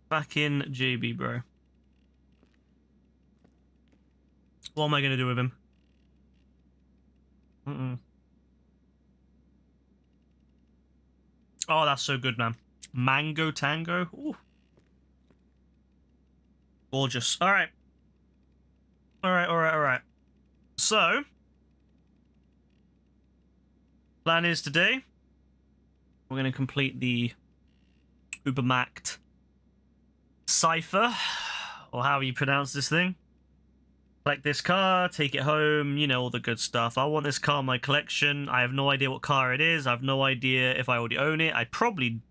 Back in JB, bro. What am I gonna do with him? Oh, that's so good, man. Mango Tango. Ooh. Gorgeous. All right. All right. So, plan is today, we're going to complete the Ubermacht cipher, or however you pronounce this thing. Collect this car, take it home, you know, all the good stuff. I want this car in my collection. I have no idea what car it is. I have no idea if I already own it. I probably...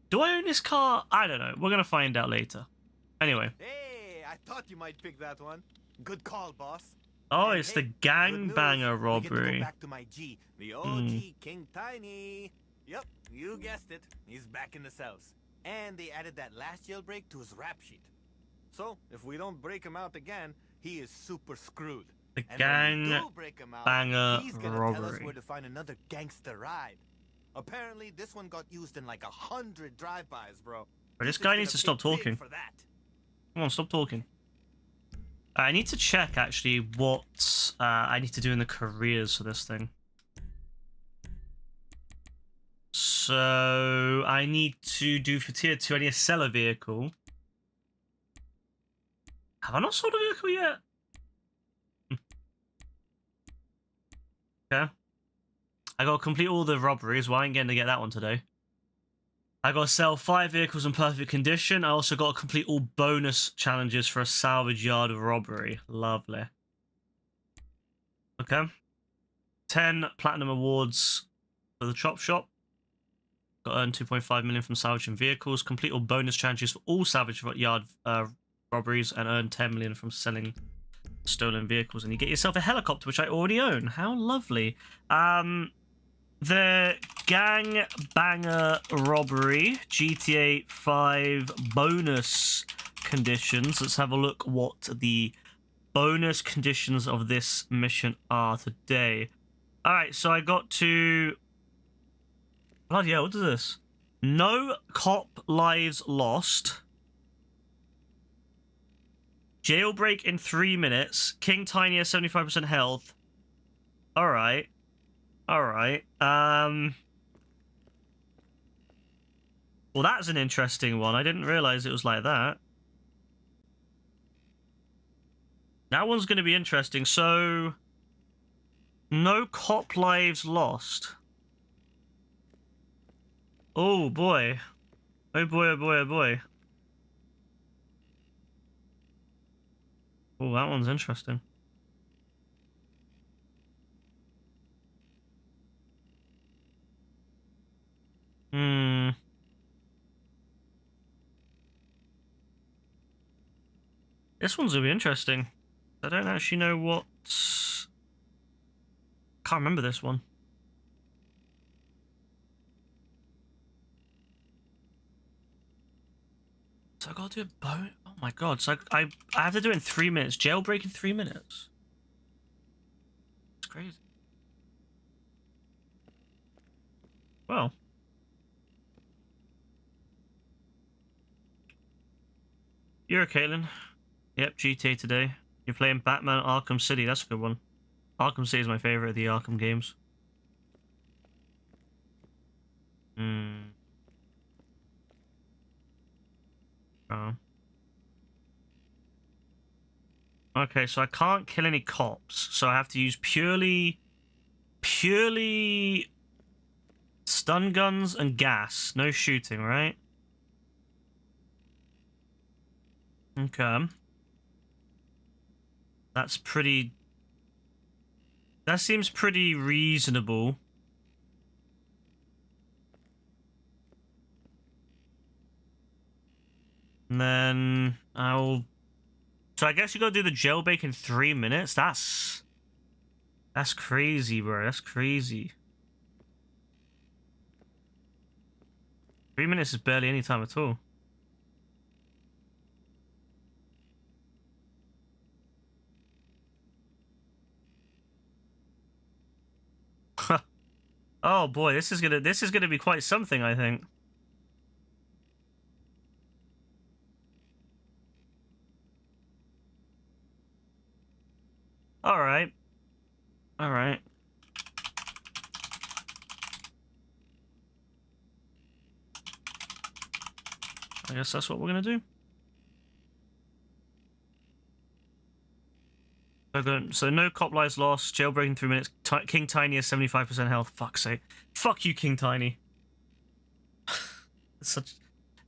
Do I own this car? I don't know. We're going to find out later. Anyway. Hey, I thought you might pick that one. Good call, boss. Oh, And it's hey, the gangbanger we get to robbery. go back to my G, the OG King Tiny. Yep, you guessed it. He's back in the cells. And they added that last jailbreak to his rap sheet. So, if we don't break him out again, he is super screwed. The And when we do break him out, banger he's gonna tell us robbery. where to find another gangster ride. Apparently, this one got used in like 100 drive-bys, bro. But this guy needs to stop talking. For that. Come on, stop talking. I need to check, actually, what I need to do in the careers for this thing. So, I need to do for tier 2, I need to sell a vehicle. Have I not sold a vehicle yet? Okay. I gotta complete all the robberies. Well, I ain't getting to get that one today. I gotta sell 5 vehicles in perfect condition. I also gotta complete all bonus challenges for a salvage yard robbery. Lovely. Okay. 10 platinum awards for the chop shop. Got to earn 2.5 million from salvaging vehicles. Complete all bonus challenges for all salvage yard robberies and earn 10 million from selling stolen vehicles. And you get yourself a helicopter, which I already own. How lovely. The gang banger robbery GTA 5 bonus conditions. Let's have a look what the bonus conditions of this mission are today. Alright, so I got to... Bloody hell, what is this? No cop lives lost. Jailbreak in 3 minutes. King Tiny has 75% health. Alright. Alright. Well, that's an interesting one. I didn't realize it was like that. That one's going to be interesting. So, no cop lives lost. Oh, boy. Oh, boy, oh, boy, oh, boy. Oh, that one's interesting. This one's gonna be interesting. I don't actually know what... Can't remember this one. So I gotta do a bone... Oh my god, so I have to do it in 3 minutes. Jailbreak in 3 minutes. It's crazy. Well. You're a Caitlin. Yep, GTA today. You're playing Batman Arkham City. That's a good one. Arkham City is my favorite of the Arkham games. Oh. Okay, so I can't kill any cops, so I have to use purely stun guns and gas. No shooting, right? Okay. That's pretty... That seems pretty reasonable. And then I'll... So I guess you gotta do the jailbreak in 3 minutes? That's crazy, bro. That's crazy. 3 minutes is barely any time at all. Oh boy, this is gonna be quite something, I think. All right. All right. I guess that's what we're gonna do. So no cop lives lost. Jailbreaking 3 minutes. King Tiny has 75% health. Fuck's sake. Fuck you, King Tiny. That's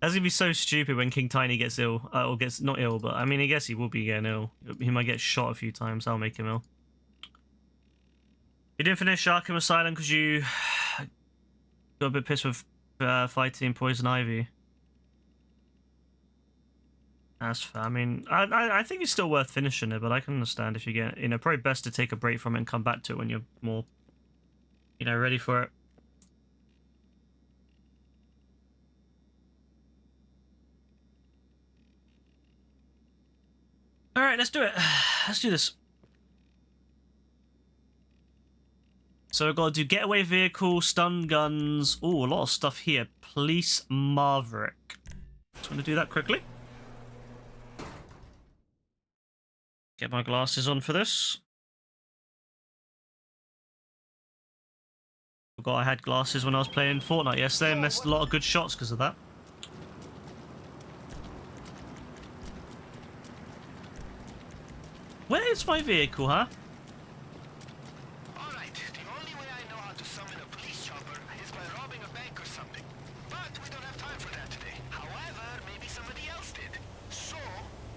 gonna be so stupid when King Tiny gets ill. Or gets not ill, but I mean, I guess he will be getting ill. He might get shot a few times. That'll make him ill. You didn't finish Arkham Asylum because you got a bit pissed with fighting Poison Ivy. That's fair. I mean, I think it's still worth finishing it, but I can understand if you get, probably best to take a break from it and come back to it when you're more, ready for it. All right, let's do it. Let's do this. So we've got to do getaway vehicle, stun guns. Oh, a lot of stuff here. Police Maverick. Just want to do that quickly. Get my glasses on for this. Forgot I had glasses when I was playing Fortnite yesterday and missed a lot of good shots because of that. Where is my vehicle, huh? Alright, the only way I know how to summon a police chopper is by robbing a bank or something. But we don't have time for that today. However, maybe somebody else did. So,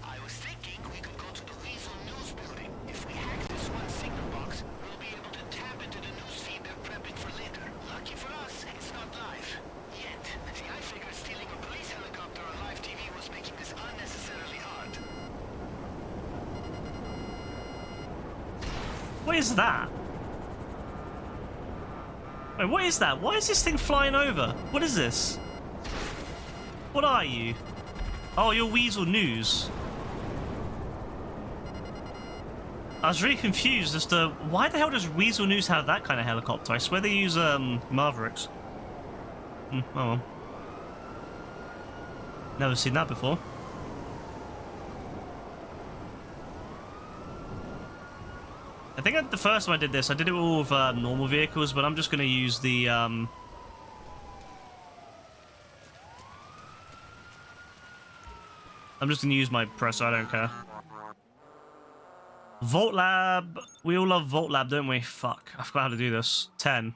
I was thinking we could go to the Weasel News building. If we hack this one signal box, we'll be able to tap into the news feed they're prepping for later. Lucky for us, it's not live. Yet. See, I figured stealing a police helicopter on live TV was making this unnecessarily hard. What is that? Wait, what is that? Why is this thing flying over? What is this? What are you? Oh, you're Weasel News. I was really confused as to why the hell does Weasel News have that kind of helicopter? I swear they use Mavericks. Oh well. Never seen that before. I think the first time I did this, I did it with all of normal vehicles, but I'm just going to use the... I'm just going to use my presser, I don't care. Vault Lab. We all love Vault Lab, don't we? Fuck, I forgot how to do this. 10.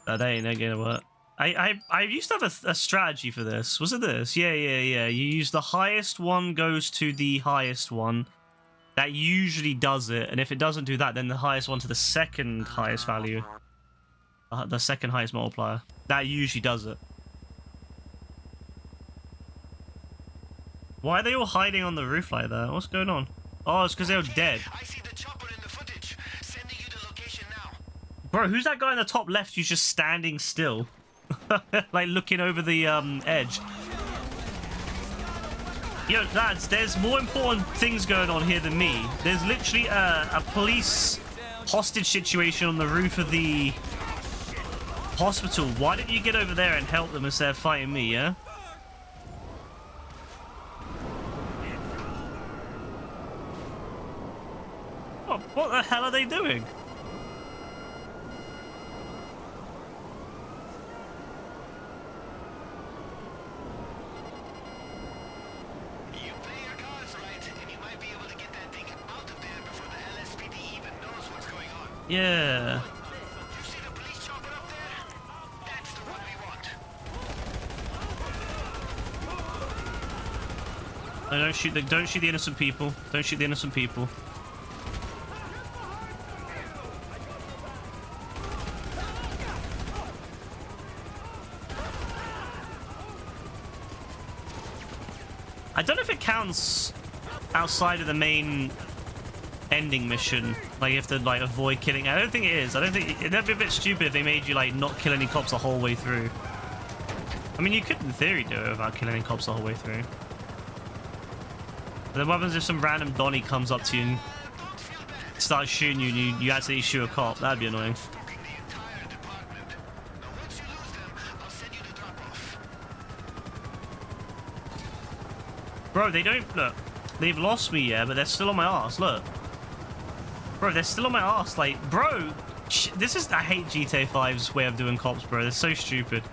That ain't gonna work. I used to have a strategy for this. Was it this? Yeah. You use the highest one goes to the highest one. That usually does it. And if it doesn't do that, then the highest one to the second highest value. The second highest multiplier. That usually does it. Why are they all hiding on the roof like that? What's going on? Oh, it's because they were dead. I see the chopper in the footage. Sending you the location now. Bro, who's that guy in the top left who's just standing still? Like looking over the edge. Yo, lads, there's more important things going on here than me. There's literally a police hostage situation on the roof of the hospital. Why don't you get over there and help them instead of fighting me, yeah? What the hell are they doing? You play your cards right, and you might be able to get that thing out of there before the LSPD even knows what's going on. Yeah. You see the police chopper up there? That's the one we want. No, don't shoot the innocent people. Don't shoot the innocent people. I don't know if it counts outside of the main ending mission. Like, you have to, like, avoid killing. I don't think it is. I don't think... It'd be a bit stupid if they made you, like, not kill any cops the whole way through. I mean, you could, in theory, do it without killing any cops the whole way through. But then what happens if some random Donnie comes up to you and starts shooting you and you actually shoot a cop? That'd be annoying. Bro, they don't... Look, they've lost me, yeah, but they're still on my ass. Look. Bro, they're still on my ass. Like, bro, this is... I hate GTA 5's way of doing cops, bro. They're so stupid.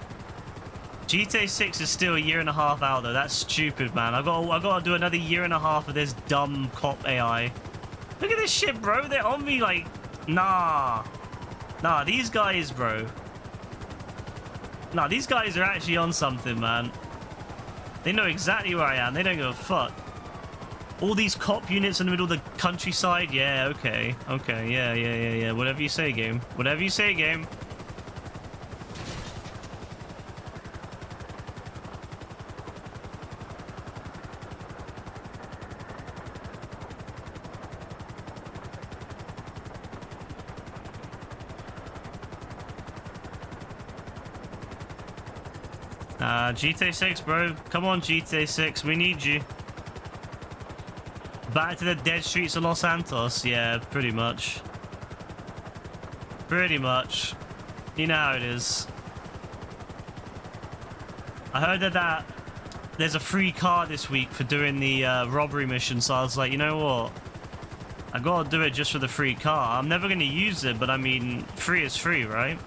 GTA 6 is still a year and a half out, though. That's stupid, man. I gotta do another year and a half of this dumb cop AI. Look at this shit, bro. They're on me, like... Nah. Nah, these guys, bro. Nah, these guys are actually on something, man. They know exactly where I am. They don't give a fuck. All these cop units in the middle of the countryside. Yeah, okay. Okay, yeah. Whatever you say, game. Whatever you say, game. GTA 6, bro. Come on, GTA 6. We need you. Back to the dead streets of Los Santos. Yeah, pretty much. Pretty much. You know how it is. I heard that there's a free car this week for doing the robbery mission, so I was like, you know what? I gotta do it just for the free car. I'm never gonna use it, but I mean, free is free, right?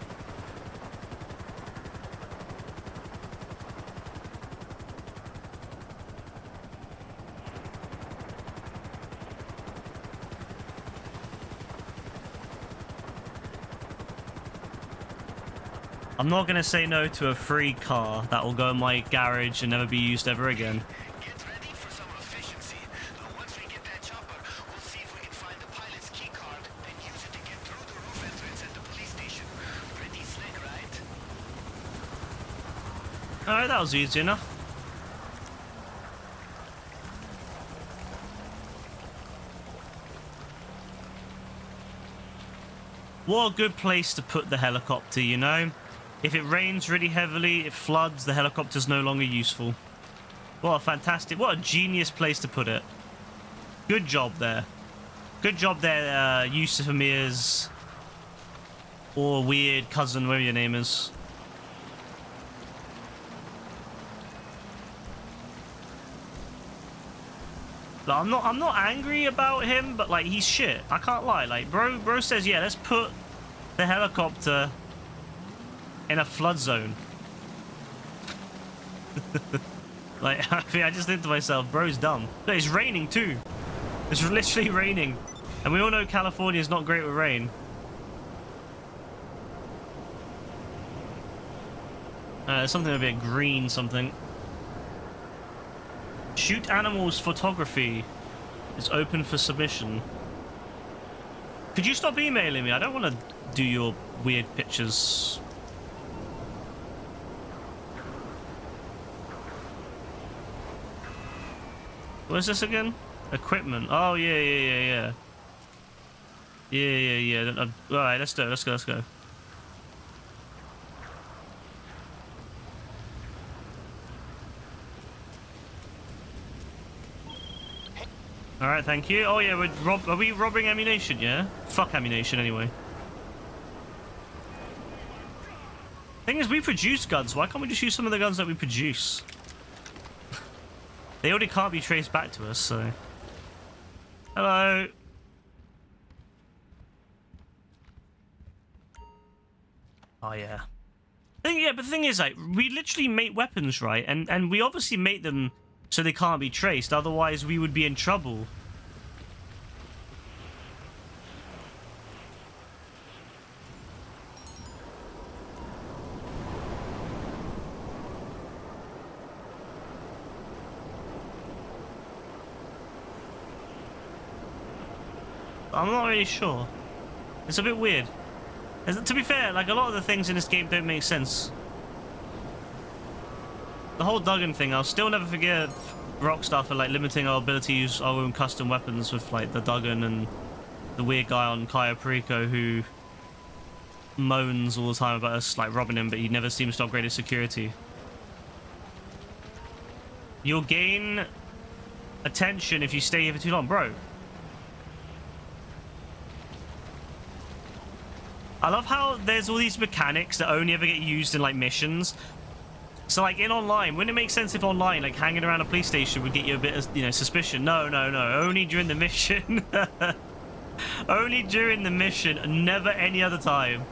I'm not going to say no to a free car that will go in my garage and never be used ever again. Get ready for some efficiency. Once we get that chopper, we'll see if we can find the pilot's key card and use it to get through the roof entrance at the police station. Pretty slick, right? Alright, that was easy enough. What a good place to put the helicopter, you know? If it rains really heavily, it floods, the helicopter's no longer useful. What a fantastic, what a genius place to put it. Good job there. Good job there, Yusuf Amir's or weird cousin, whatever your name is. Like, I'm not angry about him, but like he's shit. I can't lie. Like bro says, yeah, let's put the helicopter in a flood zone. Like, I just think to myself, bro's dumb. Look, it's raining too. It's literally raining. And we all know California is not great with rain. There's something a bit green, something. Shoot animals photography is open for submission. Could you stop emailing me? I don't want to do your weird pictures. What is this again? Equipment. Oh, yeah. Yeah. Alright, let's go. Alright, thank you. Oh, yeah, are we robbing ammunition, yeah? Fuck ammunition, anyway. Thing is, we produce guns. Why can't we just use some of the guns that we produce? They already can't be traced back to us, so... Hello! Oh, yeah. But the thing is, like, we literally make weapons, right? And we obviously make them so they can't be traced, otherwise we would be in trouble. I'm not really sure. It's a bit weird. To be fair, like, a lot of the things in this game don't make sense. The whole Duggan thing, I'll still never forget Rockstar for, like, limiting our ability to use our own custom weapons with, like, the Duggan and the weird guy on Cayo Perico who moans all the time about us, like, robbing him, but he never seems to upgrade his security. You'll gain attention if you stay here for too long, bro. I love how there's all these mechanics that only ever get used in like missions. So like in online, wouldn't it make sense if online, like hanging around a police station would get you a bit of, you know, suspicion? No, only during the mission. Only during the mission, never any other time.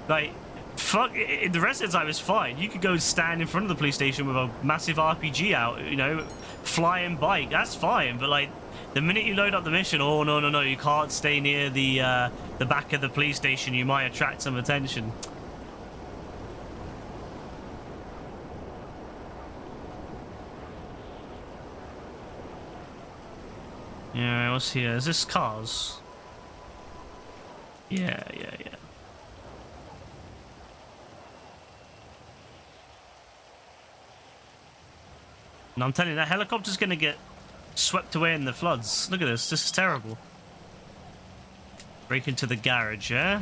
Like, fuck, the rest of the time is fine. You could go stand in front of the police station with a massive RPG out, you know, flying bike, that's fine. But like, the minute you load up the mission, oh no, you can't stay near the back of the police station. You might attract some attention. Yeah, what's here? Is this cars? Yeah. And I'm telling you, that helicopter's gonna get swept away in the floods. Look at this. This is terrible. Break into the garage, yeah?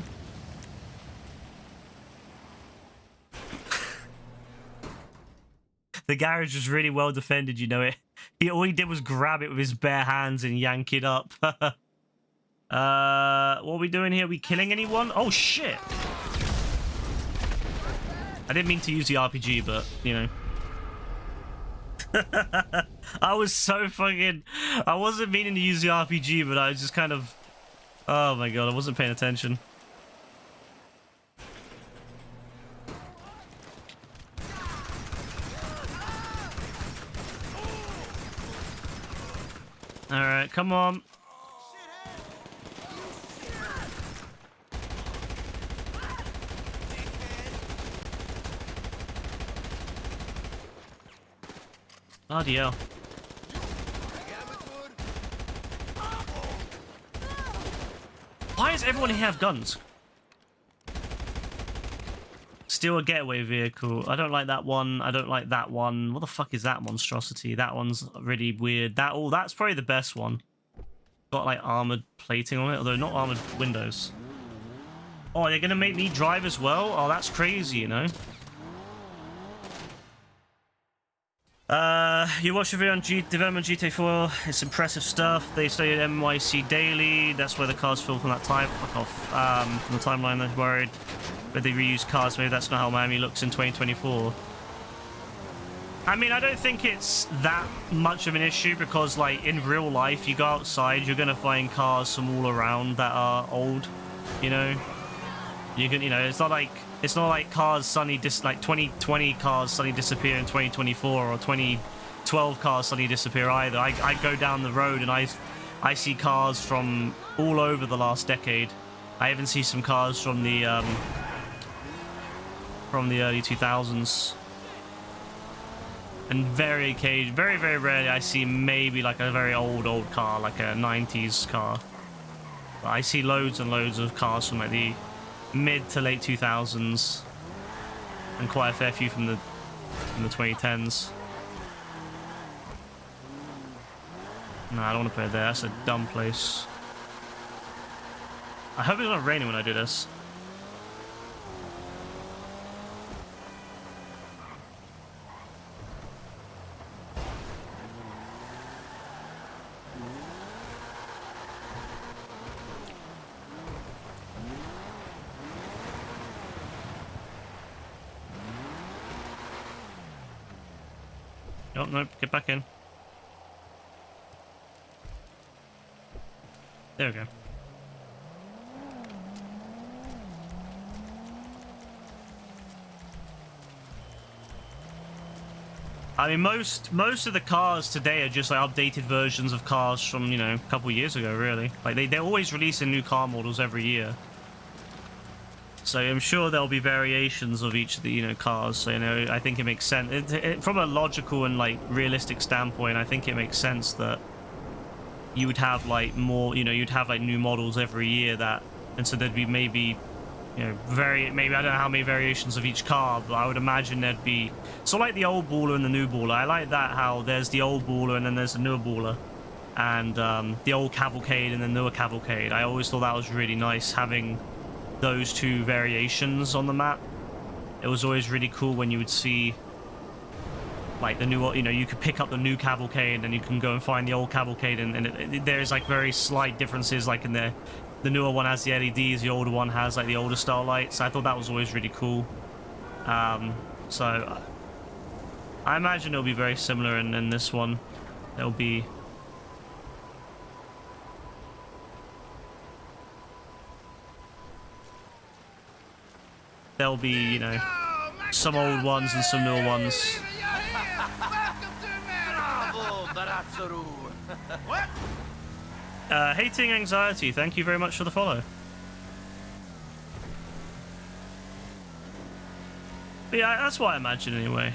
The garage was really well defended, you know it. All he did was grab it with his bare hands and yank it up. What are we doing here? Are we killing anyone? Oh, shit! I didn't mean to use the RPG, but, you know. I was so fucking... I wasn't meaning to use the RPG, but I was just kind of... Oh my god, I wasn't paying attention. Alright, come on. Bloody hell. Why does everyone here have guns? Steal a getaway vehicle. I don't like that one. I don't like that one. What the fuck is that monstrosity? That one's really weird. That's probably the best one. Got like armored plating on it, although not armored windows. Oh, they're gonna make me drive as well? Oh, that's crazy, you know? You watch the video on development GTA 4. It's impressive stuff. They studied NYC daily. That's where the cars filled from that time. Fuck off. From the timeline, they're worried. But they reuse cars. Maybe that's not how Miami looks in 2024. I mean, I don't think it's that much of an issue because, like, in real life, you go outside, you're gonna find cars from all around that are old. You know, you can, you know, it's not like cars suddenly like 2020 cars suddenly disappear in 2024 or 2012 cars suddenly disappear either. I go down the road and I see cars from all over the last decade. I even see some cars from the early 2000s. And very rarely I see maybe like a very old car, like a 90s car. But I see loads and loads of cars from like the mid to late 2000s, and quite a fair few from the 2010s. No, I don't want to put it there. That's a dumb place. I hope it's not raining when I do this. Oh, no, get back in. There we go. I mean, most of the cars today are just like updated versions of cars from, you know, a couple years ago, really. Like, they're always releasing new car models every year. So I'm sure there'll be variations of each of the, you know, cars. So, you know, I think it makes sense. From a logical and, like, realistic standpoint, I think it makes sense that you would have, like, more, you know, you'd have, like, new models every year that... And so there'd be maybe, you know, maybe I don't know how many variations of each car, but I would imagine there'd be... So like the old Baller and the new Baller. I like that, how there's the old Baller and then there's the newer Baller. And the old Cavalcade and the newer Cavalcade. I always thought that was really nice, having those two variations on the map. It was always really cool when you would see like the new, you know, you could pick up the new cavalcade and you can go and find the old cavalcade, and there's like very slight differences, like in the newer one has the LEDs, the older one has like the older style lights. I thought that was always really cool. So I imagine it'll be very similar in this one. There'll be you know, some old ones and some newer ones. Hating Anxiety, thank you very much for the follow. But yeah, that's what I imagine anyway.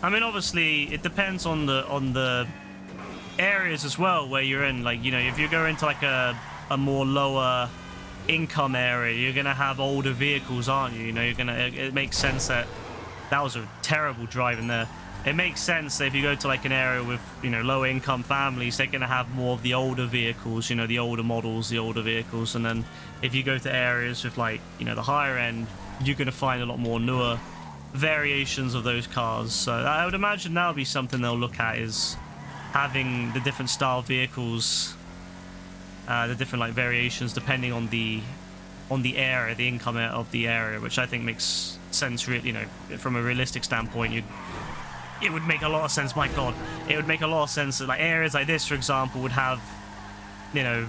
I mean, obviously, it depends on the areas as well where you're in. Like, you know, if you go into like a more lower income area, you're gonna have older vehicles, aren't you? You know, it makes sense that was a terrible drive in there. It makes sense that if you go to like an area with, you know, low income families, they're gonna have more of the older vehicles, you know, the older models, the older vehicles. And then if you go to areas with like, you know, the higher end, you're gonna find a lot more newer variations of those cars. So I would imagine that'll be something they'll look at, is having the different style vehicles, the different like variations depending on the area, the income of the area, which I think makes sense. Really, you know, from a realistic standpoint, it would make a lot of sense. My God, it would make a lot of sense that like areas like this, for example, would have, you know,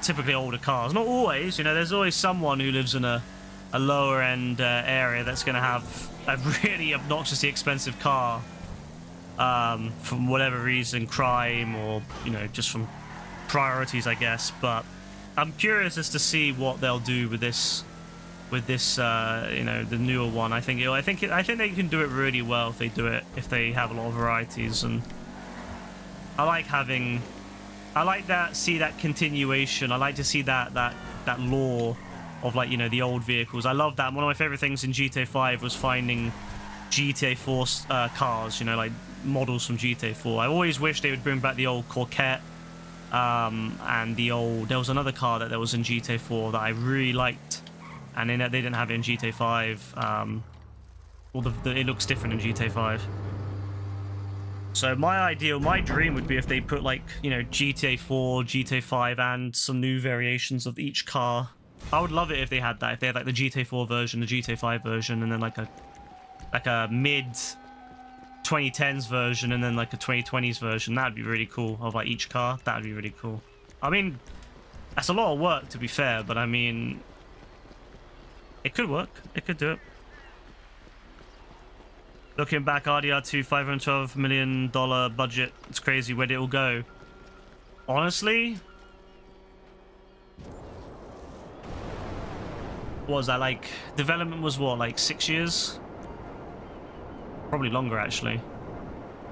typically older cars. Not always, you know, there's always someone who lives in a lower end area that's going to have a really obnoxiously expensive car, from whatever reason, crime, or, you know, just from priorities, I guess. But I'm curious as to see what they'll do with this, you know, the newer one. I think they can do it really well if they have a lot of varieties. And I like that continuation. I like to see that lore of, like, you know, the old vehicles. I love that. One of my favorite things in GTA 5 was finding GTA 4 cars, you know, like models from GTA 4. I always wish they would bring back the old Corvette, and there was another car that was in GTA 4 that I really liked, and they didn't have it in GTA 5. It looks different in GTA 5. So my dream would be if they put, like, you know, GTA 4, GTA 5, and some new variations of each car. I would love it if they had that. If they had like the GTA 4 version, the GTA 5 version, and then like a mid 2010s version, and then like a 2020s version. That'd be really cool, of like each car. That'd be really cool. I mean, that's a lot of work, to be fair, but I mean, it could work. It could do it. Looking back, RDR2, $512 million budget. It's crazy. Where did it all go? Honestly, what was that, like, development was what, like 6 years? Probably longer, actually.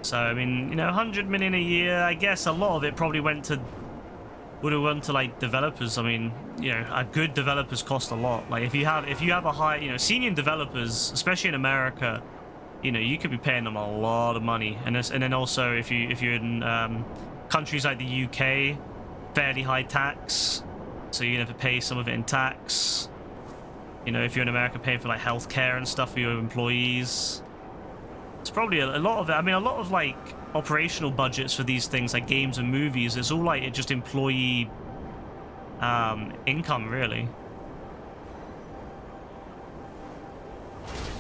So I mean, you know, 100 million a year. I guess a lot of it probably would have went to like developers. I mean, you know, a good developers cost a lot. Like if you have a high, you know, senior developers, especially in America, you know, you could be paying them a lot of money. And then also if you're in countries like the UK, fairly high tax, so you're gonna have to pay some of it in tax. You know, if you're in America, paying for like healthcare and stuff for your employees. It's probably a lot of it. I mean, a lot of like operational budgets for these things, like games and movies, it's all like just employee income, really.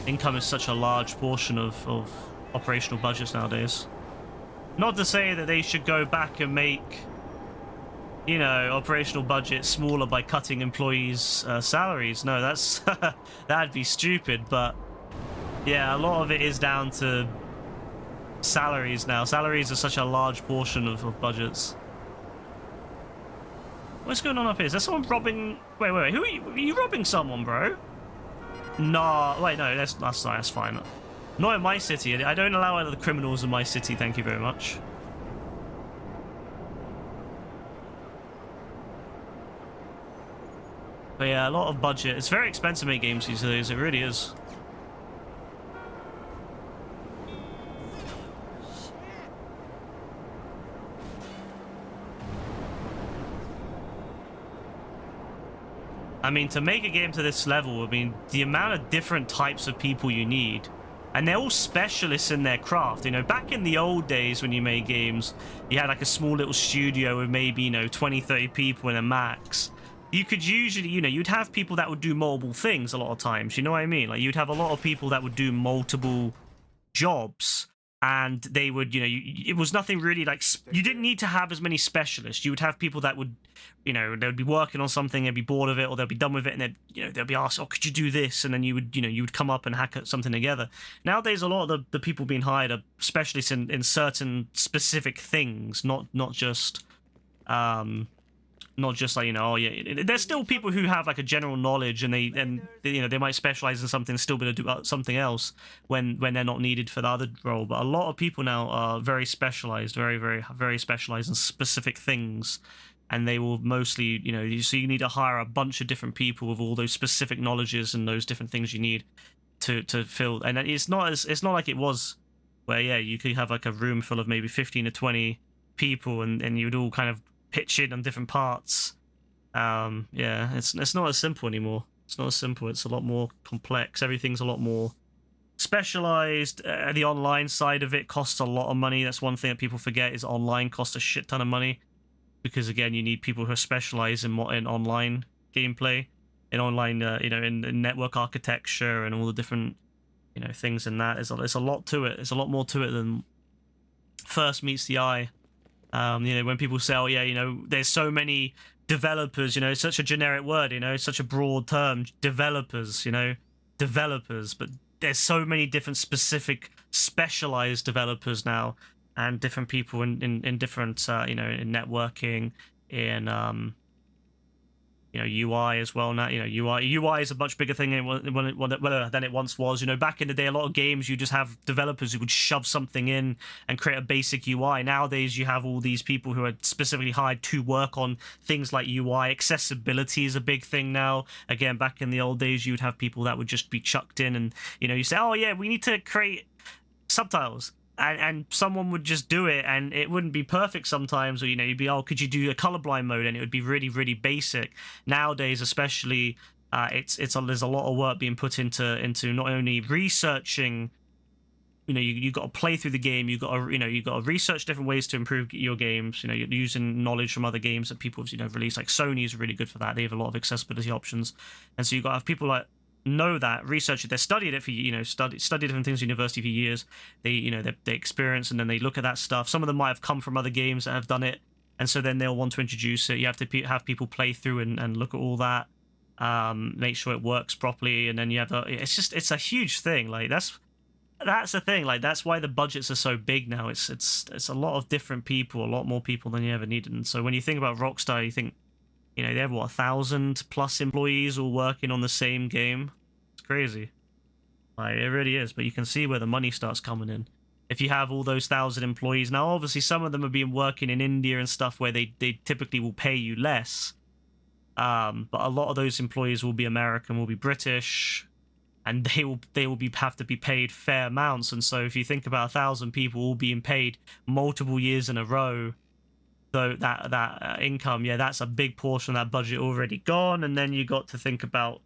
Income is such a large portion of operational budgets nowadays. Not to say that they should go back and make, you know, operational budget smaller by cutting employees' salaries. No, that's that'd be stupid. But yeah, a lot of it is down to salaries now. Salaries are such a large portion of budgets. What's going on up here? Is there someone robbing? Wait. Who are you robbing someone, bro? No, wait, no, that's fine. Not in my city. I don't allow other criminals in my city. Thank you very much. But yeah, a lot of budget. It's very expensive to make games these days. It really is. I mean, to make a game to this level, I mean, the amount of different types of people you need and they're all specialists in their craft. You know, back in the old days when you made games, you had like a small little studio with maybe, you know, 20, 30 people in a max. You could usually, you know, you'd have people that would do multiple things a lot of times. You know what I mean? Like, you'd have a lot of people that would do multiple jobs, and they would, you know, it was nothing really like, you didn't need to have as many specialists. You would have people that would, you know, they would be working on something, they'd be bored of it, or they'll be done with it, and they'd, you know, they'll be asked, oh, could you do this? And then you would, you know, you would come up and hack something together. Nowadays, a lot of the people being hired are specialists in certain specific things, not just like, you know, oh yeah, there's still people who have like a general knowledge, and they you know, they might specialize in something and still be able to do something else when they're not needed for the other role. But a lot of people now are very specialized, very specialized in specific things, and they will mostly, you know, so you need to hire a bunch of different people with all those specific knowledges and those different things you need to fill. And it's not like it was where, yeah, you could have like a room full of maybe 15 to 20 people, and you would all kind of pitch in on different parts. Yeah, it's not as simple anymore. It's not as simple. It's a lot more complex. Everything's a lot more specialized. The online side of it costs a lot of money. That's one thing that people forget, is online costs a shit ton of money, because again, you need people who are specialized in online gameplay, in online, you know, in network architecture and all the different, you know, things in that. There's a lot to it. There's a lot more to it than first meets the eye. You know, when people say, oh yeah, you know, there's so many developers, you know, it's such a generic word, you know, it's such a broad term, developers, you know, developers, but there's so many different specific specialized developers now, and different people in different, you know, in networking, in, you know, UI as well now. You know, UI is a much bigger thing than it once was. You know, back in the day, a lot of games, you just have developers who would shove something in and create a basic UI. Nowadays, you have all these people who are specifically hired to work on things like UI. Accessibility is a big thing now. Again, back in the old days, you'd have people that would just be chucked in, and, you know, you say, oh yeah, we need to create subtitles. And someone would just do it, and it wouldn't be perfect sometimes. Or, you know, you'd be, oh, could you do a colorblind mode? And it would be really, really basic. Nowadays, especially, there's a lot of work being put into not only researching. You know, you got to play through the game. You got to research different ways to improve your games. You know, you're using knowledge from other games that people have, you know, released. Like Sony is really good for that. They have a lot of accessibility options, and so you got to have people like know that, research it, they studied it for, you know, study different things at university for years. They, you know, they experience, and then they look at that stuff. Some of them might have come from other games that have done it, and so then they'll want to introduce it. You have to have people play through and look at all that, make sure it works properly, and then you have it's a huge thing. Like that's the thing. Like that's why the budgets are so big now. It's a lot of different people, a lot more people than you ever needed. And so when you think about Rockstar, you think, you know, they have, what, 1,000+ employees all working on the same game. It's crazy. Like, it really is. But you can see where the money starts coming in. If you have all those 1,000 employees, now obviously some of them have been working in India and stuff where they typically will pay you less. But a lot of those employees will be American, will be British, and they will have to be paid fair amounts. And so if you think about 1,000 people all being paid multiple years in a row, so that income, yeah, that's a big portion of that budget already gone. And then you got to think about,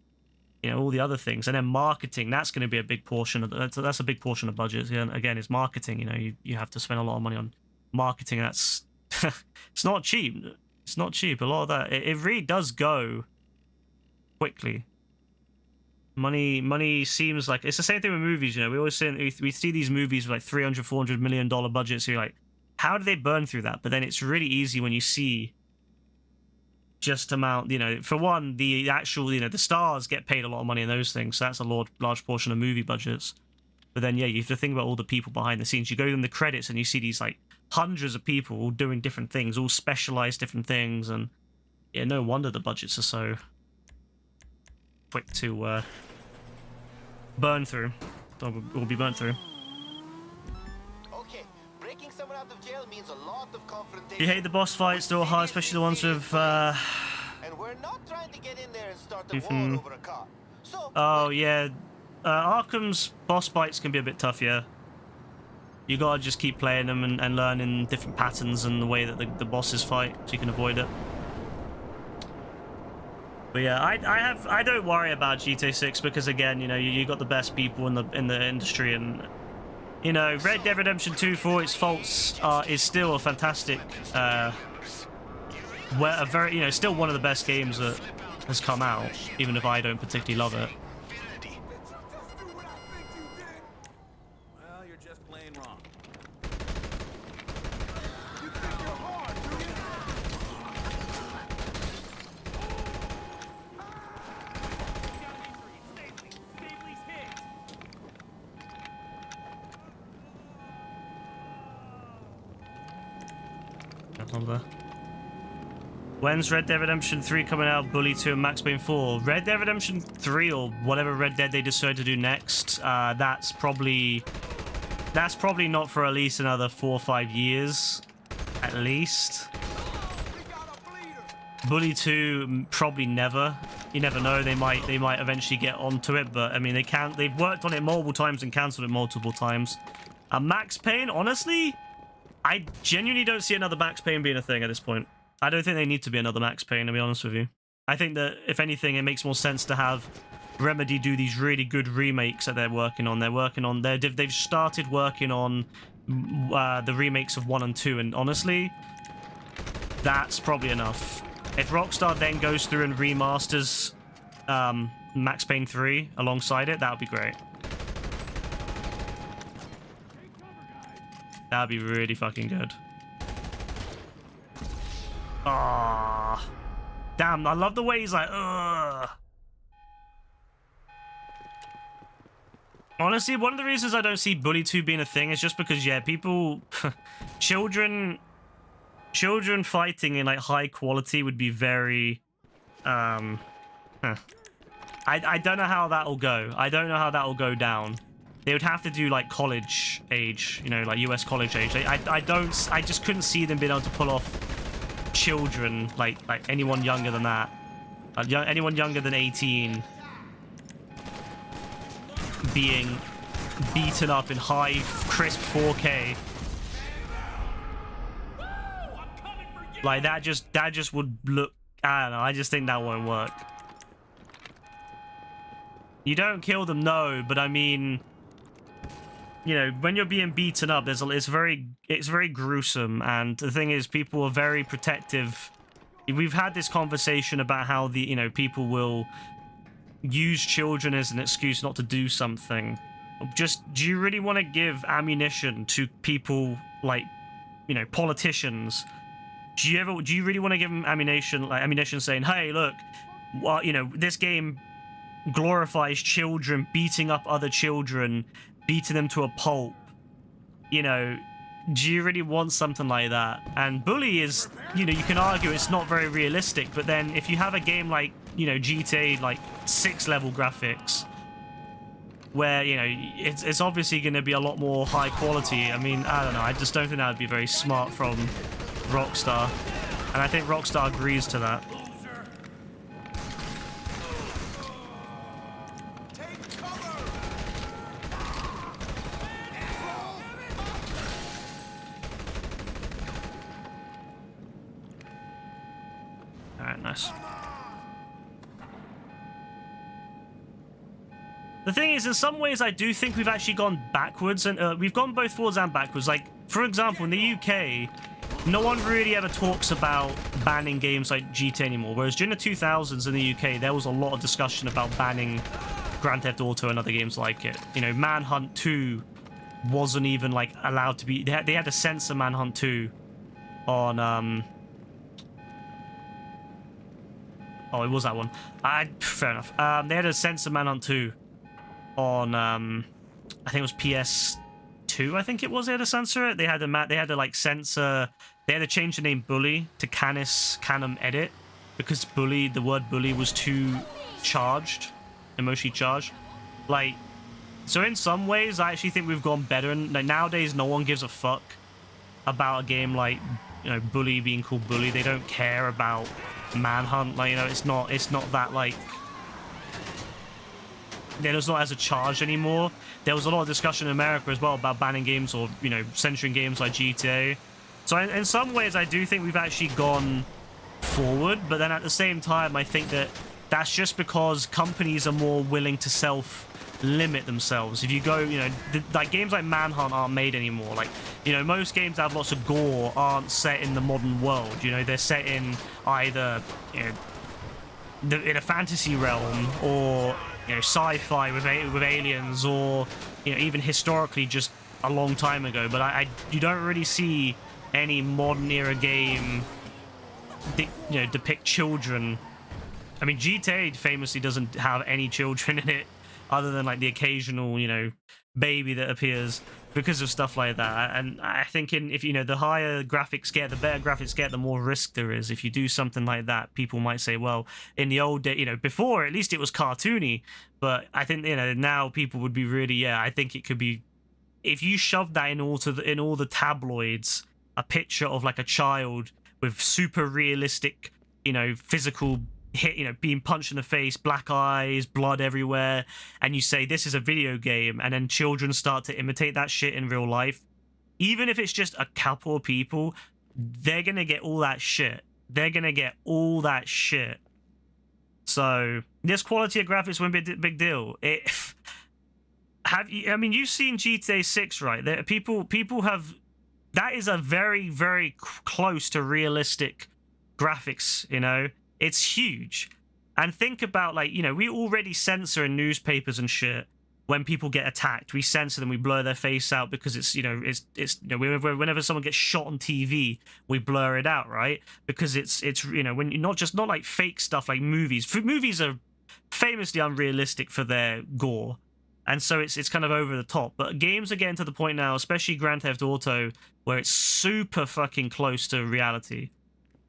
you know, all the other things, and then marketing. That's going to be a big portion of that's a big portion of budgets. Yeah, and again, it's marketing. You know, you have to spend a lot of money on marketing. That's it's not cheap. It's not cheap. A lot of that, it really does go quickly. Money seems like it's the same thing with movies. You know, we always say we see these movies with like $300-400 million budgets. So you're like, how do they burn through that? But then it's really easy when you see just amount, you know, for one, the actual, you know, the stars get paid a lot of money in those things. So that's a large portion of movie budgets. But then, yeah, you have to think about all the people behind the scenes. You go in the credits and you see these like hundreds of people all doing different things, all specialized different things. And yeah, no wonder the budgets are so quick to burn through. Or will be burnt through. Someone out of jail means a lot of confrontation. You hate the boss fights, they're all hard, especially the ones with And we're not trying to get in there and start a war over a car. So oh yeah, Arkham's boss fights can be a bit tough. Yeah, you gotta just keep playing them and learning different patterns and the way that the bosses fight, so you can avoid it. But yeah, I don't worry about GTA 6 because again, you know, you got the best people in the industry, and you know, Red Dead Redemption 2 for its faults is still a fantastic, still one of the best games that has come out, even if I don't particularly love it. Well, you're just plain wrong. When's Red Dead Redemption 3 coming out? Bully 2 and Max Payne 4. Red Dead Redemption 3 or whatever Red Dead they decide to do next, that's probably not for at least another 4 or 5 years, at least. Bully 2 probably never. You never know. They might eventually get onto it, but I mean they've worked on it multiple times and cancelled it multiple times. Max Payne, honestly, I genuinely don't see another Max Payne being a thing at this point. I don't think they need to be another Max Payne, to be honest with you. I think that, if anything, it makes more sense to have Remedy do these really good remakes that they're working on. They've started working on the remakes of 1 and 2, and honestly, that's probably enough. If Rockstar then goes through and remasters Max Payne 3 alongside it, that would be great. That would be really fucking good. Ah, damn! I love the way he's like, ugh. Honestly, one of the reasons I don't see Bully 2 being a thing is just because, yeah, people, children fighting in like high quality would be very, I don't know how that'll go. I don't know how that'll go down. They would have to do like college age, you know, like US college age. I just couldn't see them being able to pull off children, like anyone younger than that, anyone younger than 18 being beaten up in high crisp 4K. Like that just would look, I don't know, I just think that won't work. You don't kill them, no, but I mean, you know, when you're being beaten up, it's very gruesome, and the thing is, people are very protective. We've had this conversation about how people will use children as an excuse not to do something. Just, do you really want to give ammunition to people like, you know, politicians? Do you really want to give them ammunition saying, hey, look, well, you know, this game glorifies children beating up other children, beating them to a pulp? You know, do you really want something like that? And Bully is, you know, you can argue it's not very realistic, but then if you have a game like, you know, GTA, like 6 level graphics, where, you know, it's obviously going to be a lot more high quality. I mean, I don't know, I just don't think that would be very smart from Rockstar, and I think Rockstar agrees to that. Alright, nice. The thing is, in some ways, I do think we've actually gone backwards, and we've gone both forwards and backwards. Like, for example, in the UK, no one really ever talks about banning games like GTA anymore, whereas during the 2000s in the UK, there was a lot of discussion about banning Grand Theft Auto and other games like it. You know, Manhunt 2 wasn't even, like, allowed to be... They had to censor Manhunt 2 on, Oh, it was that one. Fair enough. They had to censor Manhunt 2 on, I think it was PS2, I think it was. They had to censor it. They had to, like, censor... They had to change the name Bully to Canem Edit, because Bully, the word Bully was too charged, emotionally charged. Like, so in some ways, I actually think we've gone better. And like, nowadays, no one gives a fuck about a game like, you know, Bully being called Bully. They don't care about Manhunt. Like, you know, it's not that, like, it's not as a charge anymore. There was a lot of discussion in America as well about banning games, or, you know, censoring games like GTA. So in some ways, I do think we've actually gone forward, but then at the same time, I think that that's just because companies are more willing to self-limit themselves. If you go, you know, like games like Manhunt aren't made anymore. Like, you know, most games that have lots of gore aren't set in the modern world. You know, they're set in either, you know, in a fantasy realm, or, you know, sci-fi with aliens, or, you know, even historically just a long time ago. But you don't really see any modern era game depict children. I mean, GTA famously doesn't have any children in it, other than like the occasional, you know, baby that appears because of stuff like that. And I think if you know, the higher graphics get, the better graphics get, the more risk there is. If you do something like that, people might say, well, in the old day, you know, before at least it was cartoony. But I think, you know, now people would be really, yeah, I think it could be, if you shove that in all the tabloids, a picture of like a child with super realistic, you know, physical hit, you know, being punched in the face, black eyes, blood everywhere, and you say this is a video game, and then children start to imitate that shit in real life, even if it's just a couple of people, they're gonna get all that shit. They're gonna get all that shit. So this quality of graphics won't be a big deal. I mean, you've seen GTA 6, right? People have, that is a very, very close to realistic graphics, you know? It's huge. And think about, like, you know, we already censor in newspapers and shit when people get attacked. We censor them, we blur their face out because it's, you know, it's you know, whenever someone gets shot on TV, we blur it out, right? Because it's you know, when not like fake stuff like movies. Movies are famously unrealistic for their gore, and so it's kind of over the top. But games are getting to the point now, especially Grand Theft Auto, where it's super fucking close to reality.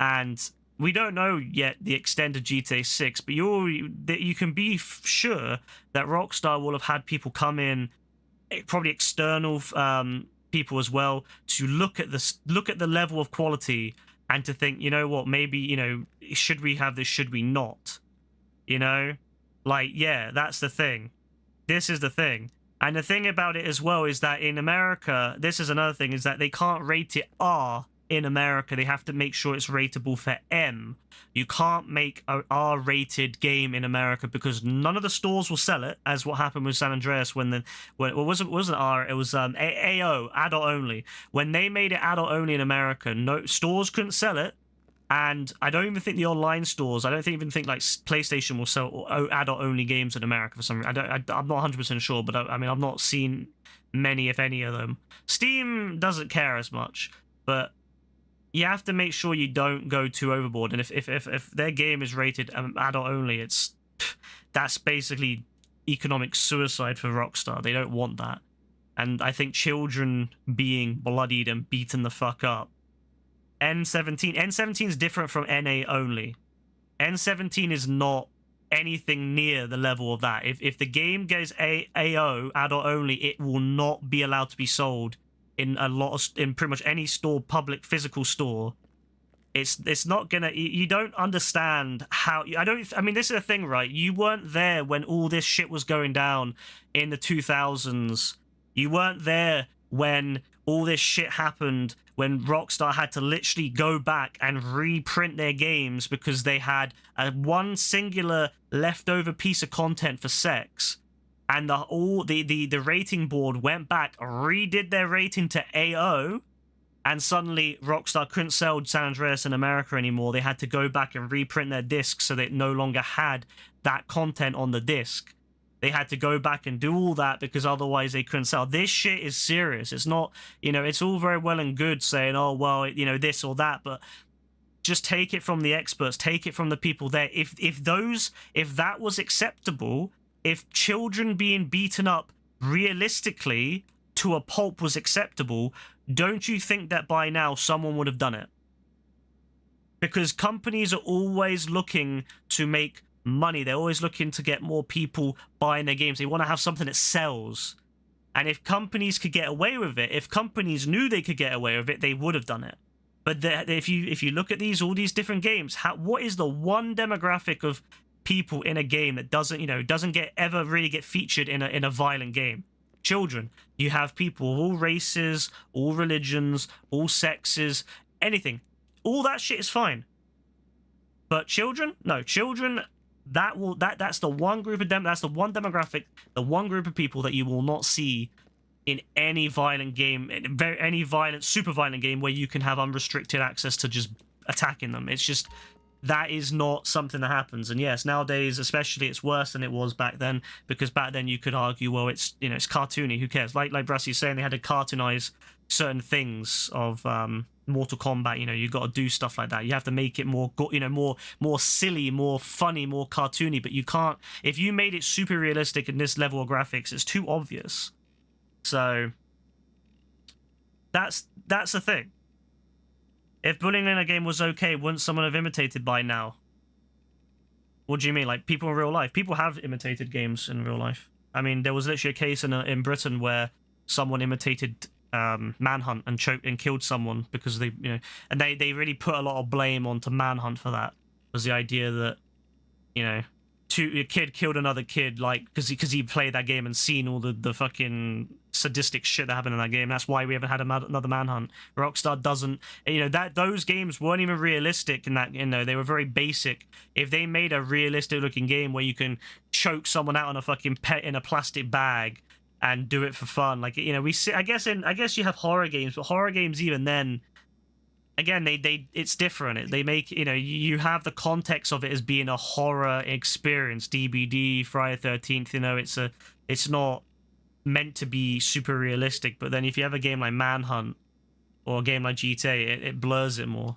And we don't know yet the extent of GTA 6, but you can be sure that Rockstar will have had people come in, probably external people as well, to look at the level of quality and to think, you know what, maybe, you know, should we have this, should we not? You know, like, yeah, that's the thing. This is the thing. And the thing about it as well is that in America, this is another thing, is that they can't rate it R. In America, they have to make sure it's rateable for M. You can't make a R-rated game in America because none of the stores will sell it, as what happened with San Andreas when it wasn't R, it was AO, adult only. When they made it adult only in America, no stores couldn't sell it, and I don't even think the online stores, I don't even think like PlayStation will sell adult only games in America for some reason. I'm not 100% sure, but I mean, I've not seen many, if any, of them. Steam doesn't care as much, but you have to make sure you don't go too overboard. And if their game is rated adult only, that's basically economic suicide for Rockstar. They don't want that. And I think children being bloodied and beaten the fuck up. N17 is different from NA only. N17 is not anything near the level of that. If the game goes AO, adult only, it will not be allowed to be sold in pretty much any store, public physical store. It's not gonna, you don't understand how, I mean, this is the thing, right? You weren't there when all this shit was going down in the 2000s. You weren't there when all this shit happened, when Rockstar had to literally go back and reprint their games because they had one singular leftover piece of content for sex. And the rating board went back, redid their rating to AO, and suddenly Rockstar couldn't sell San Andreas in America anymore. They had to go back and reprint their discs so they no longer had that content on the disc. They had to go back and do all that because otherwise they couldn't sell. This shit is serious. It's not, you know, it's all very well and good saying, oh, well, you know, this or that, but just take it from the experts, take it from the people there. If that was acceptable, if children being beaten up realistically to a pulp was acceptable, don't you think that by now someone would have done it? Because companies are always looking to make money. They're always looking to get more people buying their games. They want to have something that sells. And if companies could get away with it, if companies knew they could get away with it, they would have done it. But if you look at all these different games, what is the one demographic of people in a game that doesn't ever really get featured in a violent game? Children. You have people of all races, all religions, all sexes, anything. All that shit is fine. But children? No, children, That's the one group of that's the one demographic, the one group of people that you will not see in any violent game, any violent, super violent game where you can have unrestricted access to just attacking them. It's just, that is not something that happens. And yes, nowadays especially it's worse than it was back then, because back then you could argue, well, it's, you know, it's cartoony, who cares? Like Brassie's saying, they had to cartoonize certain things of Mortal Kombat. You know, you got to do stuff like that. You have to make it more, you know, more silly, more funny, more cartoony. But you can't, if you made it super realistic in this level of graphics, it's too obvious. So that's the thing. If bullying in a game was okay, wouldn't someone have imitated by now? What do you mean? Like, people in real life? People have imitated games in real life. I mean, there was literally a case in Britain where someone imitated Manhunt and choked and killed someone because they, you know, and they really put a lot of blame onto Manhunt for that. Was the idea that, you know, a kid killed another kid, like, because he played that game and seen all the fucking sadistic shit that happened in that game. That's why we haven't had another Manhunt. Rockstar doesn't, you know, those games weren't even realistic in that, you know, they were very basic. If they made a realistic looking game where you can choke someone out on a fucking pet in a plastic bag and do it for fun, like, you know, I guess you have horror games, but horror games even then, again, it's different. They make, you know, you have the context of it as being a horror experience. DBD, Friday 13th, you know, it's not meant to be super realistic. But then if you have a game like Manhunt or a game like GTA, it blurs it more.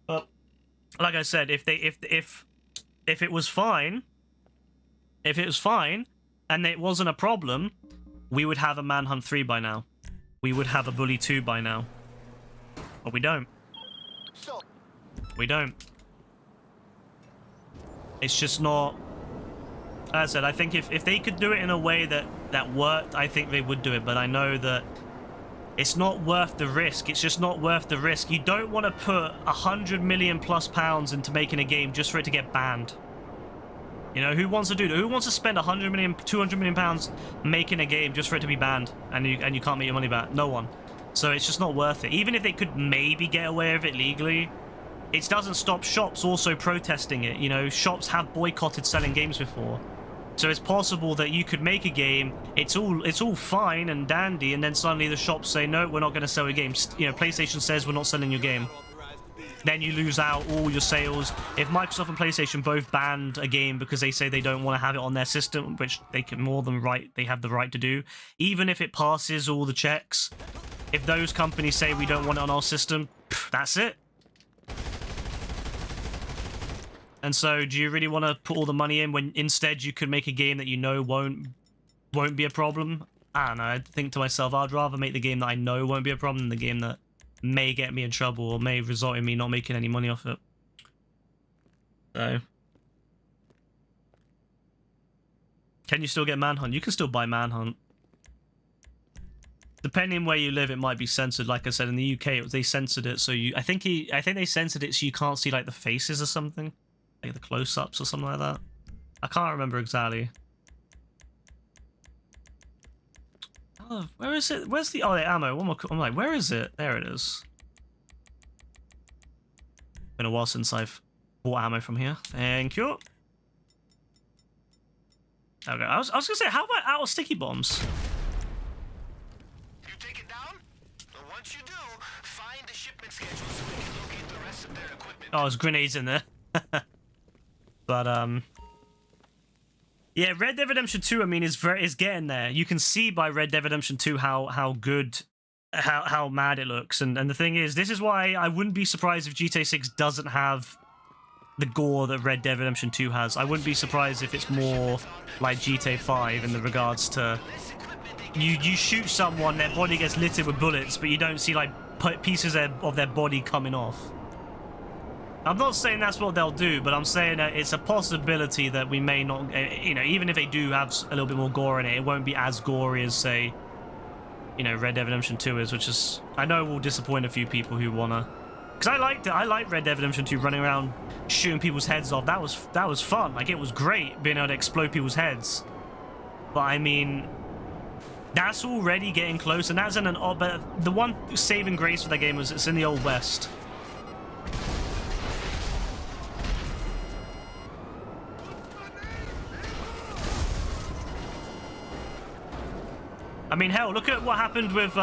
But like I said, if it was fine, and it wasn't a problem, we would have a Manhunt 3 by now. We would have a Bully 2 by now. But we don't. We don't. It's just not... As I said, I think if they could do it in a way that worked, I think they would do it. But I know that it's not worth the risk. It's just not worth the risk. You don't want to put £100 million+ into making a game just for it to get banned. You know, who wants to do that? Who wants to spend 100 million, 200 million pounds making a game just for it to be banned and you can't make your money back? No one. So it's just not worth it. Even if they could maybe get away with it legally, it doesn't stop shops also protesting it. You know, shops have boycotted selling games before. So it's possible that you could make a game, it's all fine and dandy, and then suddenly the shops say, no, we're not going to sell your game. You know, PlayStation says we're not selling your game. Then you lose out all your sales. If Microsoft and PlayStation both banned a game because they say they don't want to have it on their system, which they can more than they have the right to do, even if it passes all the checks, if those companies say we don't want it on our system, that's it. And so do you really want to put all the money in when instead you could make a game that you know won't be a problem? I don't know. I think to myself, I'd rather make the game that I know won't be a problem than the game that may get me in trouble or may result in me not making any money off it. So, can you still get Manhunt? You can still buy Manhunt. Depending where you live, it might be censored. Like I said, in the UK, they censored it, so I think they censored it so you can't see like the faces or something, like the close-ups or something like that. I can't remember exactly. Oh, where is it? Where's the ammo? One more. I'm like, where is it? There it is. Been a while since I've bought ammo from here. Thank you. Okay, I was gonna say, how about out of sticky bombs? You take it down? Well, once you do, find the shipment schedule so we can locate the rest of their equipment. Oh, there's grenades in there. But yeah, Red Dead Redemption 2, I mean, is getting there. You can see by Red Dead Redemption 2 how good, how mad it looks. And the thing is, this is why I wouldn't be surprised if GTA 6 doesn't have the gore that Red Dead Redemption 2 has. I wouldn't be surprised if it's more like GTA 5 in the regards to you shoot someone, their body gets littered with bullets, but you don't see like pieces of their body coming off. I'm not saying that's what they'll do, but I'm saying that it's a possibility that we may not, you know, even if they do have a little bit more gore in it, it won't be as gory as, say, you know, Red Dead Redemption 2 is, which is, I know will disappoint a few people who wanna, because I liked it. I liked Red Dead Redemption 2 running around shooting people's heads off. That was fun. Like, it was great being able to explode people's heads. But I mean, that's already getting close, and that's but the one saving grace for that game was it's in the Old West. I mean, hell, look at what happened with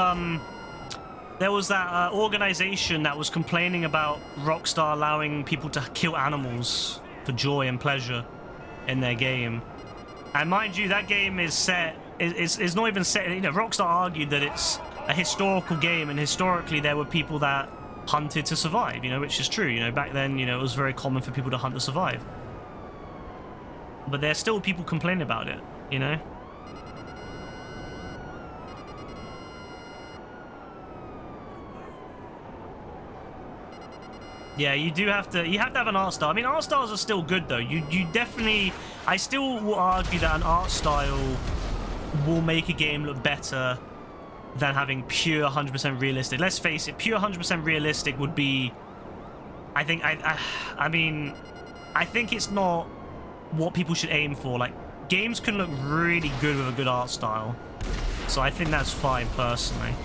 there was that organization that was complaining about Rockstar allowing people to kill animals for joy and pleasure in their game. And mind you, that game is set is not even set. You know, Rockstar argued that it's a historical game, and historically there were people that hunted to survive. You know, which is true. You know, back then, you know, it was very common for people to hunt to survive. But there's still people complaining about it. You know. Yeah, you have to have an art style. I mean, art styles are still good though. You definitely, I still will argue that an art style will make a game look better than having pure 100% realistic. Let's face it, pure 100% realistic would be, I think, I mean, I think it's not what people should aim for. Like, games can look really good with a good art style, so I think that's fine personally.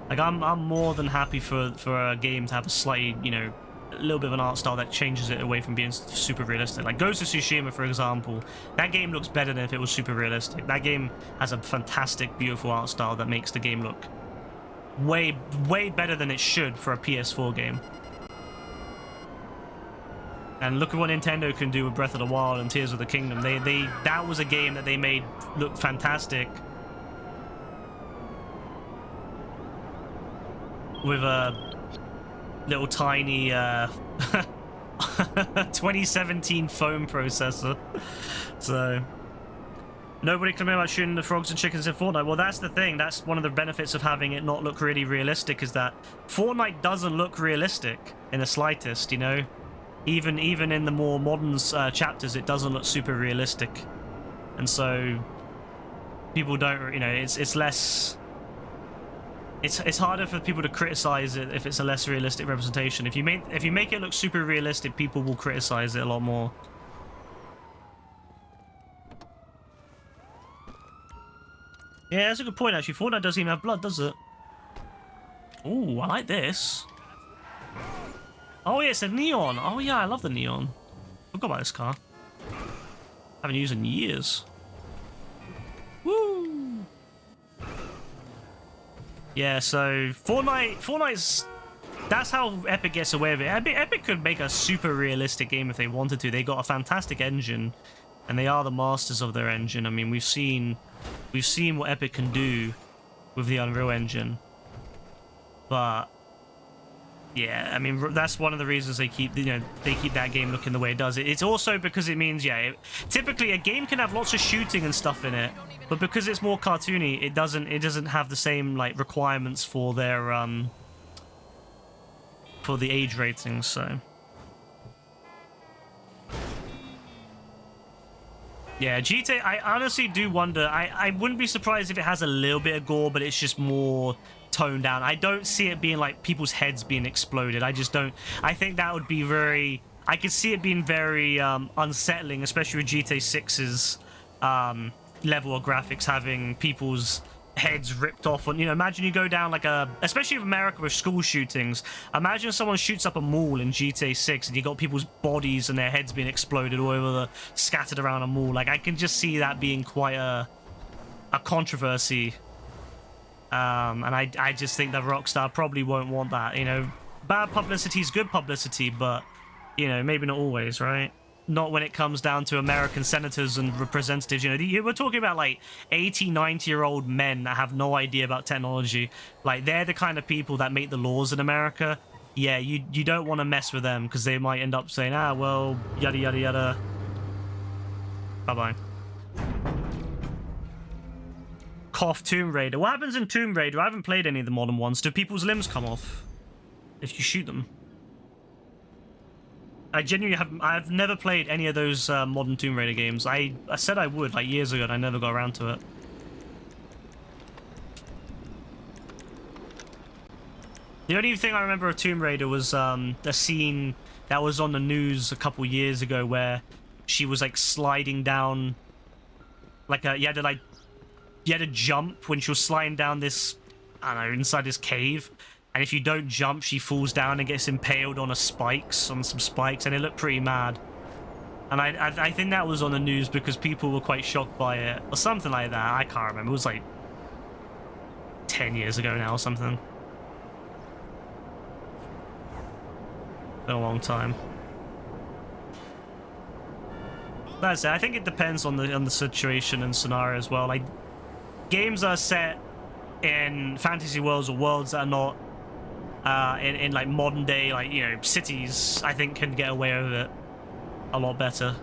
Like, I'm more than happy for a game to have a slightly, you know, a little bit of an art style that changes it away from being super realistic. Like Ghost of Tsushima, for example, that game looks better than if it was super realistic. That game has a fantastic, beautiful art style that makes the game look way better than it should for a PS4 game. And look at what Nintendo can do with Breath of the Wild and Tears of the Kingdom. That was a game that they made look fantastic with a little tiny 2017 phone processor. So nobody complain about shooting the frogs and chickens in Fortnite. Well, that's the thing. That's one of the benefits of having it not look really realistic, is that Fortnite doesn't look realistic in the slightest, you know. Even in the more modern chapters, it doesn't look super realistic, and so people don't, you know, it's less. It's harder for people to criticize it if it's a less realistic representation. If you make it look super realistic, people will criticize it a lot more. Yeah, that's a good point actually. Fortnite doesn't even have blood, does it? Ooh, I like this. Oh yeah, it's a neon. Oh yeah, I love the neon. Forgot about this car. Haven't used it in years. Woo! Yeah, so Fortnite's, that's how Epic gets away with it. Epic could make a super realistic game if they wanted to. They got a fantastic engine, and they are the masters of their engine. I mean, we've seen what Epic can do with the Unreal Engine. But yeah, I mean, that's one of the reasons they keep that game looking the way it does. It's also because it means, yeah, typically a game can have lots of shooting and stuff in it, but because it's more cartoony, it doesn't have the same like requirements for their for the age ratings. So yeah, GTA, I honestly do wonder. I wouldn't be surprised if it has a little bit of gore, but it's just more toned down. I don't see it being like people's heads being exploded. I just don't. I think that would be very. I could see it being very unsettling, especially with GTA 6's level of graphics, having people's heads ripped off. And, you know, imagine you go down like especially in America with school shootings. Imagine someone shoots up a mall in GTA 6 and you got people's bodies and their heads being exploded all over scattered around a mall. Like, I can just see that being quite a controversy. And I just think that Rockstar probably won't want that. You know, bad publicity is good publicity, but, you know, maybe not always, right? Not when it comes down to American senators and representatives. You know, we're talking about like 80, 90-year-old men that have no idea about technology. Like, they're the kind of people that make the laws in America. Yeah, you don't want to mess with them because they might end up saying, ah, well, yada, yada, yada. Bye-bye. Cough Tomb Raider. What happens in Tomb Raider? I haven't played any of the modern ones. Do people's limbs come off if you shoot them? I genuinely I've never played any of those modern Tomb Raider games. I said I would like years ago and I never got around to it. The only thing I remember of Tomb Raider was a scene that was on the news a couple years ago where she was like sliding down, like you had to jump when she was sliding down this, I don't know, inside this cave. And if you don't jump, she falls down and gets impaled on some spikes, and it looked pretty mad. And I think that was on the news because people were quite shocked by it, or something like that. I can't remember. It was like 10 years ago now or something. Been a long time. That's it. I think it depends on the situation and scenario as well. Like, games are set in fantasy worlds or worlds that are not in like modern day, like, you know, cities, I think can get away with it a lot better.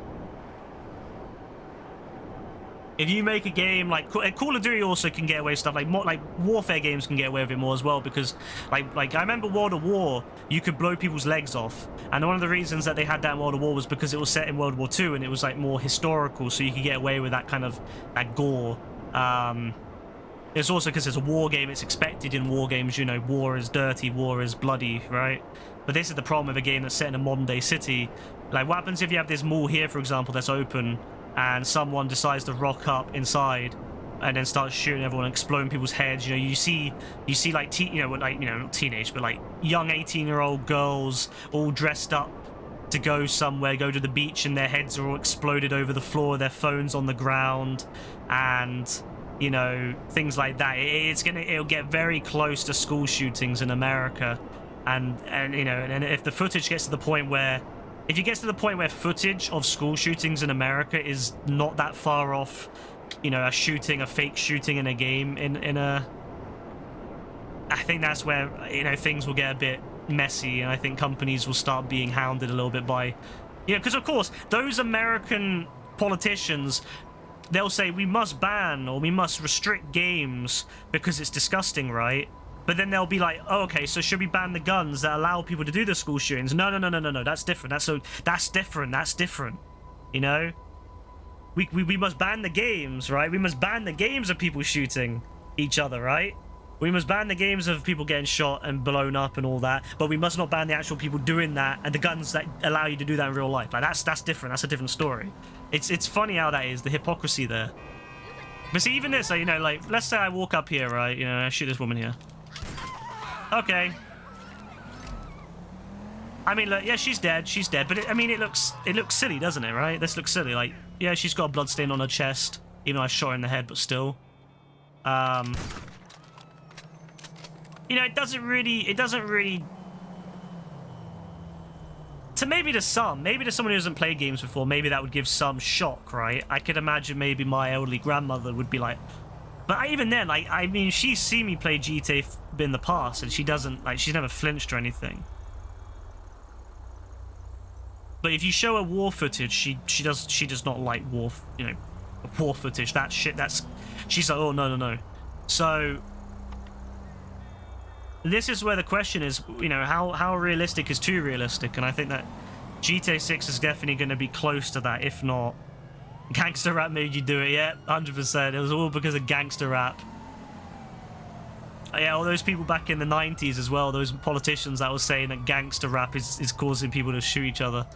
If you make a game like Call of Duty also can get away with stuff like warfare games can get away with it more as well, because like I remember World of War, you could blow people's legs off, and one of the reasons that they had that in World of War was because it was set in World War II and it was like more historical, so you could get away with that kind of that gore. It's also because it's a war game, it's expected in war games, you know, war is dirty, war is bloody, right? But this is the problem with a game that's set in a modern day city. Like, what happens if you have this mall here, for example, that's open, and someone decides to rock up inside and then start shooting everyone and exploding people's heads? You know, you see like not teenage, but like young 18-year-old girls all dressed up to go somewhere, go to the beach, and their heads are all exploded over the floor, their phones on the ground, and you know, things like that. It'll get very close to school shootings in America, and you know, and if the footage gets to the point where, if it gets to the point where footage of school shootings in America is not that far off, you know, a fake shooting in a game, I think that's where, you know, things will get a bit messy, and I think companies will start being hounded a little bit by, you know, because of course those American politicians, they'll say we must ban or we must restrict games because it's disgusting, right? But then they'll be like, oh, okay, so should we ban the guns that allow people to do the school shootings? No, that's different. That's different. You know? We must ban the games, right? We must ban the games of people shooting each other, right? We must ban the games of people getting shot and blown up and all that, but we must not ban the actual people doing that and the guns that allow you to do that in real life. Like, that's different. That's a different story. It's funny how that is, the hypocrisy there. But see, even this, you know, like, let's say I walk up here, right? You know, I shoot this woman here. Okay. I mean, look, yeah, she's dead, but it looks silly, doesn't it, right? This looks silly. Like, yeah, she's got a blood stain on her chest, even though I shot her in the head, but still. You know, it doesn't really... Maybe to someone who hasn't played games before, maybe that would give some shock, right? I could imagine maybe my elderly grandmother would be like... But even then, like, I mean, she's seen me play GTA in the past, and she doesn't, like, she's never flinched or anything. But if you show her war footage, she does not like war footage. That shit, she's like, oh, no. So... This is where the question is, you know, how realistic is too realistic? And I think that GTA 6 is definitely going to be close to that, if not. Gangster rap made you do it, yeah, 100%. It was all because of gangster rap. Yeah, all those people back in the 90s as well, those politicians that were saying that gangster rap is causing people to shoot each other.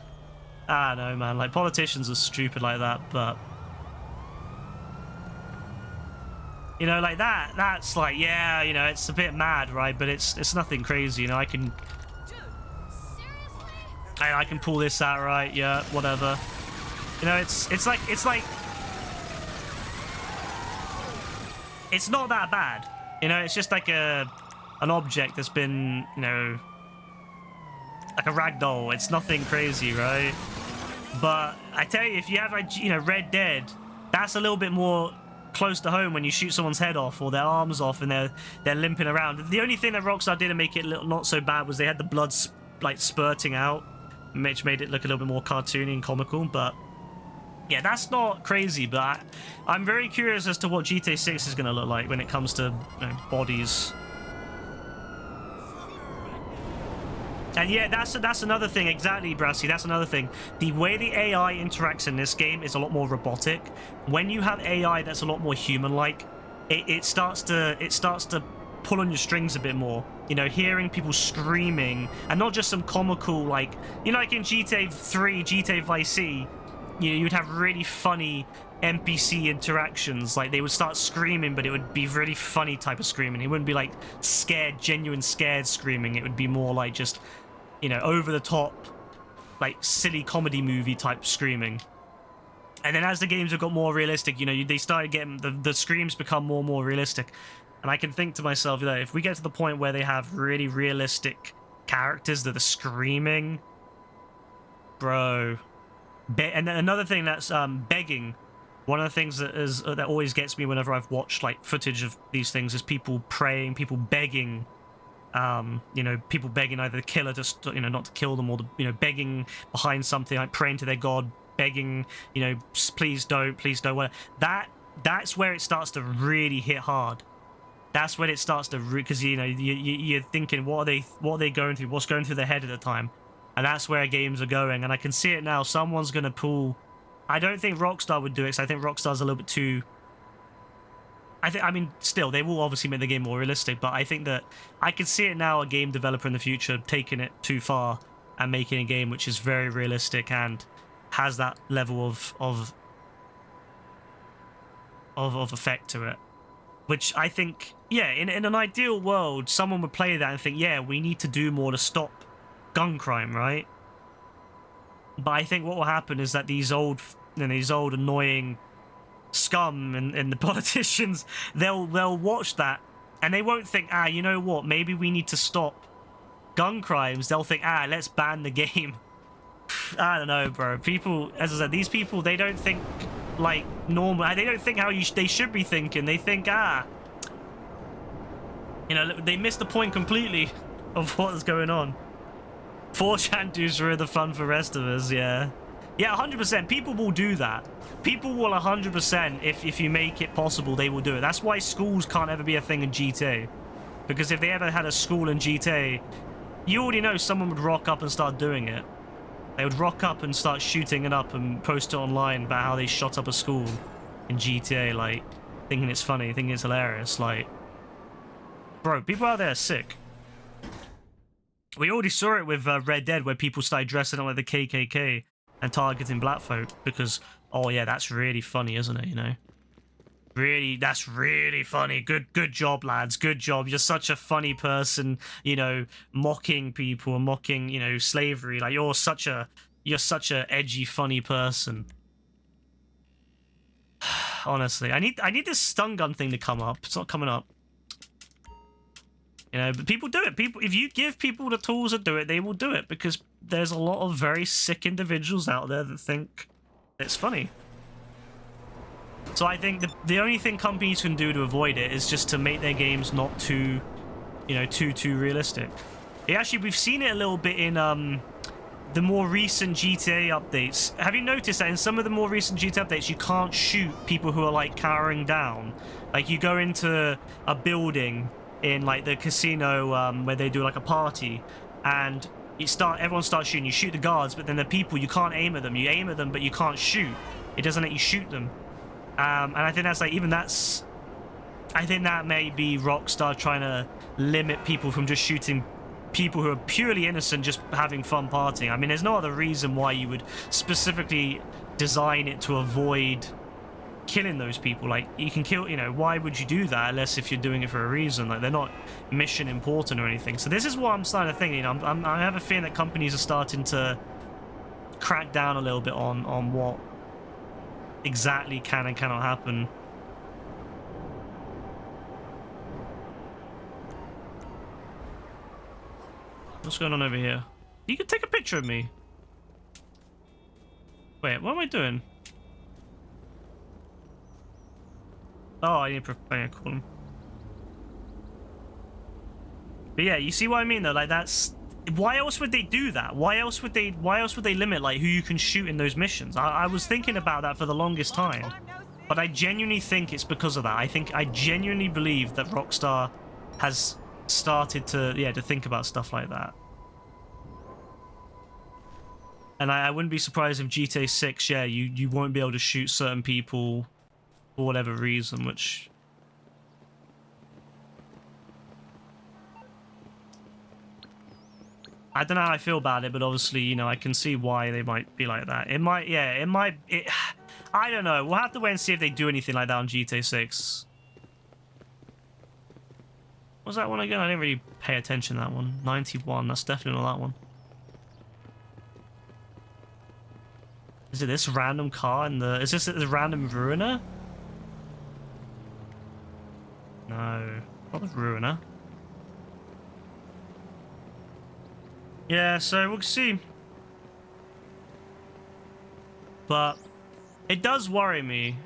I don't know, man. Like, politicians are stupid like that, but... You know, like that's like, yeah, you know, it's a bit mad, right? But it's nothing crazy, you know. I can pull this out, right? Yeah, whatever. You know, it's like it's not that bad. You know, it's just like an object that's been, you know, like a ragdoll. It's nothing crazy, right? But I tell you, if you have, like, you know, Red Dead, that's a little bit more close to home when you shoot someone's head off or their arms off and they're limping around. The only thing that Rockstar did to make it not so bad was they had the blood like spurting out, which made it look a little bit more cartoony and comical. But yeah, that's not crazy. But I'm very curious as to what GTA 6 is going to look like when it comes to, you know, bodies. And yeah, that's another thing, exactly, Brassy. That's another thing. The way the AI interacts in this game is a lot more robotic. When you have AI that's a lot more human-like, it starts to pull on your strings a bit more. You know, hearing people screaming, and not just some comical, like, you know, like in GTA 3, GTA Vice City, you know, you'd have really funny NPC interactions. Like, they would start screaming, but it would be really funny type of screaming. It wouldn't be like scared, genuine scared screaming. It would be more like just, you know, over the top, like silly comedy movie type screaming. And then as the games have got more realistic, you know, they started getting the screams become more and more realistic. And I can think to myself, you know, if we get to the point where they have really realistic characters that are screaming, bro. And another thing that's begging. One of the things that always gets me whenever I've watched like footage of these things is people praying, people begging. You know, people begging either the killer to, you know, not to kill them, or the, you know, begging behind something, like praying to their god, begging, you know, please don't, whatever. That's where it starts to really hit hard. That's when it starts to, because you know, you're thinking, what are they going through? What's going through their head at the time? And that's where games are going. And I can see it now. Someone's gonna pull. I don't think Rockstar would do it, because I think Rockstar's a little bit too. I mean, still, they will obviously make the game more realistic, but I think that I can see it now, a game developer in the future taking it too far and making a game which is very realistic and has that level of effect to it. Which I think, yeah, in an ideal world, someone would play that and think, yeah, we need to do more to stop gun crime, right? But I think what will happen is that these old annoying scum and the politicians, they'll watch that and they won't think, you know what, maybe we need to stop gun crimes. They'll think, let's ban the game. I don't know, bro. People, as I said, these people, they don't think like normal. They don't think how they should be thinking. They think, you know, they missed the point completely of what's going on. 4chan dudes ruin the fun for the rest of us. Yeah, 100%. People will do that. People will 100%, if you make it possible, they will do it. That's why schools can't ever be a thing in GTA. Because if they ever had a school in GTA, you already know someone would rock up and start doing it. They would rock up and start shooting it up and post it online about how they shot up a school in GTA, like, thinking it's funny, thinking it's hilarious. Like, bro, people out there are sick. We already saw it with Red Dead, where people started dressing up like the KKK and targeting black folk because, oh yeah, that's really funny, isn't it, you know? Really, that's really funny. Good job, lads. Good job. You're such a funny person, you know, mocking people and mocking, you know, slavery. Like, you're such a edgy, funny person. Honestly, I need this stun gun thing to come up. It's not coming up. You know, but people do it. People, if you give people the tools to do it, they will do it, because there's a lot of very sick individuals out there that think it's funny. So I think the only thing companies can do to avoid it is just to make their games not too, you know, too realistic. Actually, we've seen it a little bit in the more recent GTA updates. Have you noticed that in some of the more recent GTA updates, you can't shoot people who are like cowering down? Like, you go into a building in like the casino where they do like a party, and everyone starts shooting. You shoot the guards, but then the people, you can't aim at them. You aim at them, but you can't shoot. It doesn't let you shoot them. And I think that's like, I think that may be Rockstar trying to limit people from just shooting people who are purely innocent, just having fun partying. I mean, there's no other reason why you would specifically design it to avoid killing those people. Like, you can kill, you know, why would you do that unless if you're doing it for a reason? Like, they're not mission important or anything. So this is what I'm starting to think, you know, I have a feeling that companies are starting to crack down a little bit on what exactly can and cannot happen. What's going on over here? You can take a picture of me. Wait, what am I doing? Oh, I need to call him. But yeah, you see what I mean though? Like, that's, why else would they do that? Why else would they limit like who you can shoot in those missions? I was thinking about that for the longest time, but I genuinely think it's because of that. I genuinely believe that Rockstar has started to think about stuff like that. And I wouldn't be surprised if GTA 6, yeah, you won't be able to shoot certain people for whatever reason, which, I don't know how I feel about it, but obviously, you know, I can see why they might be like that. I don't know. We'll have to wait and see if they do anything like that on GTA 6. What's that one again? I didn't really pay attention to that one. 91, that's definitely not that one. Is it this random car in the... Is this the random ruiner? No, not the Ruiner. Yeah, so we'll see. But it does worry me.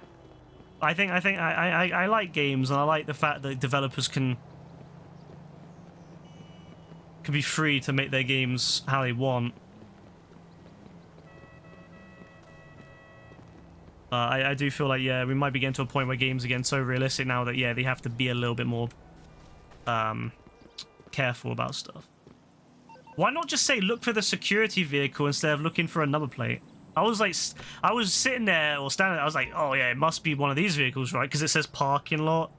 I like games, and I like the fact that developers can be free to make their games how they want. I do feel like, yeah, we might be getting to a point where games are getting so realistic now that, yeah, they have to be a little bit more careful about stuff. Why not just say look for the security vehicle instead of looking for a number plate? I was sitting there or standing there, I was like, oh yeah, it must be one of these vehicles, right? Because it says parking lot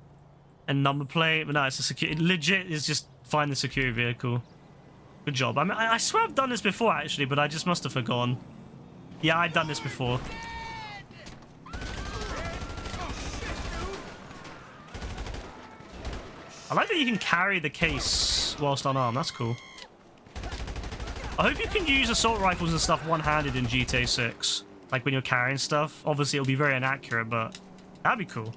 and number plate. But no, it's a security. Legit is just find the security vehicle. Good job. I mean, I swear I've done this before actually, but I just must have forgotten. Yeah, I'd done this before. I like that you can carry the case whilst unarmed. That's cool. I hope you can use assault rifles and stuff one-handed in GTA 6. Like when you're carrying stuff. Obviously, it'll be very inaccurate, but that'd be cool.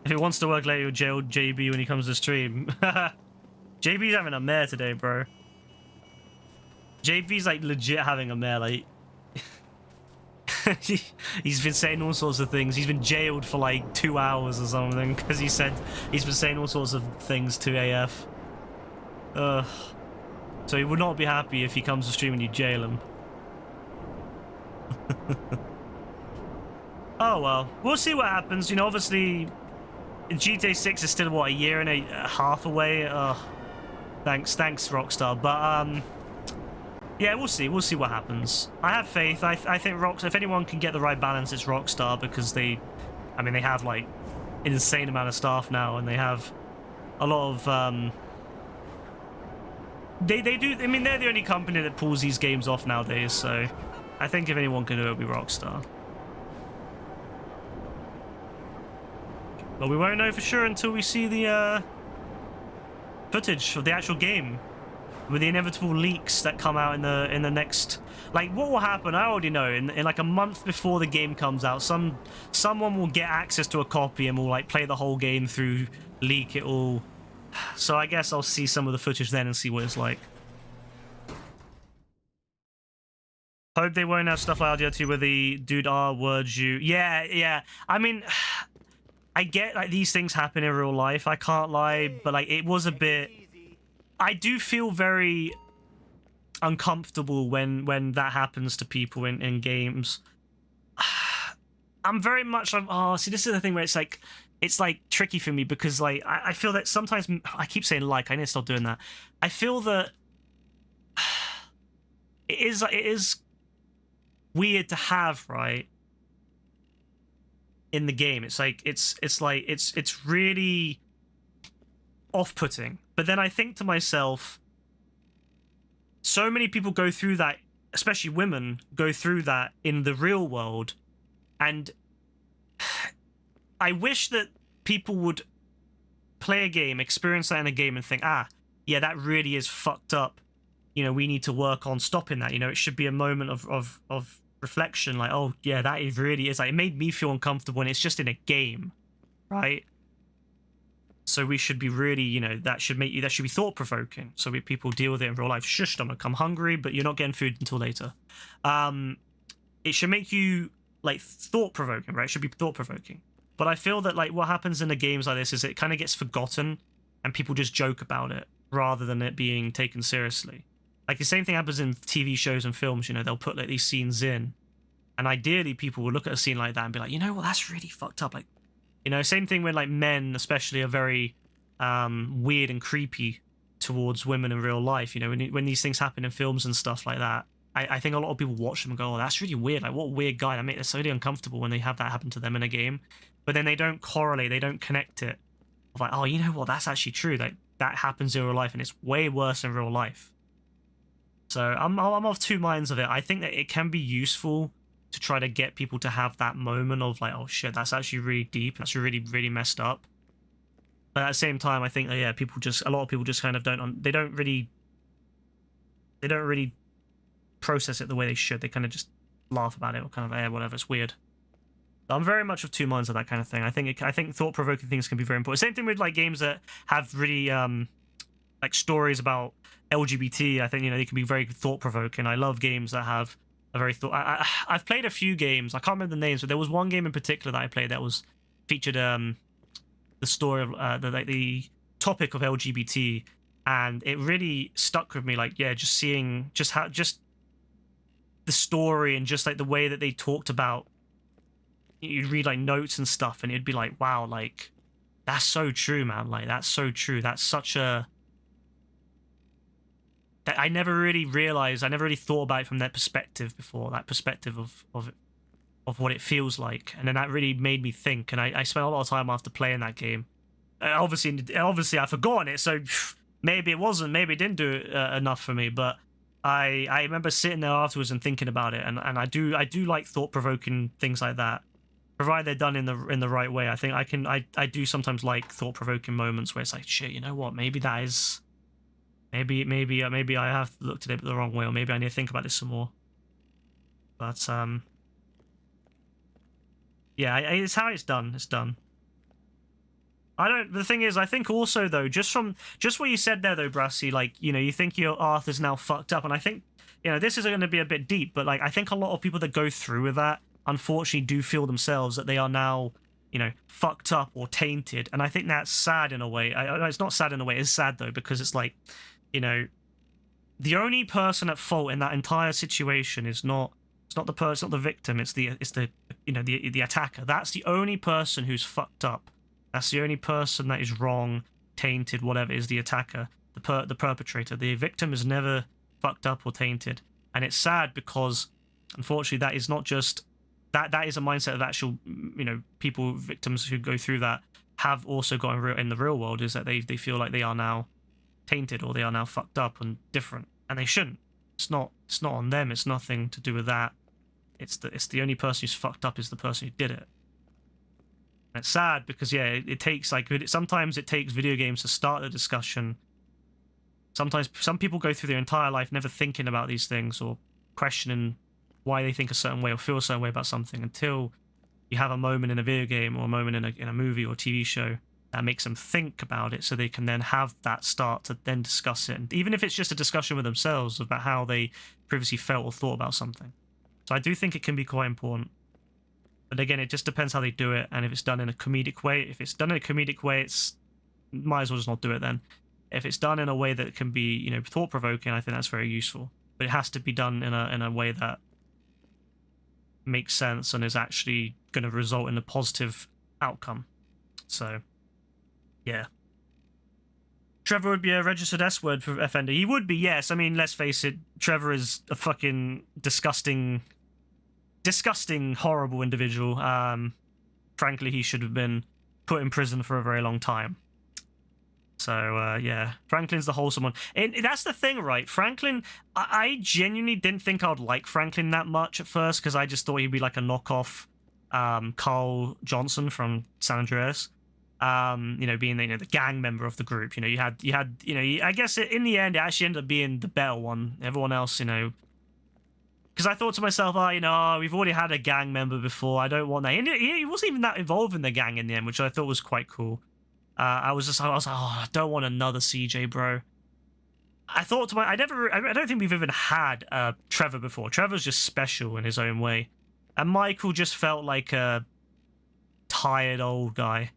If it wants to work later, you'll jail JB when he comes to stream. JB's having a mare today, bro. JB's like legit having a mare, like... he's been saying all sorts of things. He's been jailed for like 2 hours or something because he said he's been saying all sorts of things to AF. Ugh. So he would not be happy if he comes to stream and you jail him. Oh well, we'll see what happens. You know, obviously, GTA 6 is still what, a year and a half away. Thanks, Rockstar. But yeah, we'll see what happens. I have faith. I think Rockstar, if anyone can get the right balance, it's Rockstar, because they have like an insane amount of staff now, and they have a lot of they do. I mean, they're the only company that pulls these games off nowadays. So I think if anyone can do it, it'll be Rockstar. But we won't know for sure until we see the footage of the actual game, with the inevitable leaks that come out in the next, like, what will happen, I already know, in like a month before the game comes out, someone will get access to a copy and will like play the whole game through, leak it all. So I guess I'll see some of the footage then and see what it's like. Hope they won't have stuff like RDR2 where the dude R words you. Yeah. I mean, I get like these things happen in real life, I can't lie, but like it was a bit... I do feel very uncomfortable when that happens to people in games. I'm very much like, oh, see, this is the thing where it's like tricky for me, because like I feel that sometimes, I keep saying like, I need to stop doing that. I feel that it is weird to have, right, in the game. It's like it's really off-putting. But then I think to myself, so many people go through that, especially women go through that in the real world, and I wish that people would play a game, experience that in a game, and think, yeah, that really is fucked up. You know, we need to work on stopping that. You know, it should be a moment of reflection, like, oh yeah, that it really is. Like, it made me feel uncomfortable, and it's just in a game, right? So we should be really, you know, that should be thought-provoking. So people deal with it in real life. Shush, stomach, I'm hungry, but you're not getting food until later. It should make you, like, thought-provoking, right? It should be thought-provoking. But I feel that, like, what happens in the games like this is it kind of gets forgotten, and people just joke about it, rather than it being taken seriously. Like, the same thing happens in TV shows and films, you know, they'll put, like, these scenes in, and ideally people will look at a scene like that and be like, you know what, that's really fucked up, like, you know, same thing when, like, men especially are very weird and creepy towards women in real life. You know, when these things happen in films and stuff like that, I think a lot of people watch them and go, oh, that's really weird. Like, what weird guy. That makes it so really uncomfortable when they have that happen to them in a game. But then they don't correlate, they don't connect it. Of like, oh, you know what, that's actually true. Like, that happens in real life, and it's way worse in real life. So I'm of two minds of it. I think that it can be useful to try to get people to have that moment of like, oh shit, that's actually really deep, that's really, really messed up. But at the same time, I think that, yeah, a lot of people just kind of they don't really process it the way they should. They kind of just laugh about it, or kind of, whatever, it's weird. I'm very much of two minds on that kind of thing. I think thought-provoking things can be very important. Same thing with like games that have really like stories about LGBT. I think they can be very thought-provoking. I love games that have a very thought. I've played a few games. I can't remember the names, but there was one game in particular that I played that was featured the story of the topic of LGBT, and it really stuck with me. Like, yeah, just seeing just the story and just like the way that they talked about. You'd read like notes and stuff, and it'd be like, wow, like that's so true, man. Like that's so true. That's such a that I never really realized. I never really thought about it from that perspective before. That perspective of what it feels like, and then that really made me think. And I spent a lot of time after playing that game. Obviously, I've forgotten it, so maybe it wasn't. Maybe it didn't do enough for me, but. I remember sitting there afterwards and thinking about it, and I do like thought-provoking things like that, provided they're done in the right way. I think I do sometimes like thought-provoking moments where it's like, shit, you know what? Maybe that is, maybe I have looked at it the wrong way, or maybe I need to think about this some more. But yeah, it's how it's done. It's done. The thing is, I think also though, just what you said there though, Brassy, like, you think your Arthur's now fucked up, and I think, this is going to be a bit deep, but like, I think a lot of people that go through with that, unfortunately, do feel themselves that they are now, fucked up or tainted, and I think that's sad in a way. It's not sad in a way, it's sad though, because it's like, the only person at fault in that entire situation is not the person, it's not the victim, it's the the attacker. That's the only person who's fucked up. That's the only person that is wrong, tainted, whatever, is the attacker, the perpetrator. The victim is never fucked up or tainted. And it's sad because, unfortunately, that is not just... That is a mindset of actual, people, victims who go through that have also got in the real world, is that they feel like they are now tainted or they are now fucked up and different. And they shouldn't. It's not on them. It's nothing to do with that. It's the only person who's fucked up is the person who did it. It's sad because, yeah, it takes, like, sometimes it takes video games to start the discussion. Sometimes some people go through their entire life never thinking about these things or questioning why they think a certain way or feel a certain way about something until you have a moment in a video game or a moment in a movie or TV show that makes them think about it, so they can then have that start to then discuss it. And even if it's just a discussion with themselves about how they previously felt or thought about something. So I do think it can be quite important. But again, it just depends how they do it, and if it's done in a comedic way. If it's done in a comedic way, it's might as well just not do it then. If it's done in a way that can be, thought-provoking, I think that's very useful. But it has to be done in a way that makes sense and is actually going to result in a positive outcome. So, yeah. Trevor would be a registered S-word for offender. He would be, yes. I mean, let's face it, Trevor is a fucking disgusting, horrible individual. Frankly, he should have been put in prison for a very long time. So, yeah, Franklin's the wholesome one. And that's the thing, right? Franklin, I genuinely didn't think I would like Franklin that much at first, because I just thought he'd be like a knockoff Carl Johnson from San Andreas. Being the gang member of the group. You had I guess in the end it actually ended up being the better one. Everyone else, because I thought to myself, we've already had a gang member before. I don't want that. And he wasn't even that involved in the gang in the end, which I thought was quite cool. I was like, I don't want another CJ, bro. I thought to I don't think we've even had Trevor before. Trevor's just special in his own way, and Michael just felt like a tired old guy.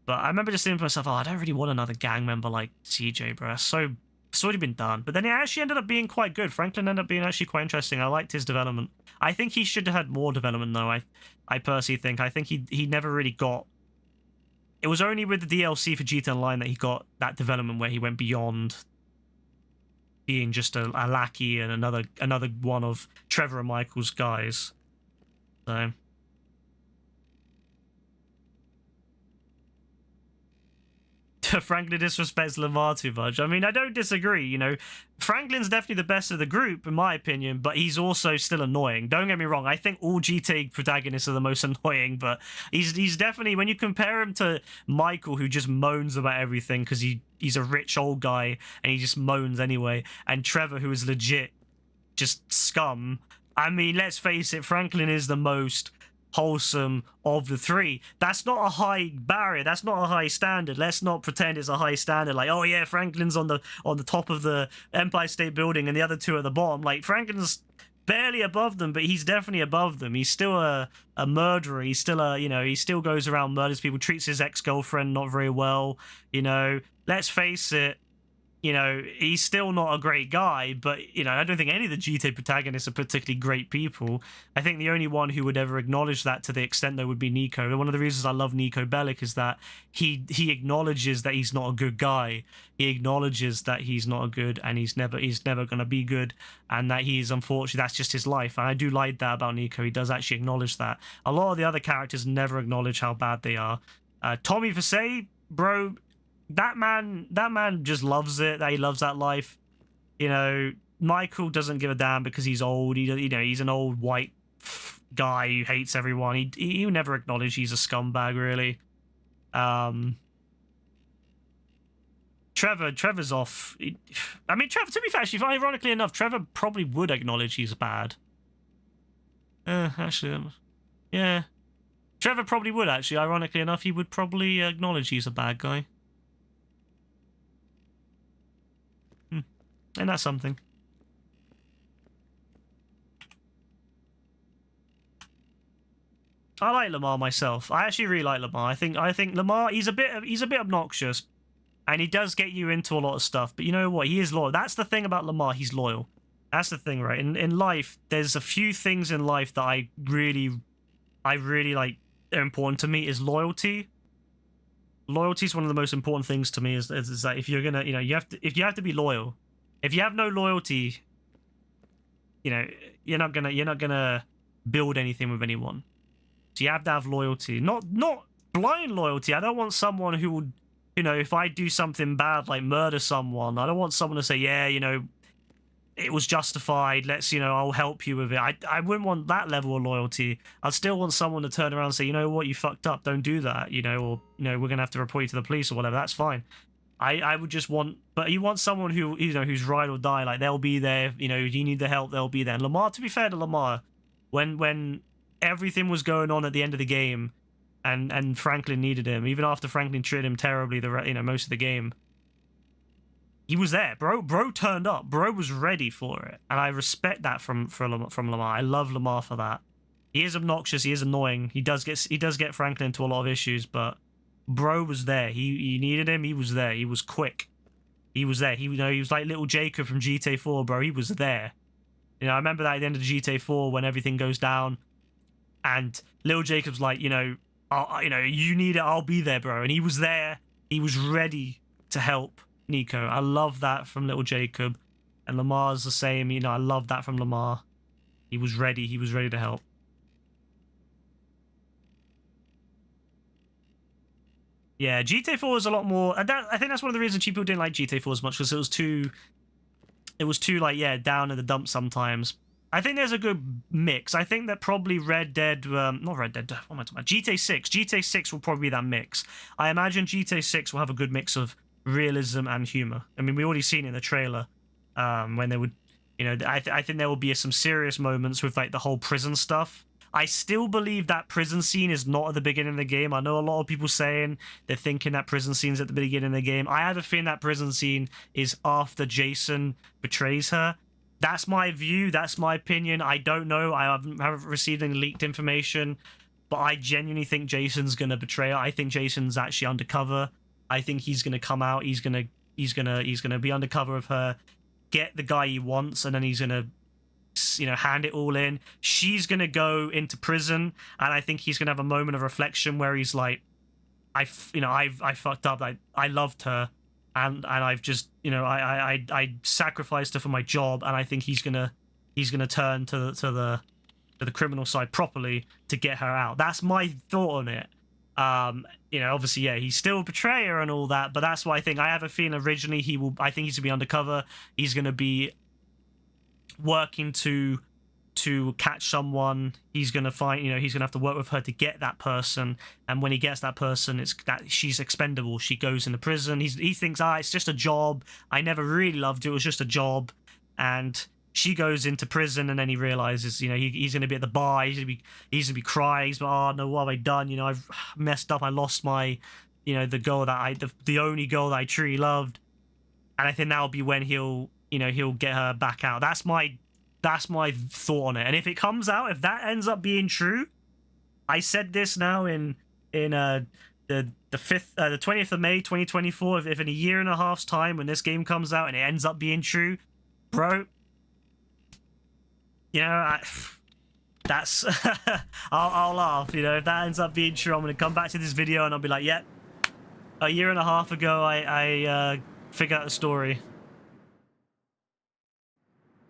But I remember just thinking to myself, I don't really want another gang member like CJ, bro. It's already been done. But then it actually ended up being quite good. Franklin ended up being actually quite interesting. I liked his development. I think he should have had more development, though. I personally think. I think he never really got... It was only with the DLC for GTA Online that he got that development where he went beyond being just a lackey and another one of Trevor and Michael's guys. So... Franklin disrespects Lamar too much. I mean, I don't disagree, Franklin's definitely the best of the group, in my opinion, but he's also still annoying. Don't get me wrong, I think all GTA protagonists are the most annoying, but he's definitely, when you compare him to Michael, who just moans about everything because he's a rich old guy and he just moans anyway, and Trevor, who is legit just scum. I mean, let's face it, Franklin is the most wholesome of the three. That's not a high barrier. That's not a high standard. Let's not pretend it's a high standard. Like, oh yeah, Franklin's on the top of the Empire State Building and the other two at the bottom. Like, Franklin's barely above them, but he's definitely above them. He's still a murderer. He's still he still goes around, murders people, treats his ex-girlfriend not very well. Let's face it, he's still not a great guy, but, I don't think any of the GTA protagonists are particularly great people. I think the only one who would ever acknowledge that to the extent, though, would be Nico. One of the reasons I love Nico Bellic is that he acknowledges that he's not a good guy. He acknowledges that he's not a good, and he's never going to be good, and that he's, unfortunately, that's just his life. And I do like that about Nico. He does actually acknowledge that. A lot of the other characters never acknowledge how bad they are. Tommy Versailles, bro... That man just loves it. That he loves that life. Michael doesn't give a damn because he's old. He's an old white guy who hates everyone. He'll never acknowledge he's a scumbag, really. Trevor's off. Trevor, to be fair, actually, ironically enough, Trevor probably would acknowledge he's bad. Yeah. Trevor probably would, actually. Ironically enough, he would probably acknowledge he's a bad guy. And that's something. I like Lamar myself. I actually really like Lamar. I think Lamar, he's a bit obnoxious, and he does get you into a lot of stuff. But you know what? He is loyal. That's the thing about Lamar. He's loyal. That's the thing, right? In life, there's a few things in life that I really like. Are important to me is loyalty. Loyalty is one of the most important things to me. Is that if you're gonna, you have to be loyal. If you have no loyalty, you're not gonna build anything with anyone. So you have to have loyalty, not blind loyalty. I don't want someone who would, if I do something bad like murder someone, I don't want someone to say, yeah, it was justified. Let's, I'll help you with it. I wouldn't want that level of loyalty. I'd still want someone to turn around and say, you know what, you fucked up. Don't do that. Or we're gonna have to report you to the police or whatever. That's fine. I would just want, but you want someone who, who's ride or die. Like, they'll be there. You need the help, they'll be there. And Lamar, to be fair to Lamar, when everything was going on at the end of the game, and Franklin needed him, even after Franklin treated him terribly, most of the game, he was there. Bro turned up. Bro was ready for it, and I respect that from Lamar. I love Lamar for that. He is obnoxious. He is annoying. He does get Franklin into a lot of issues, but Bro was there. He needed him. He was there. He was quick. He was there. He was like little Jacob from GTA 4, bro. He was there. I remember that at the end of GTA 4 when everything goes down, and little Jacob's like, you need it. I'll be there, bro. And he was there. He was ready to help Nico. I love that from little Jacob, and Lamar's the same. I love that from Lamar. He was ready. He was ready to help. Yeah, GTA 4 is a lot more. I think that's one of the reasons people didn't like GTA 4 as much, because it was too like, down in the dumps sometimes. I think there's a good mix. I think that probably not Red Dead, what am I talking about? GTA 6 will probably be that mix. I imagine GTA 6 will have a good mix of realism and humor. We already seen it in the trailer, when they would, I think there will be some serious moments with like the whole prison stuff. I still believe that prison scene is not at the beginning of the game. I know a lot of people saying they're thinking that prison scene's at the beginning of the game. I have a feeling that prison scene is after Jason betrays her. That's my view. That's my opinion. I don't know. I haven't received any leaked information, but I genuinely think Jason's gonna betray her. I think Jason's actually undercover. I think he's gonna come out. He's gonna be undercover of her, get the guy he wants, and then he's gonna, hand it all in. She's gonna go into prison, and I think he's gonna have a moment of reflection where he's like, I fucked up. I loved her, and I've just, I sacrificed her for my job, and I think he's gonna turn to the criminal side properly to get her out. That's my thought on it. Obviously, yeah, he's still a betrayer and all that, but that's why I think. I have a feeling originally I think he's gonna be undercover. He's gonna be working to catch someone. He's gonna find, he's gonna have to work with her to get that person, and when he gets that person, it's that she's expendable. She goes into prison. He thinks, it's just a job. I never really loved it. It was just a job, and she goes into prison, and then he realizes, you know, he's going to be at the bar. He's going to be crying. He's like, oh no, what have I done? You know, I've messed up. I lost my, you know, the girl that the only girl that I truly loved. And I think that'll be when he'll get her back out. That's my thought on it. And if it comes out, if that ends up being true, I said this now in the 20th of May 2024. If in a year and a half's time, when this game comes out and it ends up being true, bro, you know, that's I'll laugh. You know, if that ends up being true, I'm gonna come back to this video and I'll be like, yep, a year and a half ago, I figured out the story.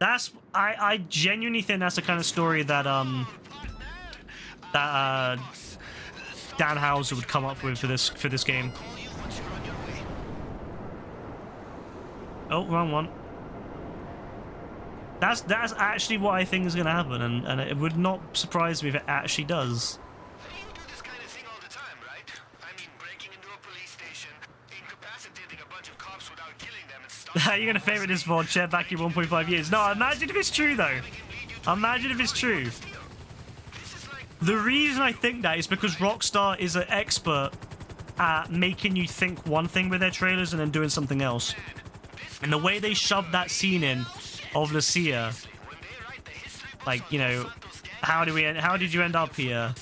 I genuinely think that's the kind of story that Dan Houser would come up with for this game. Oh, wrong one. That's actually what I think is going to happen, and it would not surprise me if it actually does. You do this kind of thing all the time, right? I mean, breaking into a police station, incapacitating a bunch of cops without killing them, and stuff. You're going to favourite this VOD, share back in 1.5 years. No, imagine if it's true, though. Imagine if it's true. The reason I think that is because Rockstar is an expert at making you think one thing with their trailers and then doing something else. And the way they shoved that scene in of Lucia, like, you know, how did you end up here?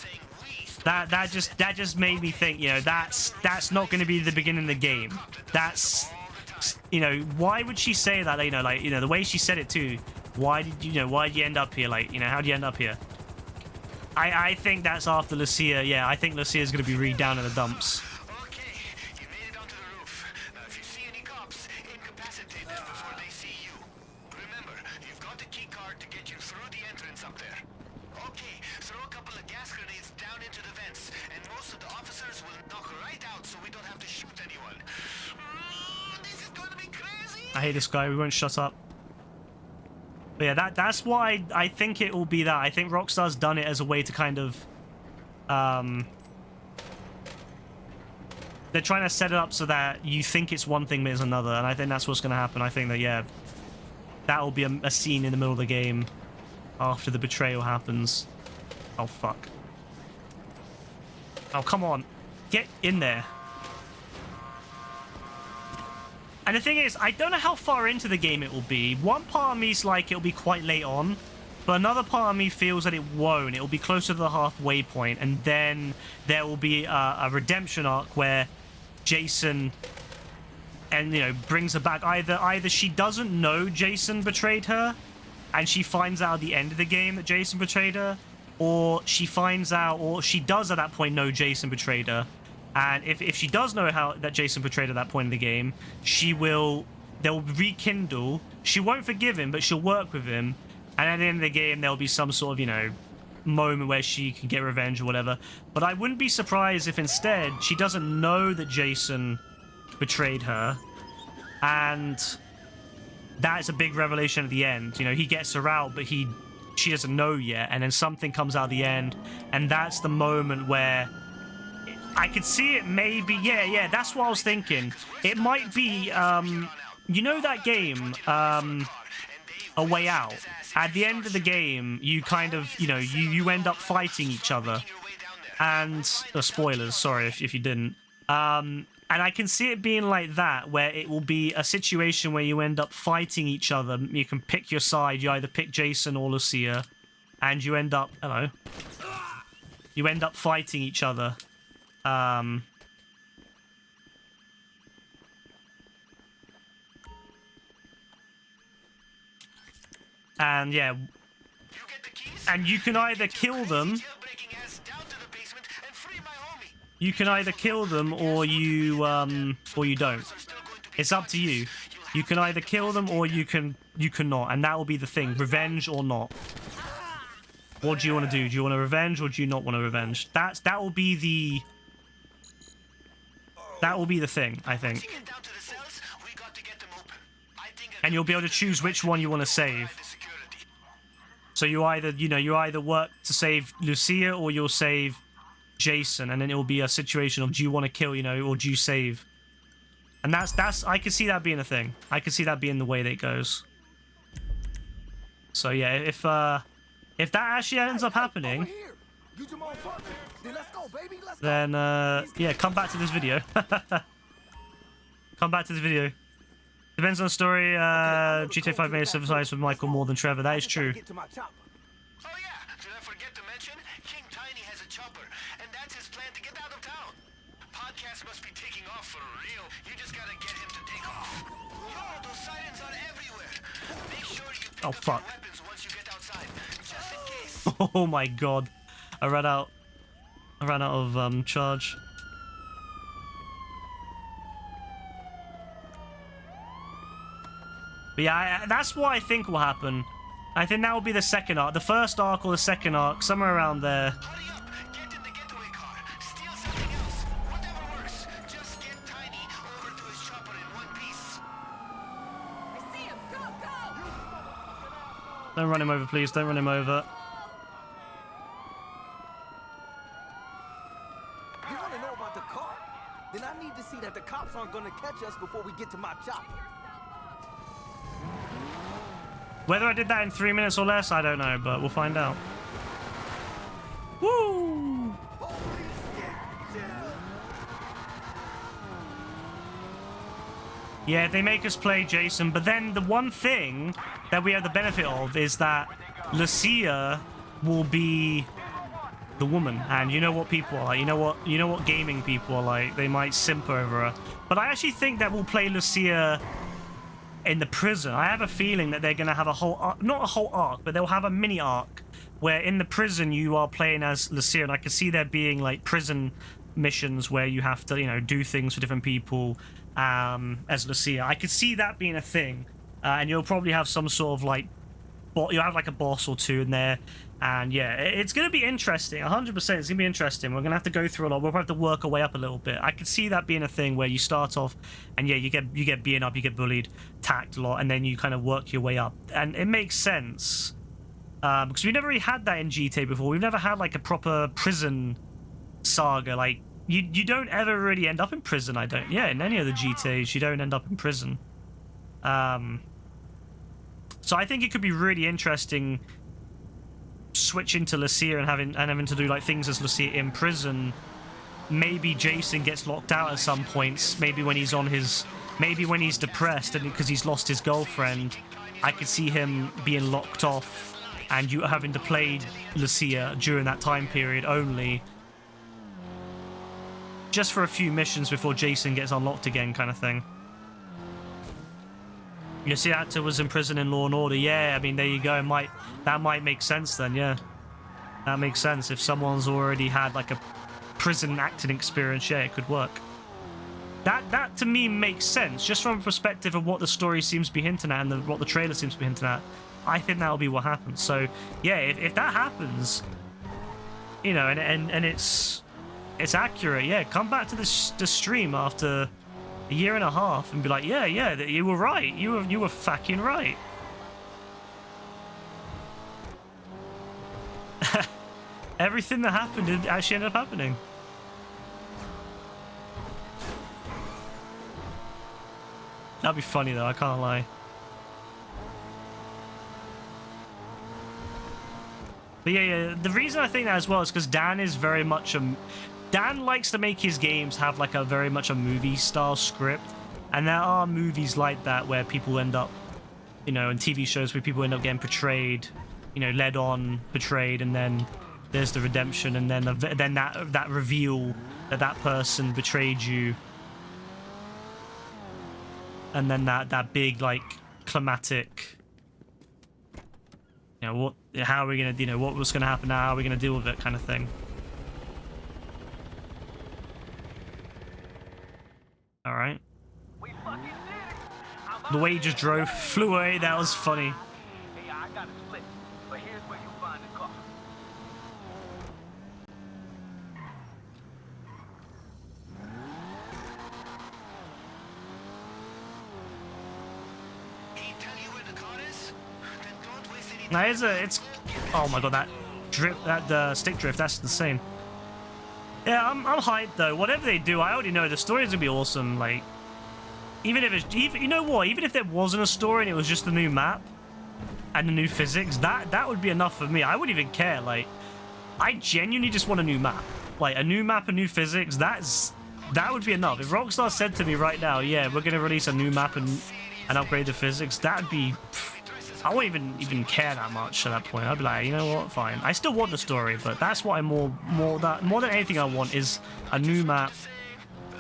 That just made me think, you know, that's not going to be the beginning of the game. That's, you know, why would she say that? You know, like, you know, the way she said it too. Why did you end up here? Like, you know, how did you end up here? I think that's after Lucia. Yeah, I think Lucia's going to be read down in the dumps. Okay, you made it onto the roof. Now, if you see any cops, incapacitate them before they see you. Remember, you've got the key card to get you through the entrance up there. Okay, throw a couple of gas grenades down into the vents, and most of the officers will knock right out so we don't have to shoot anyone. This is going to be crazy. I hate this guy. We won't shut up. But yeah, that's why I think it will be that. I think Rockstar's done it as a way to kind of... they're trying to set it up so that you think it's one thing but it's another. And I think that's what's going to happen. I think that, yeah, that will be a scene in the middle of the game after the betrayal happens. Oh, fuck. Oh, come on. Get in there. And the thing is, I don't know how far into the game it will be. One part of me is like it'll be quite late on, but another part of me feels that it won't. It'll be closer to the halfway point, and then there will be a redemption arc where Jason, and you know, brings her back. Either she doesn't know Jason betrayed her, and she finds out at the end of the game that Jason betrayed her, or she finds out, or she does at that point know Jason betrayed her. And if she does know that Jason betrayed at that point in the game, they'll rekindle. She won't forgive him, but she'll work with him. And at the end of the game, there'll be some sort of, you know, moment where she can get revenge or whatever. But I wouldn't be surprised if instead she doesn't know that Jason betrayed her. And that's a big revelation at the end. You know, he gets her out, but she doesn't know yet. And then something comes out at the end. And that's the moment where... I could see it maybe, yeah, that's what I was thinking. It might be, you know that game, A Way Out? At the end of the game, you kind of, you know, you end up fighting each other. And, spoilers, sorry if you didn't. And I can see it being like that, where it will be a situation where you end up fighting each other. You can pick your side, you either pick Jason or Lucia, and you end up, hello. You end up fighting each other. And yeah, and you can either kill them, or you don't. It's up to you. You can either kill them or you cannot, and that will be the thing, revenge or not. What do you want to do? Do you want to revenge or do you not want to revenge? That will be the thing, I think. And you'll be able to choose which one you want to save. So you either work to save Lucia or you'll save Jason, and then it will be a situation of do you want to kill, you know, or do you save? And that's I can see that being a thing. I can see that being the way that it goes. So yeah, if that actually ends up happening, then yeah, come back to this video. Come back to this video. Depends on the story. GTA 5 may have sympathized with Michael more than Trevor. That is true. Oh yeah, did I forget to mention? King Tiny has a chopper, and that's his plan to get out of town. Podcast must be taking off for real. You just gotta get him to take off. Yo, those sirens are everywhere. Make sure you pick up your weapons once you get outside, just in case. Oh my god, I ran out of charge. But yeah, that's what I think will happen. I think that will be the second arc. The first arc or the second arc, somewhere around there. Hurry up! Get in the getaway car. Steal something else. Whatever works. Just get Tiny over to his chopper in one piece. I see him. Go, go! Don't run him over, please. Don't run him over. You want to know about the car? Then I need to see that the cops aren't going to catch us before we get to my chopper. Whether I did that in 3 minutes or less, I don't know, but we'll find out. Woo! Yeah, they make us play Jason, but then the one thing that we have the benefit of is that Lucia will be the woman, and you know what people are like. You know what gaming people are like. They might simp over her, but I actually think that we'll play Lucia in the prison. I have a feeling that they're going to have a whole arc, not a whole arc, but they'll have a mini arc where in the prison you are playing as Lucia, and I can see there being like prison missions where you have to, you know, do things for different people as Lucia. I could see that being a thing, and you'll probably have some sort of like, you'll have like a boss or two in there, and yeah, it's going to be interesting. 100%, it's going to be interesting. We're going to have to go through a lot. We'll have to work our way up a little bit. I could see that being a thing where you start off, and yeah, you get beaten up, you get bullied, tacked a lot, and then you kind of work your way up, and it makes sense because we never really had that in GTA before. We've never had like a proper prison saga. Like you don't ever really end up in prison. Yeah, in any of the GTAs, you don't end up in prison. So I think it could be really interesting switching to Lucia and having to do like things as Lucia in prison. Maybe Jason gets locked out at some points. Maybe when he's depressed and because he's lost his girlfriend, I could see him being locked off and you having to play Lucia during that time period only, just for a few missions before Jason gets unlocked again, kind of thing. You see, that actor was in prison in Law and Order. Yeah, I mean, there you go. That might make sense then. Yeah, that makes sense. If someone's already had like a prison acting experience, yeah, it could work. That to me makes sense, just from a perspective of what the story seems to be hinting at and what the trailer seems to be hinting at. I think that'll be what happens. So yeah, if that happens, you know, and it's accurate, yeah, come back to the stream after a year and a half and be like, yeah, you were right. You were fucking right. Everything that happened did actually end up happening. That'd be funny though, I can't lie. But yeah, the reason I think that as well is because Dan is very much Dan likes to make his games have like a very much a movie style script, and there are movies like that where people end up, you know, and TV shows where people end up getting portrayed, you know, led on, betrayed, and then there's the redemption, and then that reveal that person betrayed you, and then that big like climatic, you know, how are we gonna, you know, what was gonna happen now, how are we gonna deal with it, kind of thing. All right. The way he just flew away, that was funny. Hey, I got a split, but here's where you find the car. He tell you where the car is? Then don't waste any Now time. it's oh my god, that drift, that stick drift, that's insane. Yeah, I'm hyped though. Whatever they do, I already know the story's gonna be awesome. Like, even if it's, you know what, even if there wasn't a story and it was just a new map, and the new physics, that would be enough for me. I wouldn't even care. Like, I genuinely just want a new map. Like, a new map, a new physics, that would be enough. If Rockstar said to me right now, yeah, we're going to release a new map and upgrade the physics, that'd be... I wouldn't even care that much at that point. I'd be like, you know what, fine. I still want the story, but that's what I'm more than anything I want is a new map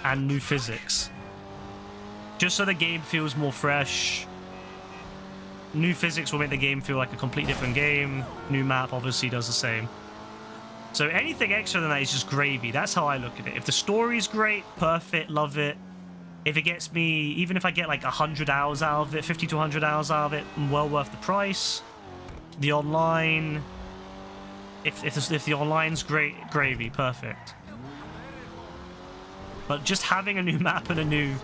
and new physics. Just so the game feels more fresh. New physics will make the game feel like a completely different game. New map obviously does the same. So anything extra than that is just gravy. That's how I look at it. If the story's great, perfect, love it. If it gets me, even if I get like 100 hours out of it, 50 to 100 hours out of it, well worth the price. The online, if the online's great, gravy, perfect. But just having a new map and a new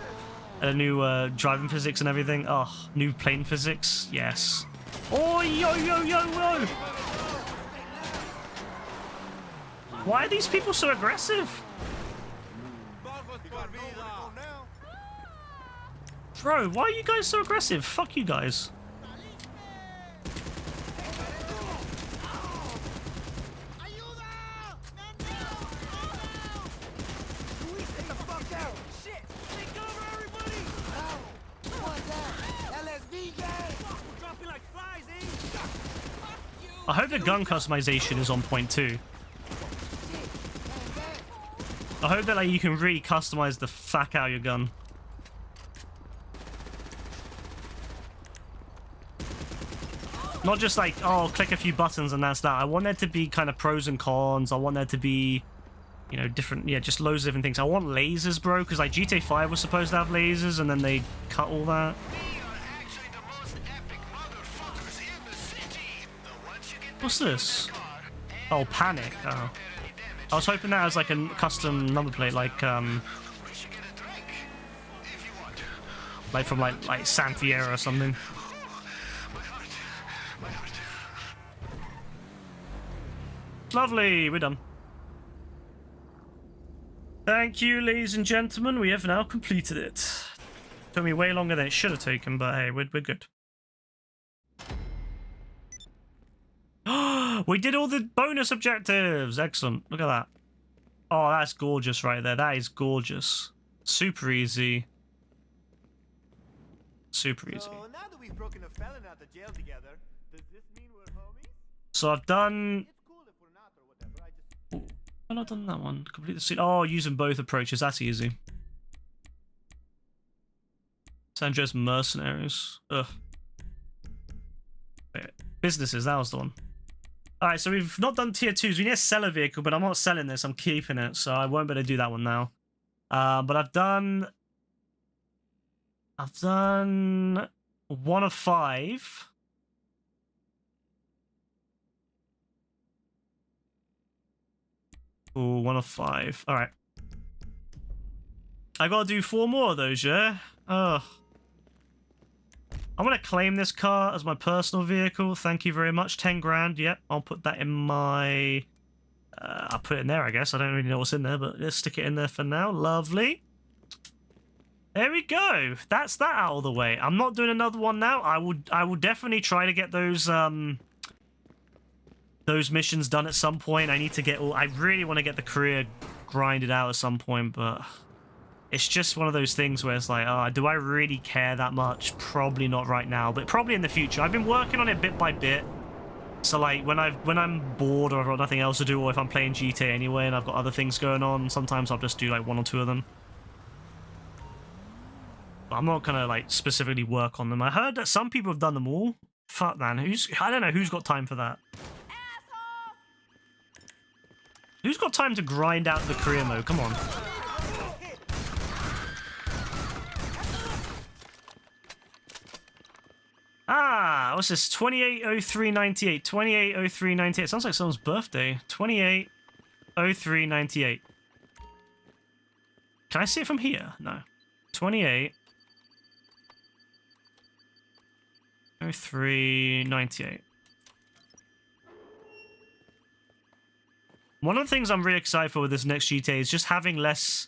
driving physics and everything, oh, new plane physics, yes. Oh, yo, yo, yo, yo! Why are these people so aggressive? Bro, why are you guys so aggressive? Fuck you guys. I hope the gun customization is on point too. I hope that like you can really customize the fuck out of your gun. Not just like, oh, click a few buttons and that's that. I want there to be kind of pros and cons. I want there to be, you know, different, yeah, just loads of different things. I want lasers, bro, because like GTA 5 was supposed to have lasers and then they cut all that. What's this? Oh, panic. Oh. I was hoping that was like a custom number plate, like from like Santiago or something. Lovely, we're done. Thank you, ladies and gentlemen. We have now completed it. Took me way longer than it should have taken, but hey, we're good. We did all the bonus objectives. Excellent. Look at that. Oh, that's gorgeous right there. That is gorgeous. Super easy. Super easy. So now that we've broken a felon out of jail together, does this mean we're homies? So I've done... It's cool if we're not or whatever. I just... I've not done that one. Complete the suit. Oh, using both approaches. That's easy. San Andreas Mercenaries. Ugh. Wait, businesses. That was the one. Alright, so we've not done tier 2s. We need to sell a vehicle, but I'm not selling this. I'm keeping it, so I won't be able to do that one now. But I've done 1 of 5. Ooh, 1 of 5. Alright. I gotta do 4 more of those, yeah? Ugh. I'm going to claim this car as my personal vehicle. Thank you very much. 10 grand. Yep. I'll put that in my... I'll put it in there, I guess. I don't really know what's in there, but let's stick it in there for now. Lovely. There we go. That's that out of the way. I'm not doing another one now. I will definitely try to get those missions done at some point. I need to get all... I really want to get the career grinded out at some point, but... It's just one of those things where it's like, oh, do I really care that much? Probably not right now, but probably in the future. I've been working on it bit by bit. So like when I'm bored or I've got nothing else to do, or if I'm playing GTA anyway and I've got other things going on, sometimes I'll just do like 1 or 2 of them. But I'm not gonna like specifically work on them. I heard that some people have done them all. Fuck man, I don't know who's got time for that. Asshole! Who's got time to grind out the career mode? Come on. Ah, what's this? 280398. 280398. Sounds like someone's birthday. 280398. Can I see it from here? No. 280398. One of the things I'm really excited for with this next GTA is just having less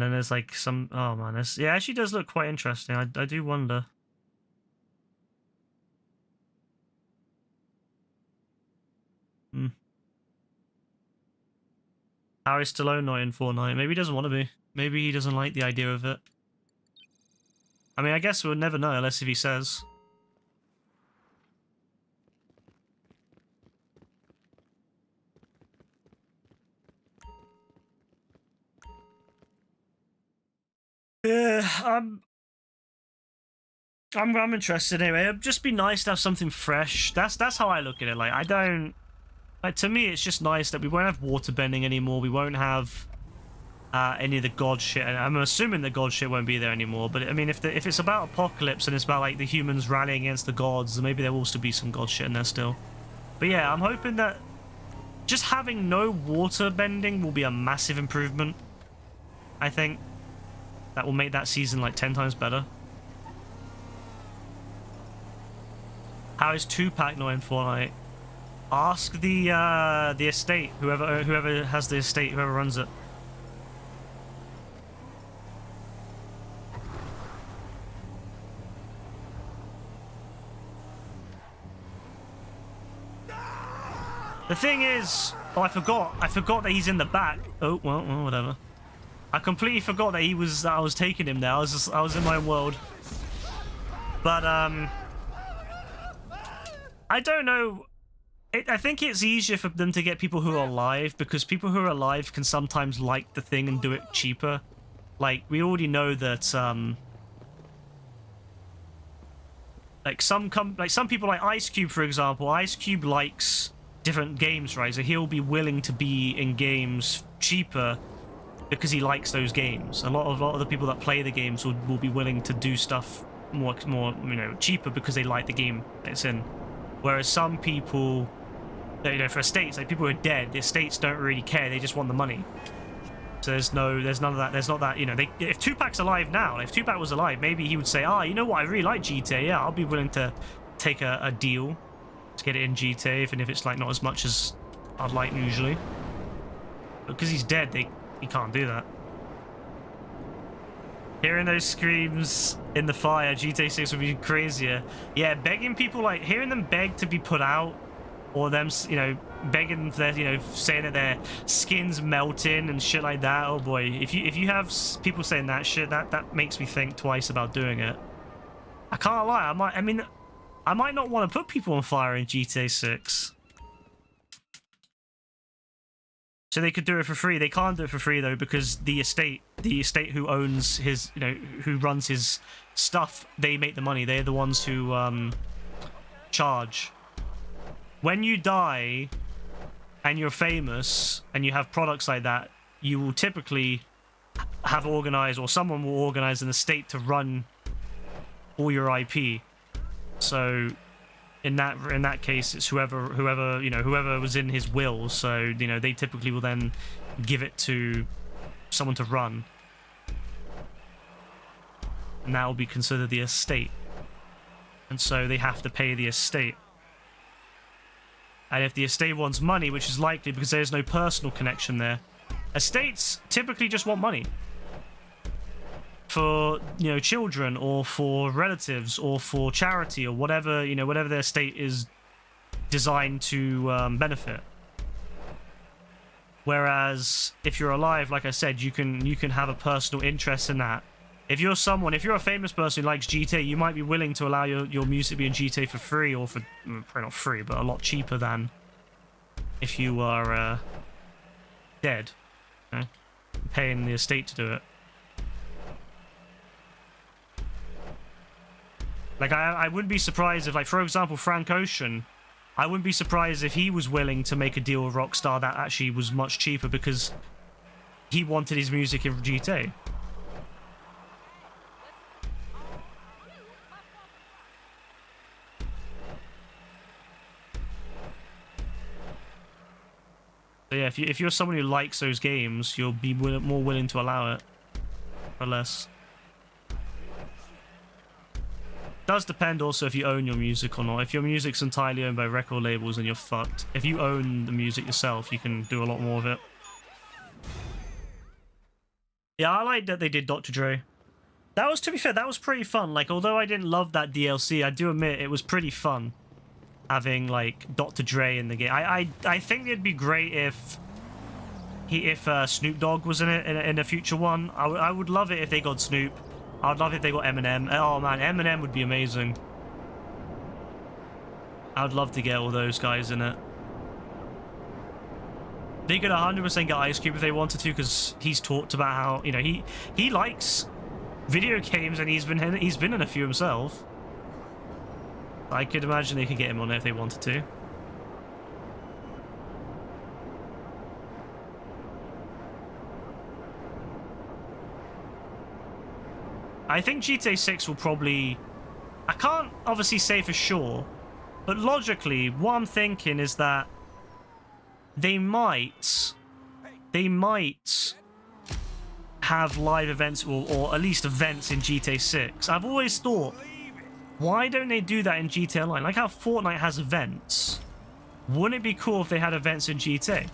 And then there's like some... Oh, man. This, yeah, it actually does look quite interesting. I do wonder. Hmm. How is Stallone not in Fortnite? Maybe he doesn't want to be. Maybe he doesn't like the idea of it. I mean, I guess we'll never know unless if he says. Yeah, I'm interested anyway. It'd just be nice to have something fresh. That's how I look at it. Like, I don't... Like, to me, it's just nice that we won't have water bending anymore. We won't have any of the god shit. And I'm assuming the god shit won't be there anymore. But, I mean, if it's about apocalypse and it's about, like, the humans rallying against the gods, then maybe there will still be some god shit in there still. But, yeah, I'm hoping that just having no water bending will be a massive improvement, I think. That will make that season, like, 10 times better. How is Tupac not in Fortnite? Ask the estate, whoever has the estate, whoever runs it. The thing is, oh, I forgot that he's in the back. Oh, well, whatever. I completely forgot that that I was taking him there. I was in my world. But I don't know. I think it's easier for them to get people who are alive, because people who are alive can sometimes like the thing and do it cheaper. Like, we already know that like some people like Ice Cube, for example. Ice Cube likes different games, right? So he'll be willing to be in games cheaper because he likes those games. A lot of the people that play the games will be willing to do stuff more cheaper because they like the game it's in. Whereas some people, for estates, like people who are dead, the estates don't really care. They just want the money. So there's none of that. There's not that, if Tupac's alive now, if Tupac was alive, maybe he would say, you know what, I really like GTA. Yeah, I'll be willing to take a deal to get it in GTA, even if it's like not as much as I'd like usually. But because he's dead, he can't do that. Hearing those screams in the fire, GTA 6 would be crazier. Yeah, begging people, like, hearing them beg to be put out, or them, begging their, saying that their skin's melting and shit like that. Oh boy, if you have people saying that shit, that makes me think twice about doing it. I can't lie, I might not want to put people on fire in GTA 6. So they could do it for free. They can't do it for free though, because the estate who owns his, who runs his stuff, they make the money. They're the ones who charge. When you die and you're famous and you have products like that, you will typically have organized, or someone will organize an estate to run all your IP. So in that case, it's whoever was in his will. So they typically will then give it to someone to run, and that will be considered the estate. And so they have to pay the estate. And if the estate wants money, which is likely because there's no personal connection there, estates typically just want money for children, or for relatives, or for charity, or whatever whatever their estate is designed to benefit. Whereas if you're alive, like I said, you can have a personal interest in that. If you're a famous person who likes GTA, you might be willing to allow your music to be in GTA for free, or for probably not free, but a lot cheaper than if you are dead, paying the estate to do it. Like, I wouldn't be surprised if, like, for example, Frank Ocean, I wouldn't be surprised if he was willing to make a deal with Rockstar that actually was much cheaper because he wanted his music in GTA. So yeah, if you're someone who likes those games, you'll be more willing to allow it for less. Does depend also if you own your music or not. If your music's entirely owned by record labels, then you're fucked. If you own the music yourself, you can do a lot more of it. Yeah, I like that they did Dr. Dre. That was, to be fair, that was pretty fun. Like, although I didn't love that DLC, I do admit it was pretty fun having like Dr. Dre in the game. I think it'd be great if Snoop Dogg was in it in a future one. I would love it if they got Snoop. I'd love it if they got Eminem. Oh man, Eminem would be amazing. I'd love to get all those guys in it. They could 100% get Ice Cube if they wanted to, because he's talked about how, you know, he likes video games and he's been in a few himself. I could imagine they could get him on it if they wanted to. I think GTA 6 will probably... I can't obviously say for sure, but logically, what I'm thinking is that they might have live events, or at least events in GTA 6. I've always thought, why don't they do that in GTA Online? Like how Fortnite has events. Wouldn't it be cool if they had events in GTA?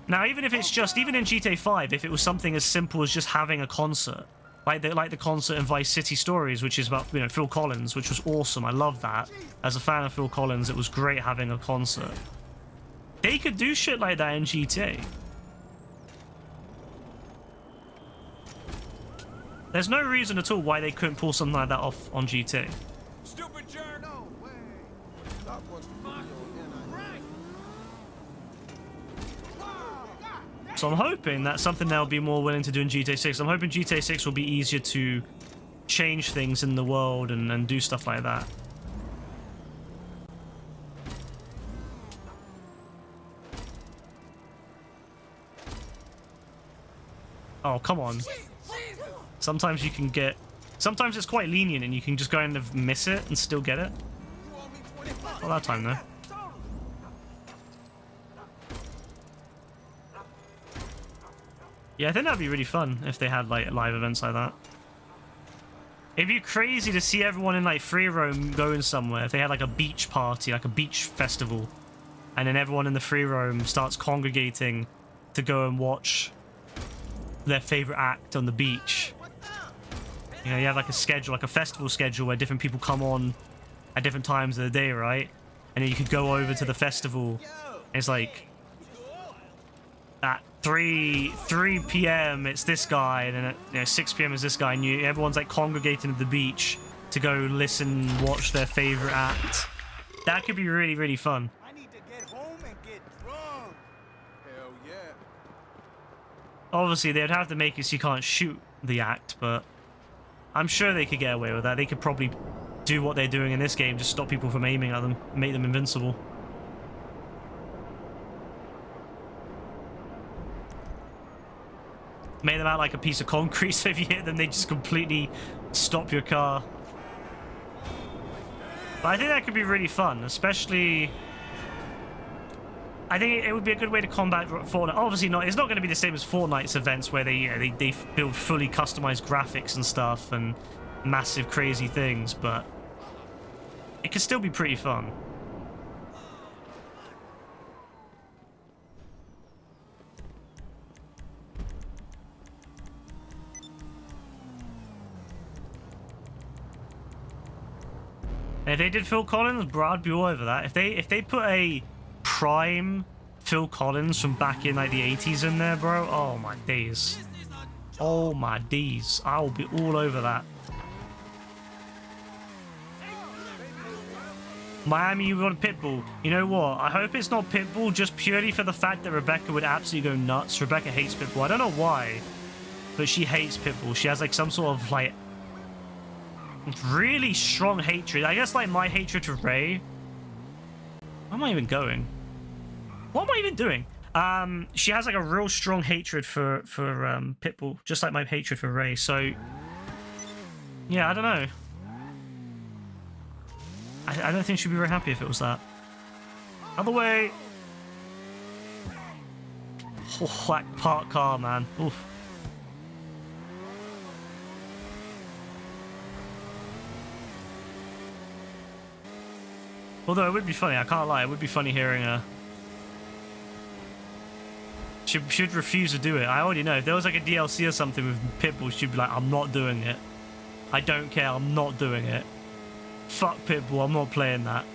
Now, even if it's just, even in GTA 5, if it was something as simple as just having a concert, like the concert in Vice City Stories, which is about, you know, Phil Collins, which was awesome. I love that. As a fan of Phil Collins, it was great having a concert. They could do shit like that in GTA. There's no reason at all why they couldn't pull something like that off on GTA. Stupid jerk! No way! Stop watching So I'm hoping that's something they'll be more willing to do in GTA 6. I'm hoping GTA 6 will be easier to change things in the world and do stuff like that. Oh, come on. Sometimes you can get... Sometimes it's quite lenient and you can just kind of miss it and still get it. Not that time, though. Yeah, I think that'd be really fun if they had, like, live events like that. It'd be crazy to see everyone in, like, free roam going somewhere. If they had, like, a beach party, like a beach festival. And then everyone in the free roam starts congregating to go and watch their favorite act on the beach. You know, you have, like, a schedule, like a festival schedule where different people come on at different times of the day, right? And then you could go over to the festival. And it's like... at 3 p.m. it's this guy, and then at, you know, 6 p.m. is this guy, and everyone's like congregating at the beach to go listen, watch their favorite act. That could be really, really fun. I need to get home and get drunk. Hell yeah. Obviously, they'd have to make it so you can't shoot the act, but I'm sure they could get away with that. They could probably do what they're doing in this game, just stop people from aiming at them, make them invincible. Make them out like a piece of concrete, so if you hit them, they just completely stop your car. But I think that could be really fun, especially... I think it would be a good way to combat Fortnite. Obviously not, it's not going to be the same as Fortnite's events where they, you know, they build fully customized graphics and stuff and massive crazy things, but it could still be pretty fun. And if they did Phil Collins, bro, I'd be all over that. If they put a prime Phil Collins from back in like the 80s in there, bro, oh my days. Oh my days. I'll be all over that. Miami, you want Pitbull. You know what? I hope it's not Pitbull just purely for the fact that Rebecca would absolutely go nuts. Rebecca hates Pitbull. I don't know why, but she hates Pitbull. She has like some sort of like really strong hatred. I guess like my hatred for Ray. Where am I even going? What am I even doing? She has like a real strong hatred for Pitbull, just like my hatred for Ray. So yeah, I don't know. I don't think she'd be very happy if it was that. Other way. Oh, that parked car, man. Oof. Although it would be funny, I can't lie, it would be funny hearing Should refuse to do it. I already know. If there was like a DLC or something with Pitbull, she'd be like, I'm not doing it. I don't care, I'm not doing it. Fuck Pitbull, I'm not playing that.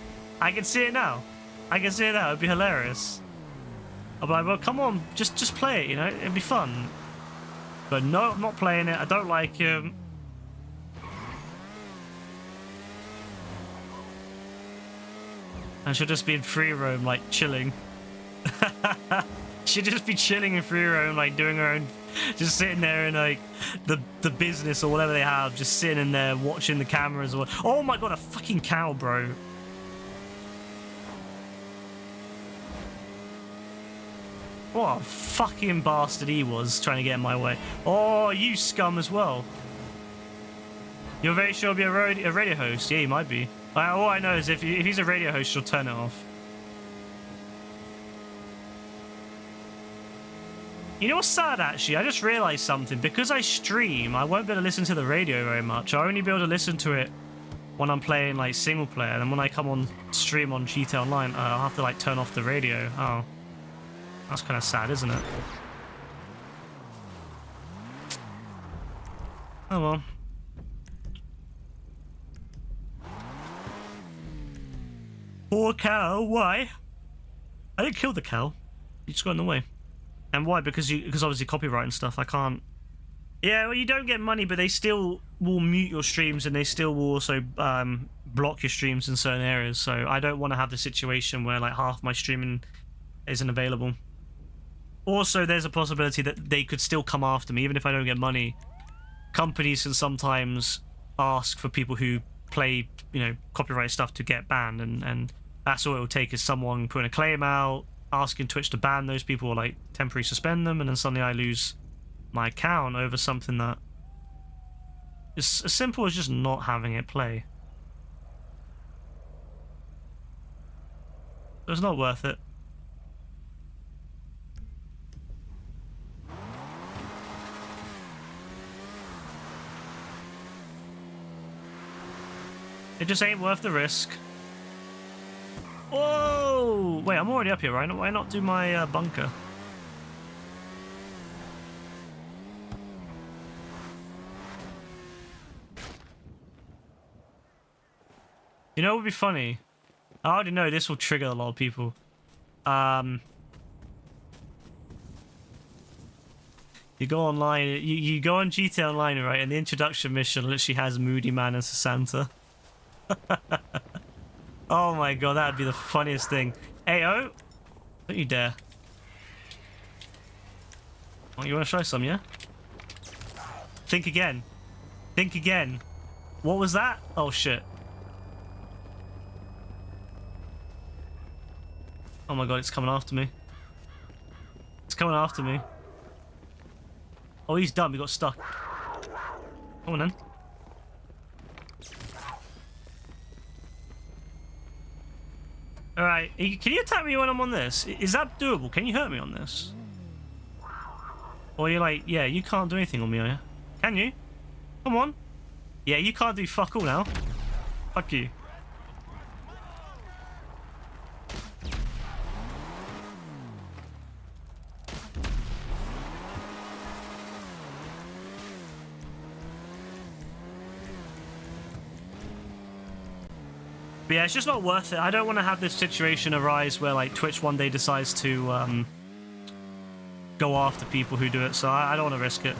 I can see it now. I can see it now, it'd be hilarious. I'd be like, well, come on, just play it, you know, it'd be fun. But no, I'm not playing it, I don't like him. And she'll just be in free roam, like, chilling. She'll just be chilling in free roam, like, doing her own... Just sitting there in, like, the business or whatever they have. Just sitting in there, watching the cameras. Or... Oh my god, a fucking cow, bro. What a fucking bastard he was, trying to get in my way. Oh, you scum as well. You're very sure he'll be a radio host? Yeah, he might be. All I know is if he's a radio host, she'll turn it off. You know what's sad, actually? I just realised something. Because I stream, I won't be able to listen to the radio very much. I'll only be able to listen to it when I'm playing, like, single player. And when I come on stream on GTA Online, I'll have to, like, turn off the radio. Oh. That's kind of sad, isn't it? Oh, well. Poor cow, why? I didn't kill the cow. He just got in the way. And why? Because obviously copyright and stuff, I can't... Yeah, well, you don't get money, but they still will mute your streams and they still will also block your streams in certain areas. So I don't want to have the situation where like half my streaming isn't available. Also, there's a possibility that they could still come after me, even if I don't get money. Companies can sometimes ask for people who play, you know, copyright stuff to get banned, and that's all it will take is someone putting a claim out, asking Twitch to ban those people or like temporarily suspend them, and then suddenly I lose my account over something that is as simple as just not having it play. So it's not worth it. It just ain't worth the risk. Whoa! Wait, I'm already up here, right? Why not do my bunker? You know what would be funny? I already know this will trigger a lot of people. You go online, you go on GTA Online, right? And the introduction mission literally has Moody Man as Santa. Oh my god, that'd be the funniest thing. Ayo, don't you dare. Oh, you want to try some, yeah? Think again. Think again. What was that? Oh shit. Oh my god, it's coming after me. It's coming after me. Oh, he's dumb. He got stuck. Come on then. Alright, can you attack me when I'm on this? Is that doable? Can you hurt me on this? Or you're like, yeah, you can't do anything on me, are you? Can you? Come on. Yeah, you can't do fuck all now. Fuck you. But yeah, it's just not worth it. I don't want to have this situation arise where like Twitch one day decides to go after people who do it, so I don't want to risk it.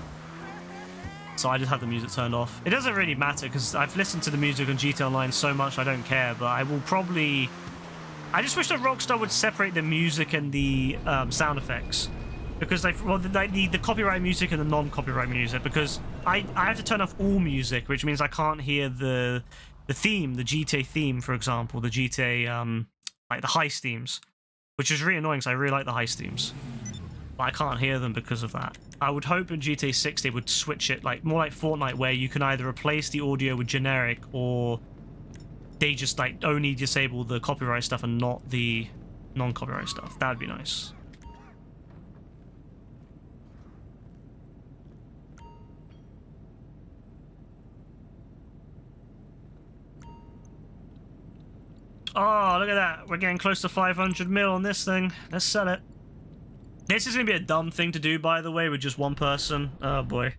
So I just have the music turned off. It doesn't really matter because I've listened to the music on GTA Online so much I don't care, but I will probably... I just wish that Rockstar would separate the music and the sound effects. Because the copyright music and the non-copyright music, because I have to turn off all music, which means I can't hear the theme, the GTA theme, for example, the GTA, like the heist themes, which is really annoying because I really like the heist themes. But I can't hear them because of that. I would hope in GTA 6 they would switch it, like more like Fortnite, where you can either replace the audio with generic, or they just like only disable the copyright stuff and not the non-copyright stuff. That would be nice. Oh, look at that. We're getting close to 500 mil on this thing. Let's sell it. This is going to be a dumb thing to do, by the way, with just one person. Oh, boy.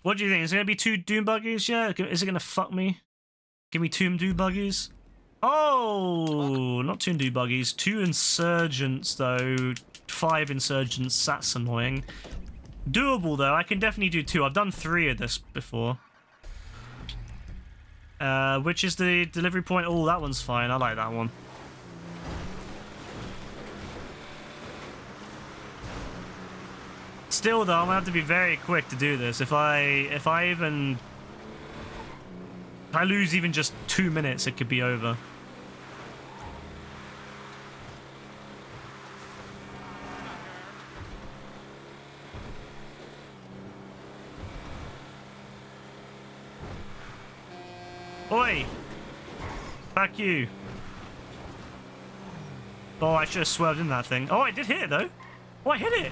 What do you think? Is it going to be 2 Doom buggies? Yeah? Is it going to fuck me? Give me 2 Doom buggies? Oh! Not 2 Doom buggies. 2 Insurgents, though. 5 Insurgents. That's annoying. Doable, though. I can definitely do 2. I've done 3 of this before. Which is the delivery point? Oh, that one's fine. I like that one. Still, though, I'm gonna have to be very quick to do this. If I lose even just 2 minutes, it could be over. Oi! Back you. Oh, I should have swerved in that thing. Oh, I did hit it, though. Oh, I hit it.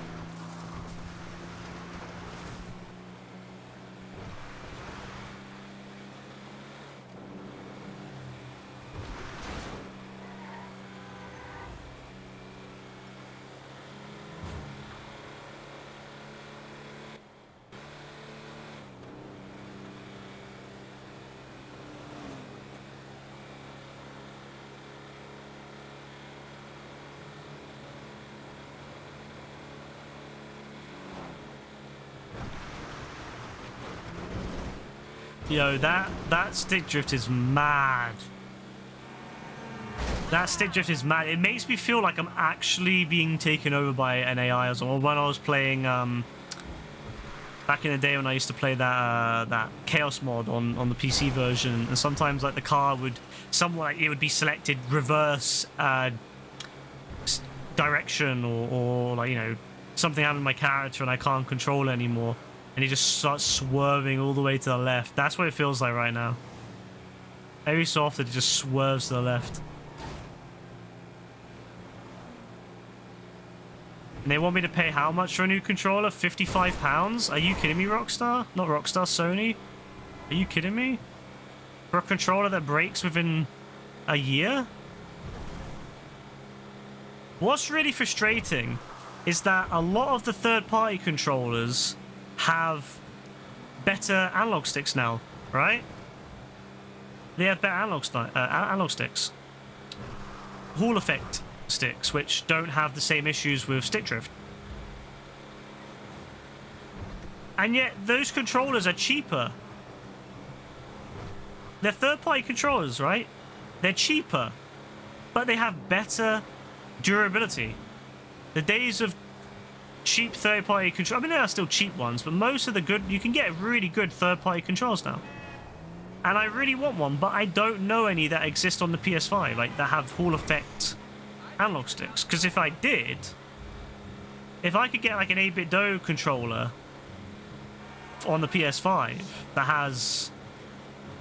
Yo, that stick drift is mad. That stick drift is mad. It makes me feel like I'm actually being taken over by an AI as well. When I was playing, back in the day when I used to play that Chaos mod on the PC version, and sometimes like the car would, it would be selected reverse direction or like, you know, something happened to my character and I can't control it anymore. And he just starts swerving all the way to the left. That's what it feels like right now. Every so often, it just swerves to the left. And they want me to pay how much for a new controller? £55? Are you kidding me, Rockstar? Not Rockstar, Sony? Are you kidding me? For a controller that breaks within a year? What's really frustrating is that a lot of the third-party controllers have better analog sticks now, right? They have better analog sticks. Hall effect sticks, which don't have the same issues with stick drift. And yet, those controllers are cheaper. They're third-party controllers, right? They're cheaper, but they have better durability. The days of cheap third-party control. I mean, there are still cheap ones, but most of the good, you can get really good third-party controls now. And I really want one, but I don't know any that exist on the PS5, like that have Hall effect analog sticks. Because if I did, if I could get like an 8BitDo controller on the PS5 that has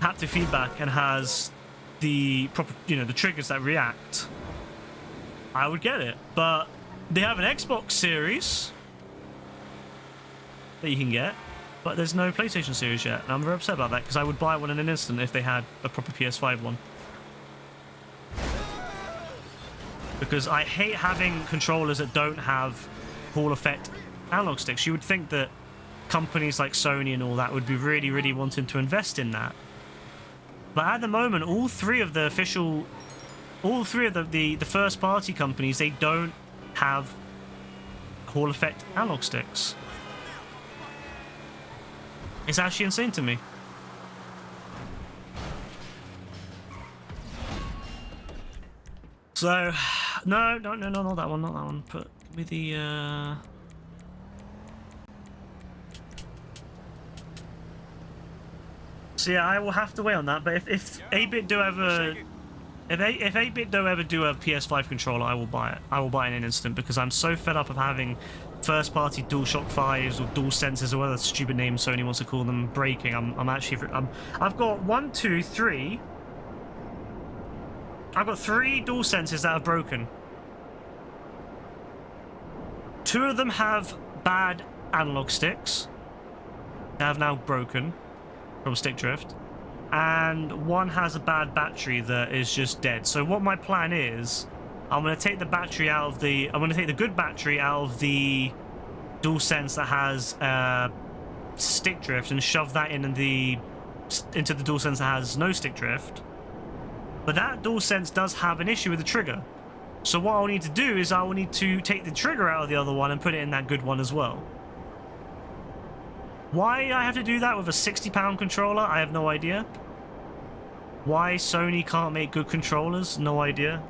haptic feedback and has the proper, you know, the triggers that react, I would get it. But they have an Xbox Series that you can get, but there's no PlayStation Series yet, and I'm very upset about that because I would buy one in an instant if they had a proper PS5 one. Because I hate having controllers that don't have Hall effect analog sticks. You would think that companies like Sony and all that would be really, really wanting to invest in that. But at the moment, all three of the first party companies, they don't have Hall effect analog sticks. It's actually insane to me. So, no, not that one, not that one. Put with the So yeah, I will have to wait on that. But if 8BitDo ever, if 8BitDo ever do a PS5 controller, I will buy it. I will buy it in an instant because I'm so fed up of having first-party DualShock 5s or DualSenses or whatever stupid name Sony wants to call them breaking. I've got 1, 2, 3. I've got 3 DualSenses that have broken. 2 of them have bad analog sticks. They have now broken from stick drift. And 1 has a bad battery that is just dead. So what my plan is I'm going to take the battery out of the... I'm going to take the good battery out of the DualSense that has stick drift and shove that into the DualSense that has no stick drift. But that DualSense does have an issue with the trigger. So what I'll need to do is I will need to take the trigger out of the other one and put it in that good one as well. Why I have to do that with a £60 controller, I have no idea. Why Sony can't make good controllers, no idea.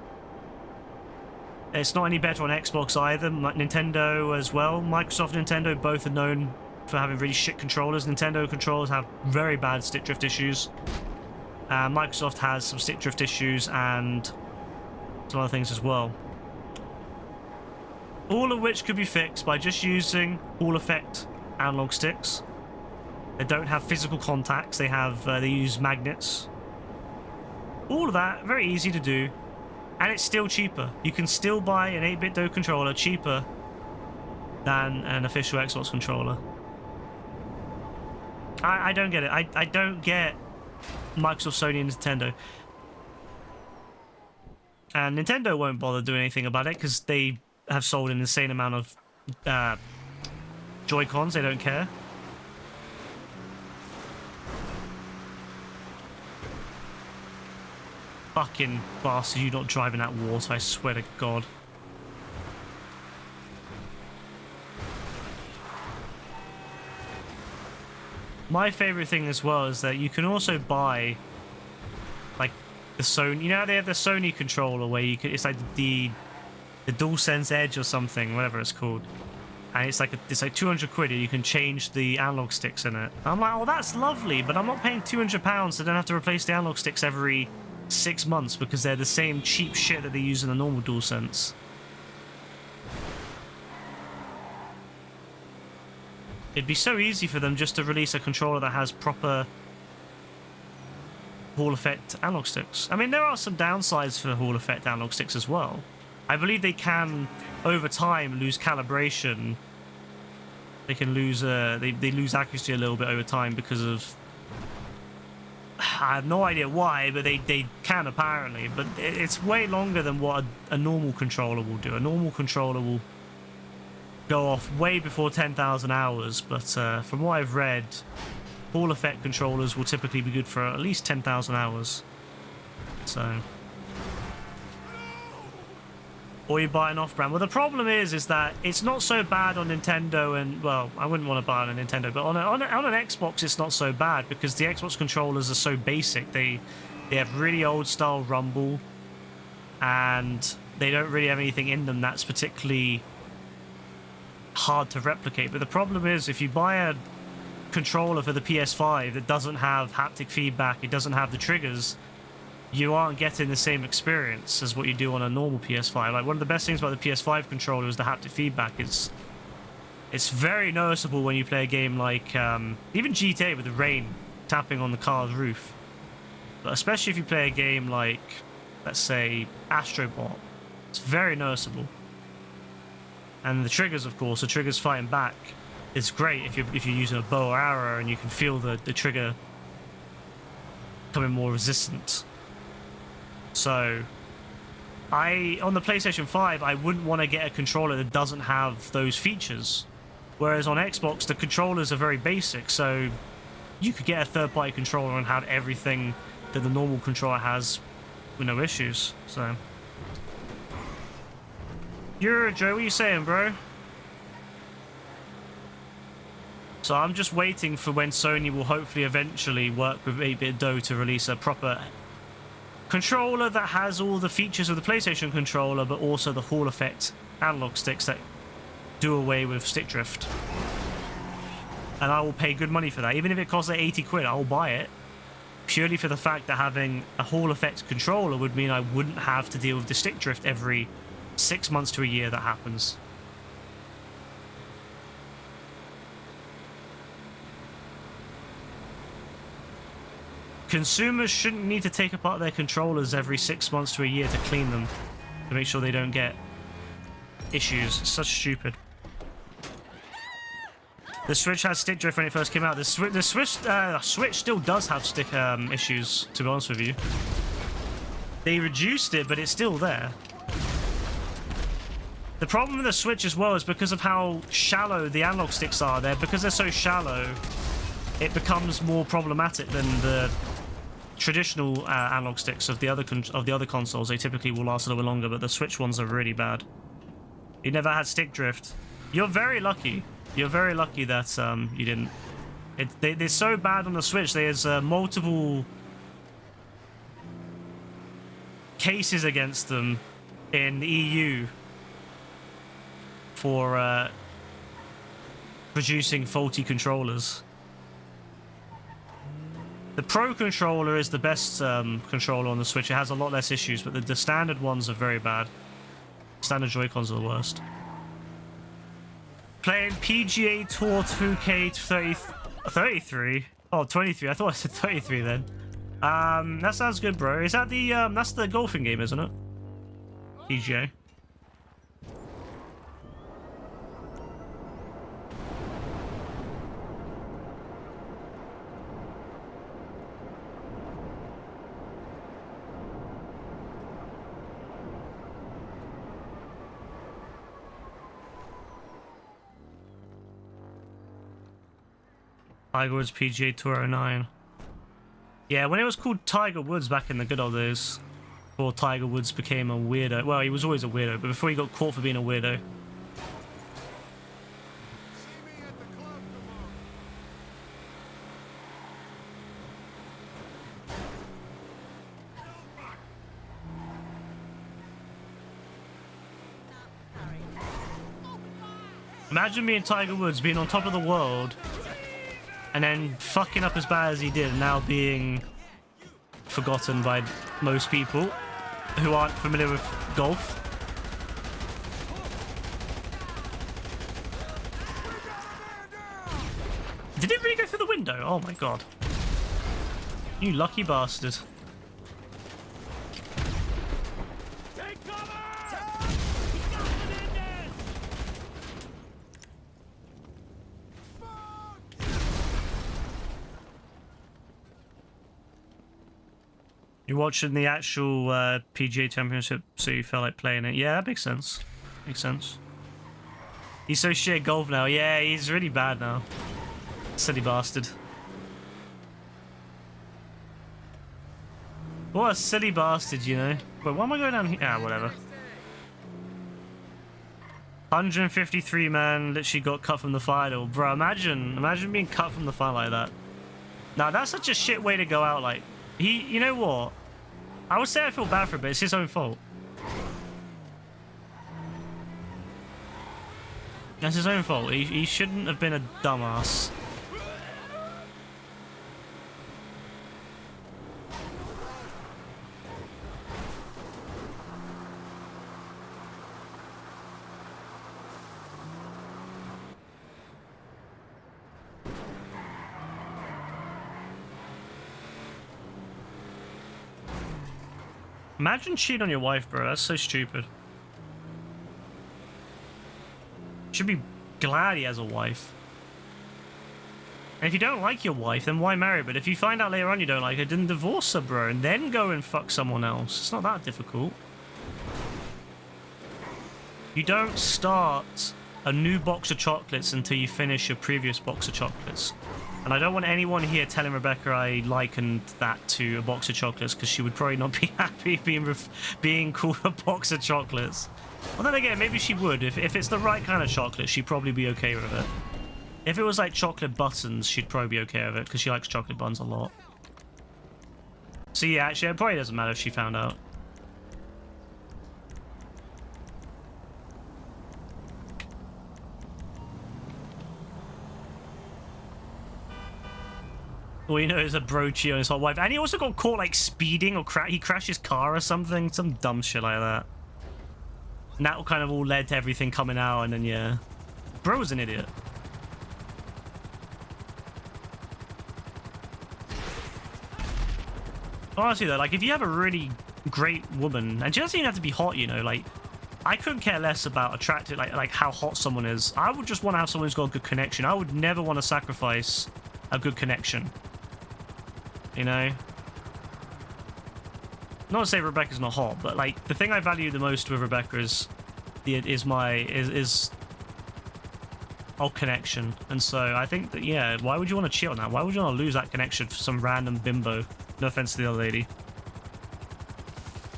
It's not any better on Xbox either. Nintendo as well. Microsoft and Nintendo both are known for having really shit controllers. Nintendo controllers have very bad stick drift issues. Microsoft has some stick drift issues and some other things as well. All of which could be fixed by just using Hall Effect analog sticks. They don't have physical contacts. They use magnets. All of that, very easy to do. And it's still cheaper. You can still buy an 8-bit Do controller cheaper than an official Xbox controller. I don't get it. I don't get Microsoft, Sony, and Nintendo. And Nintendo won't bother doing anything about it because they have sold an insane amount of Joy-Cons. They don't care. Fucking bastard, you not driving that water, I swear to God. My favourite thing as well is that you can also buy, like, the Sony... You know how they have the Sony controller where you can... It's like the DualSense Edge or something, whatever it's called. And it's like 200 quid and you can change the analog sticks in it. I'm like, oh, that's lovely, but I'm not paying £200 so I don't have to replace the analog sticks every 6 months because they're the same cheap shit that they use in the normal DualSense. It'd be so easy for them just to release a controller that has proper Hall Effect analog sticks. I mean, there are some downsides for Hall Effect analog sticks as well. I believe they can, over time, lose calibration. They can lose, they lose accuracy a little bit over time because of... I have no idea why, but they can apparently. But it's way longer than what a normal controller will do. A normal controller will go off way before 10,000 hours, but from what I've read, Hall Effect controllers will typically be good for at least 10,000 hours. So... Or you buy an off-brand. Well, the problem is that it's not so bad on Nintendo and... Well, I wouldn't want to buy on a Nintendo, but on an Xbox, it's not so bad because the Xbox controllers are so basic. They have really old-style rumble, and they don't really have anything in them that's particularly hard to replicate. But the problem is, if you buy a controller for the PS5 that doesn't have haptic feedback, it doesn't have the triggers, you aren't getting the same experience as what you do on a normal PS5. Like, one of the best things about the PS5 controller is the haptic feedback. It's very noticeable when you play a game like even GTA with the rain tapping on the car's roof. But especially if you play a game like, let's say, Astro Bot, it's very noticeable. And the triggers, of course, the triggers fighting back is great if you're using a bow or arrow and you can feel the trigger becoming more resistant. So, on the PlayStation 5, I wouldn't want to get a controller that doesn't have those features. Whereas on Xbox, the controllers are very basic, so you could get a third-party controller and have everything that the normal controller has with no issues. So, Joe, what are you saying, bro? So I'm just waiting for when Sony will hopefully eventually work with 8-bit Do to release a proper controller that has all the features of the PlayStation controller, but also the Hall Effect analog sticks that do away with stick drift. And I will pay good money for that. Even if it costs like 80 quid, I'll buy it. Purely for the fact that having a Hall Effect controller would mean I wouldn't have to deal with the stick drift every 6 months to a year that happens. Consumers shouldn't need to take apart their controllers every 6 months to a year to clean them, to make sure they don't get issues. It's such stupid. The Switch had stick drift when it first came out. The Switch still does have stick issues, to be honest with you. They reduced it, but it's still there. The problem with the Switch as well is because of how shallow the analog sticks are there. Because they're so shallow, it becomes more problematic than the traditional analog sticks of the other consoles. They typically will last a little bit longer, but the Switch ones are really bad. You never had stick drift. You're very lucky. You're very lucky that you didn't. They're so bad on the Switch. There's multiple cases against them in the EU for producing faulty controllers. The Pro controller is the best controller on the Switch. It has a lot less issues, but the standard ones are very bad. Standard Joy-Cons are the worst. Playing PGA Tour 2K33. Oh, 23. I thought I said 33 then. That sounds good, bro. Is that the that's the golfing game, isn't it? PGA. Tiger Woods PGA Tour 09. Yeah, when it was called Tiger Woods back in the good old days, before Tiger Woods became a weirdo. Well, he was always a weirdo, but before he got caught for being a weirdo. Imagine being Tiger Woods, being on top of the world, and then fucking up as bad as he did, and now being forgotten by most people who aren't familiar with golf. Did it really go through the window? Oh my god. You lucky bastard. You're watching the actual PGA Championship, so you felt like playing it. Yeah, that makes sense. Makes sense. He's so shit at golf now. Yeah, he's really bad now. Silly bastard. What a silly bastard, you know. Wait, why am I going down here? Ah, whatever. 153 man literally got cut from the final. Bro, imagine being cut from the final like that. Now, that's such a shit way to go out, like. You know what? I would say I feel bad for it, but it's his own fault. That's his own fault. He shouldn't have been a dumbass. Imagine cheating on your wife, bro. That's so stupid. Should be glad he has a wife. And if you don't like your wife, then why marry her? But if you find out later on you don't like her, then divorce her, bro, and then go and fuck someone else. It's not that difficult. You don't start a new box of chocolates until you finish your previous box of chocolates. And I don't want anyone here telling Rebecca I likened that to a box of chocolates, because she would probably not be happy being called a box of chocolates. Well, then again, maybe she would. If it's the right kind of chocolate, she'd probably be okay with it. If it was like chocolate buttons, she'd probably be okay with it, because she likes chocolate buns a lot. So yeah, actually, it probably doesn't matter if she found out. All you know is a bro cheat on his hot wife. And he also got caught, like, speeding, or he crashed his car or something. Some dumb shit like that. And that kind of all led to everything coming out, and then, yeah. Bro's an idiot. Honestly, though, like, if you have a really great woman, and she doesn't even have to be hot, you know, like, I couldn't care less about attractive, like how hot someone is. I would just want to have someone who's got a good connection. I would never want to sacrifice a good connection. You know? Not to say Rebecca's not hot, but like the thing I value the most with Rebecca is is our connection. And so I think that, yeah, why would you want to cheat on that? Why would you want to lose that connection for some random bimbo? No offense to the other lady.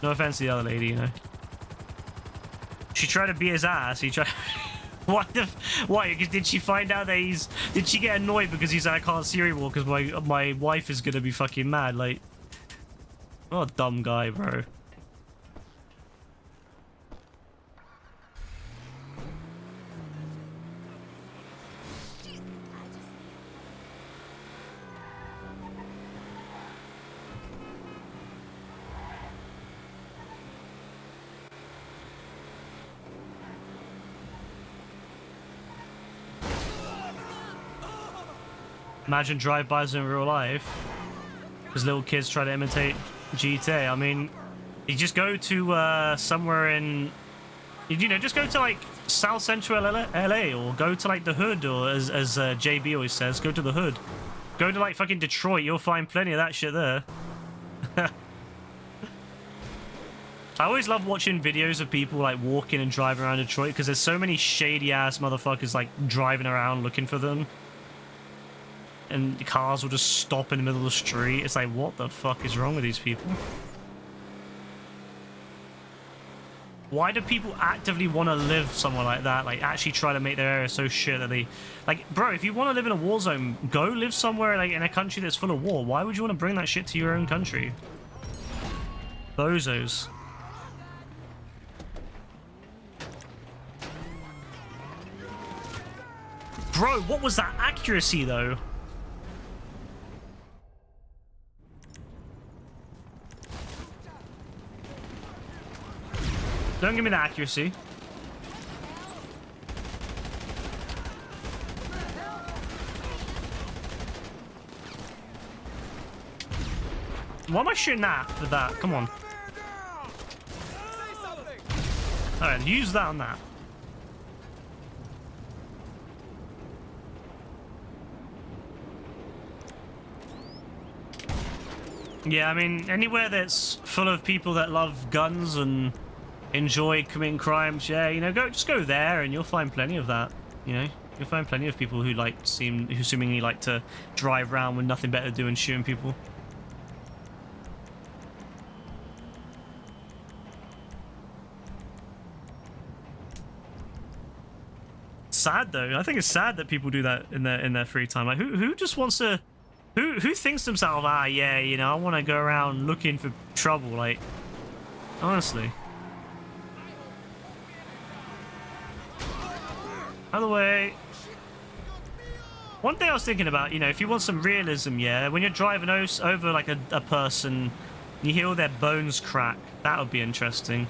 No offense to the other lady, you know. She tried to beat his ass. He tried. Why? Did she find out that he's? Did she get annoyed because he's like, I can't see anymore because my wife is gonna be fucking mad? Like, what a dumb guy, bro. Imagine drive-bys in real life. Because little kids try to imitate GTA. I mean, you just go to somewhere in... You know, just go to, like, South Central LA or go to, like, the hood, or as JB always says, go to the hood. Go to, like, fucking Detroit. You'll find plenty of that shit there. I always love watching videos of people, like, walking and driving around Detroit because there's so many shady-ass motherfuckers, like, driving around looking for them. And cars will just stop in the middle of the street. It's like, what the fuck is wrong with these people? Why do people actively want to live somewhere like that? Like, actually try to make their area so shit that they... Like, bro, if you want to live in a war zone, go live somewhere, like, in a country that's full of war. Why would you want to bring that shit to your own country? Bozos. Bro, what was that accuracy, though? Don't give me the accuracy. Why am I shooting that with that? Come on. Alright, use that on that. Yeah, I mean, anywhere that's full of people that love guns and enjoy committing crimes, yeah, you know, just go there and you'll find plenty of that, you know. You'll find plenty of people who who seemingly like to drive around with nothing better to do and shooting people. Sad though. I think it's sad that people do that in their free time. Like, who just wants to, who thinks to themselves, ah, yeah, you know, I want to go around looking for trouble. Like, honestly. Out of the way. One thing I was thinking about, you know, if you want some realism, yeah, when you're driving over like a person, you hear all their bones crack. That would be interesting.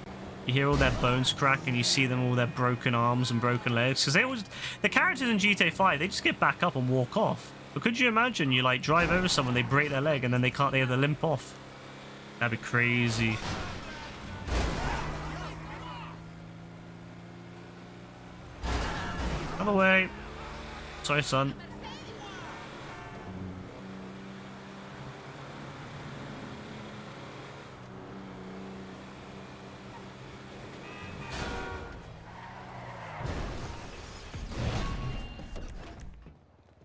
You hear all their bones crack and you see them, all their broken arms and broken legs. Because the characters in GTA 5, they just get back up and walk off. But could you imagine you like drive over someone, they break their leg and then they have to limp off? That'd be crazy. Other way. Sorry, son.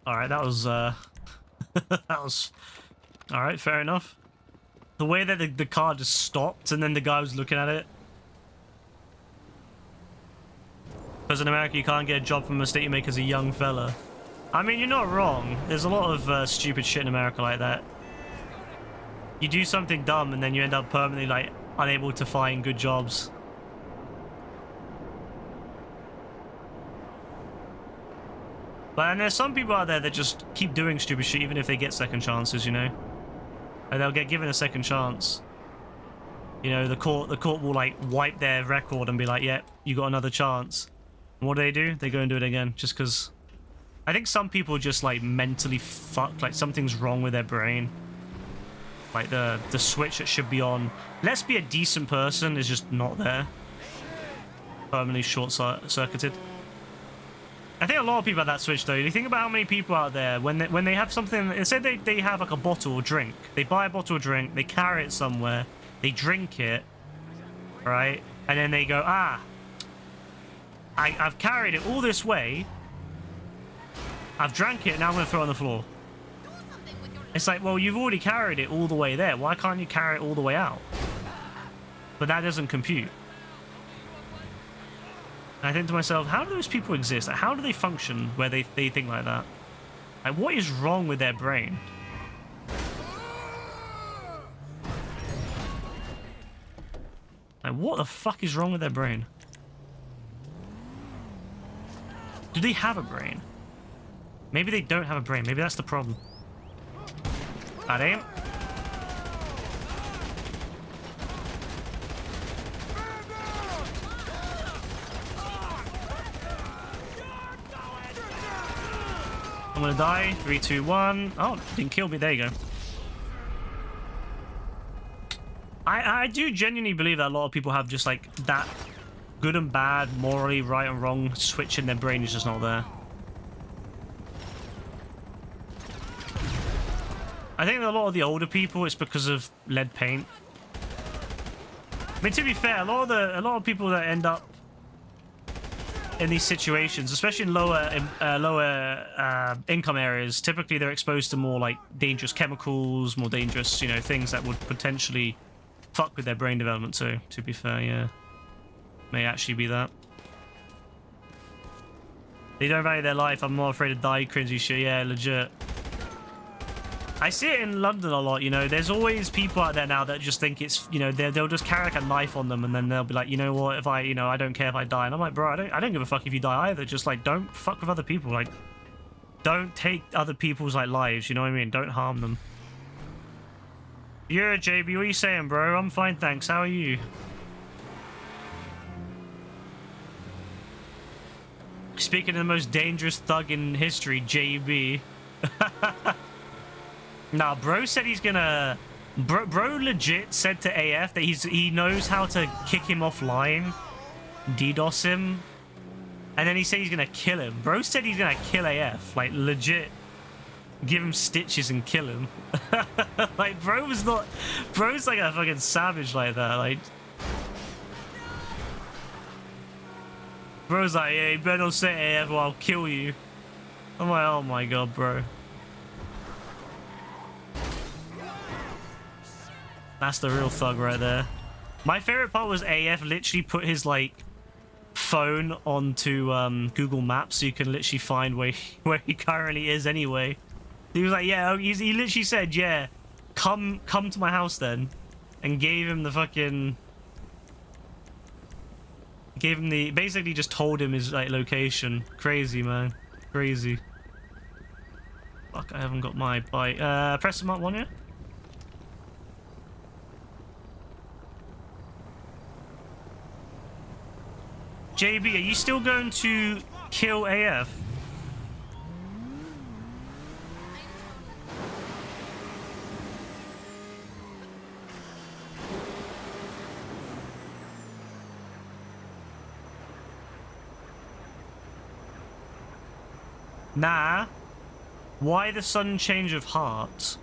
Alright, that was that was alright, fair enough. The way that the car just stopped and then the guy was looking at it. Because in America you can't get a job from a mistake you make as a young fella. I mean, you're not wrong. There's a lot of stupid shit in America like that. You do something dumb and then you end up permanently like unable to find good jobs. But and there's some people out there that just keep doing stupid shit even if they get second chances, you know? And they'll get given a second chance. You know, the court will like wipe their record and be like, yeah, you got another chance. And what do? They go and do it again just because... I think some people just like mentally fucked, like something's wrong with their brain. Like the switch that should be on, let's be a decent person, is just not there. Permanently short-circuited. I think a lot of people have that switch though. You think about how many people out there when they have something, let's say they have like a bottle of drink. They buy a bottle of drink, they carry it somewhere, they drink it, right? And then they go, ah, I've carried it all this way. I've drank it, and now I'm going to throw it on the floor. It's like, well, you've already carried it all the way there. Why can't you carry it all the way out? But that doesn't compute. And I think to myself, how do those people exist? Like, how do they function where they think like that? Like, what is wrong with their brain? Like, what the fuck is wrong with their brain? Do they have a brain? Maybe they don't have a brain. Maybe that's the problem. That ain't. I'm gonna die. 3, 2, 1. Oh, didn't kill me. There you go. I do genuinely believe that a lot of people have just like that good and bad, morally right and wrong switch in their brain is just not there. I think that a lot of the older people, it's because of lead paint. I mean, to be fair, a lot of people that end up in these situations, especially in lower income areas, typically they're exposed to more like dangerous chemicals, more dangerous, you know, things that would potentially fuck with their brain development too. To be fair, yeah, may actually be that. They don't value their life. I'm more afraid to die. Cringy shit. Yeah, legit. I see it in London a lot, you know. There's always people out there now that just think it's, you know, they'll just carry like a knife on them, and then they'll be like, you know what, if I don't care if I die. And I'm like, bro, I don't give a fuck if you die either. Just like, don't fuck with other people. Like, don't take other people's like lives. You know what I mean? Don't harm them. Yeah, JB, what are you saying, bro? I'm fine, thanks. How are you? Speaking of the most dangerous thug in history, JB. Nah, bro said he's gonna... Bro legit said to AF that he knows how to kick him offline, DDoS him, and then he said he's gonna kill him. Bro said he's gonna kill AF, like legit. Give him stitches and kill him. Like, bro's like a fucking savage like that, like... Bro's like, yeah, you better not say AF or I'll kill you. I'm like, oh my god, bro. That's the real thug right there. My favorite part was AF literally put his like phone onto Google Maps so you can literally find where he currently is anyway. He was like, yeah, he literally said, yeah, come to my house then, and gave him the fucking, basically just told him his like location. Crazy, man, crazy. Fuck, I haven't got my bike. Press the mark 1 yet? JB, are you still going to kill AF? Nah. Why the sudden change of heart?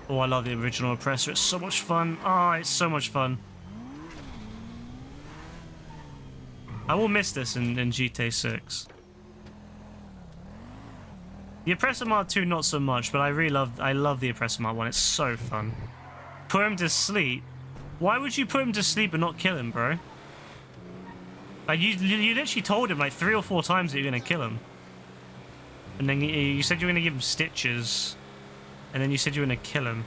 Oh, I love the original Oppressor. It's so much fun. Oh, it's so much fun. I will miss this in GTA 6. The Oppressor Mark 2, not so much, but I love the Oppressor Mark 1. It's so fun. Put him to sleep? Why would you put him to sleep and not kill him, bro? Like, you literally told him like 3 or 4 times that you're gonna kill him. And then you said you were gonna give him stitches. And then you said you were gonna kill him.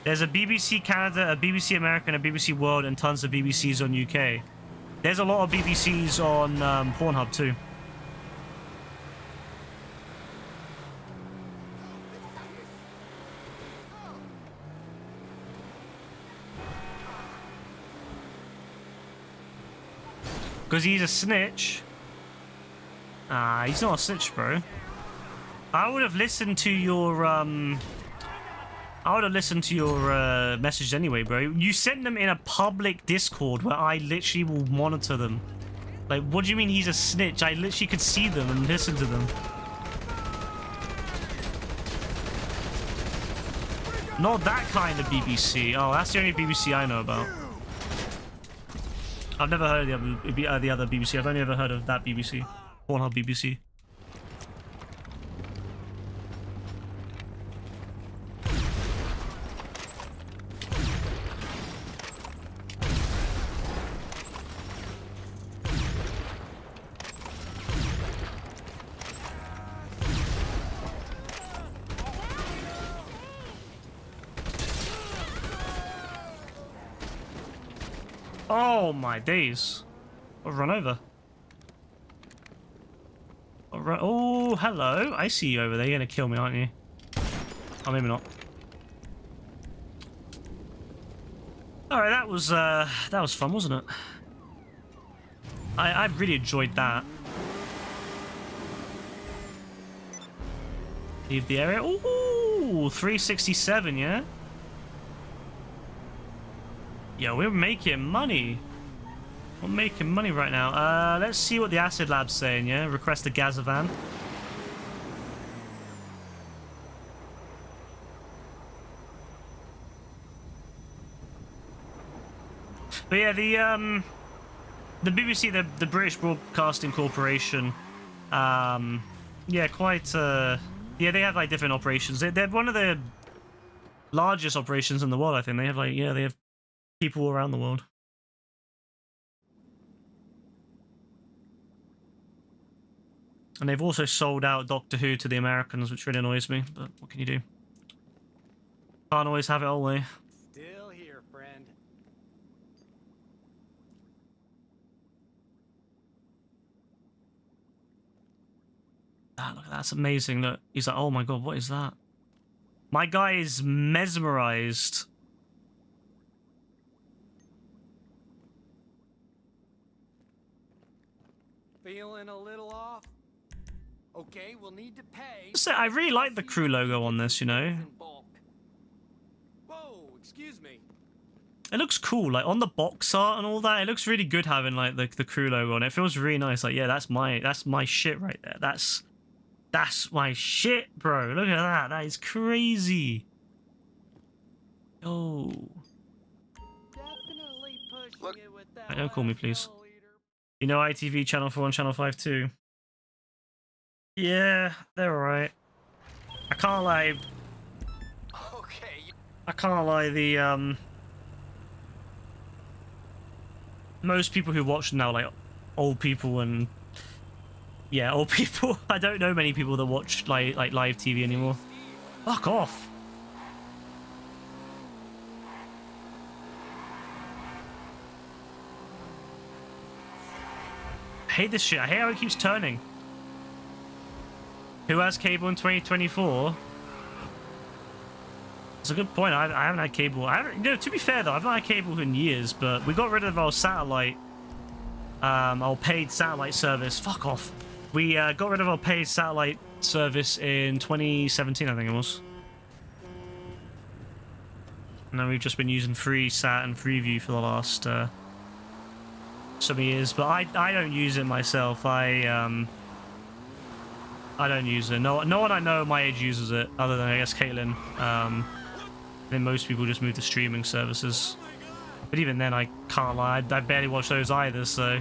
There's a BBC Canada, a BBC America, and a BBC World, and tons of BBCs on UK. There's a lot of BBCs on Pornhub too. Because he's a snitch. Ah, he's not a snitch, bro. I would have listened to your I would have listened to your message anyway, bro. You sent them in a public Discord where I literally will monitor them. Like, what do you mean he's a snitch? I literally could see them and listen to them. Not that kind of BBC. Oh, that's the only BBC I know about. I've never heard of the other BBC. I've only ever heard of that BBC. Pornhub BBC. Oh my days. I'll run over. Oh, hello. I see you over there. You're gonna kill me, aren't you? Oh, maybe not. Alright, that was fun, wasn't it? I really enjoyed that. Leave the area. Ooh, 367, yeah? Yeah, we're making money. We're making money right now. Let's see what the Acid Lab's saying, yeah? Request a Gazavan. But yeah, the BBC, the British Broadcasting Corporation, yeah, quite, yeah, they have like different operations. They're one of the largest operations in the world, I think. They have like, yeah, they have people around the world. And they've also sold out Doctor Who to the Americans, which really annoys me, but what can you do? Can't always have it all way. Still here, friend. Ah, look, that's amazing. Look, he's like, oh my god, what is that? My guy is mesmerized. Feeling a little off? Okay, we'll need to pay. So I really like the crew logo on this, you know. Whoa, excuse me. It looks cool, like on the box art and all that. It looks really good having like the crew logo on it. It feels really nice. Like, yeah, that's my shit right there. That's my shit, bro. Look at that. That is crazy. Oh. Definitely pushing Look. it with that. Right, don't call me, please. leader. You know ITV Channel 4 and Channel 5 too. Yeah, they're alright. I can't lie. Okay. I can't lie. The most people who watch now, like old people and yeah, old people. I don't know many people that watch like live TV anymore. Fuck off. I hate this shit. I hate how it keeps turning. Who has cable in 2024? That's a good point. I haven't had cable. To be fair though, I've not had cable in years. But we got rid of our satellite, our paid satellite service. Fuck off. We got rid of our paid satellite service in 2017, I think it was. And then we've just been using FreeSat and Freeview for the last some years. But I don't use it myself. I don't use it. No one I know my age uses it, other than I guess Caitlin. Then most people just move to streaming services. But even then, I can't lie, I barely watch those either. So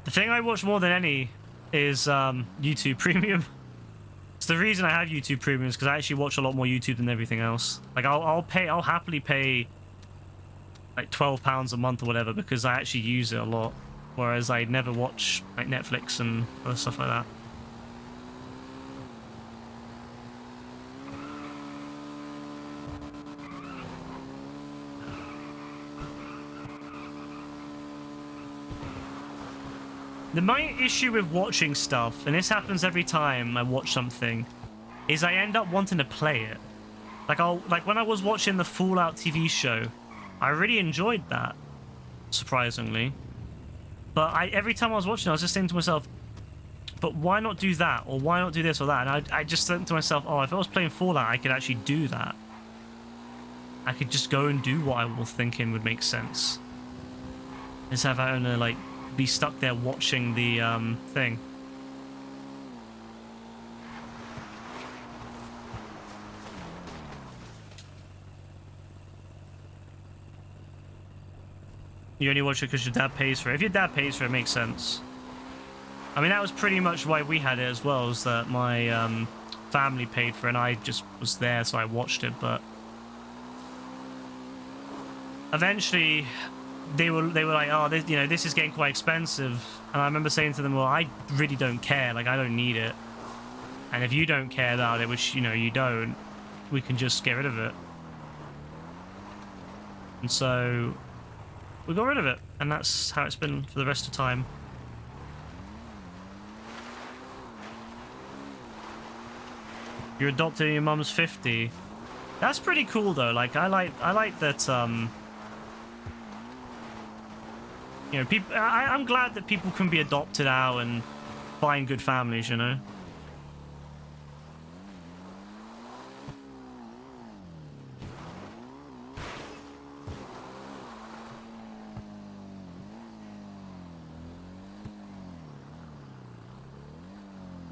the thing I watch more than any is YouTube Premium. It's the reason I have YouTube Premium is because I actually watch a lot more YouTube than everything else. Like I'll happily pay like £12 a month or whatever because I actually use it a lot. Whereas I never watch like Netflix and other stuff like that. The main issue with watching stuff, and this happens every time I watch something, is I end up wanting to play it. Like when I was watching the Fallout TV show, I really enjoyed that, surprisingly. But every time I was watching, I was just saying to myself, but why not do that? Or why not do this or that? And I just think to myself, oh, if I was playing Fallout, I could actually do that. I could just go and do what I was thinking would make sense. Instead of having to, like, be stuck there watching the thing. You only watch it because your dad pays for it. If your dad pays for it, it makes sense. I mean, that was pretty much why we had it as well, is that my family paid for it and I just was there, so I watched it, but eventually they were like, oh, this, you know, this is getting quite expensive. And I remember saying to them, well, I really don't care. Like, I don't need it. And if you don't care about it, which, you know, you don't, we can just get rid of it. And so we got rid of it. And that's how it's been for the rest of time. You're adopted and your mum's 50. That's pretty cool though. Like I like that you know, people I'm glad that people can be adopted out and find good families, you know.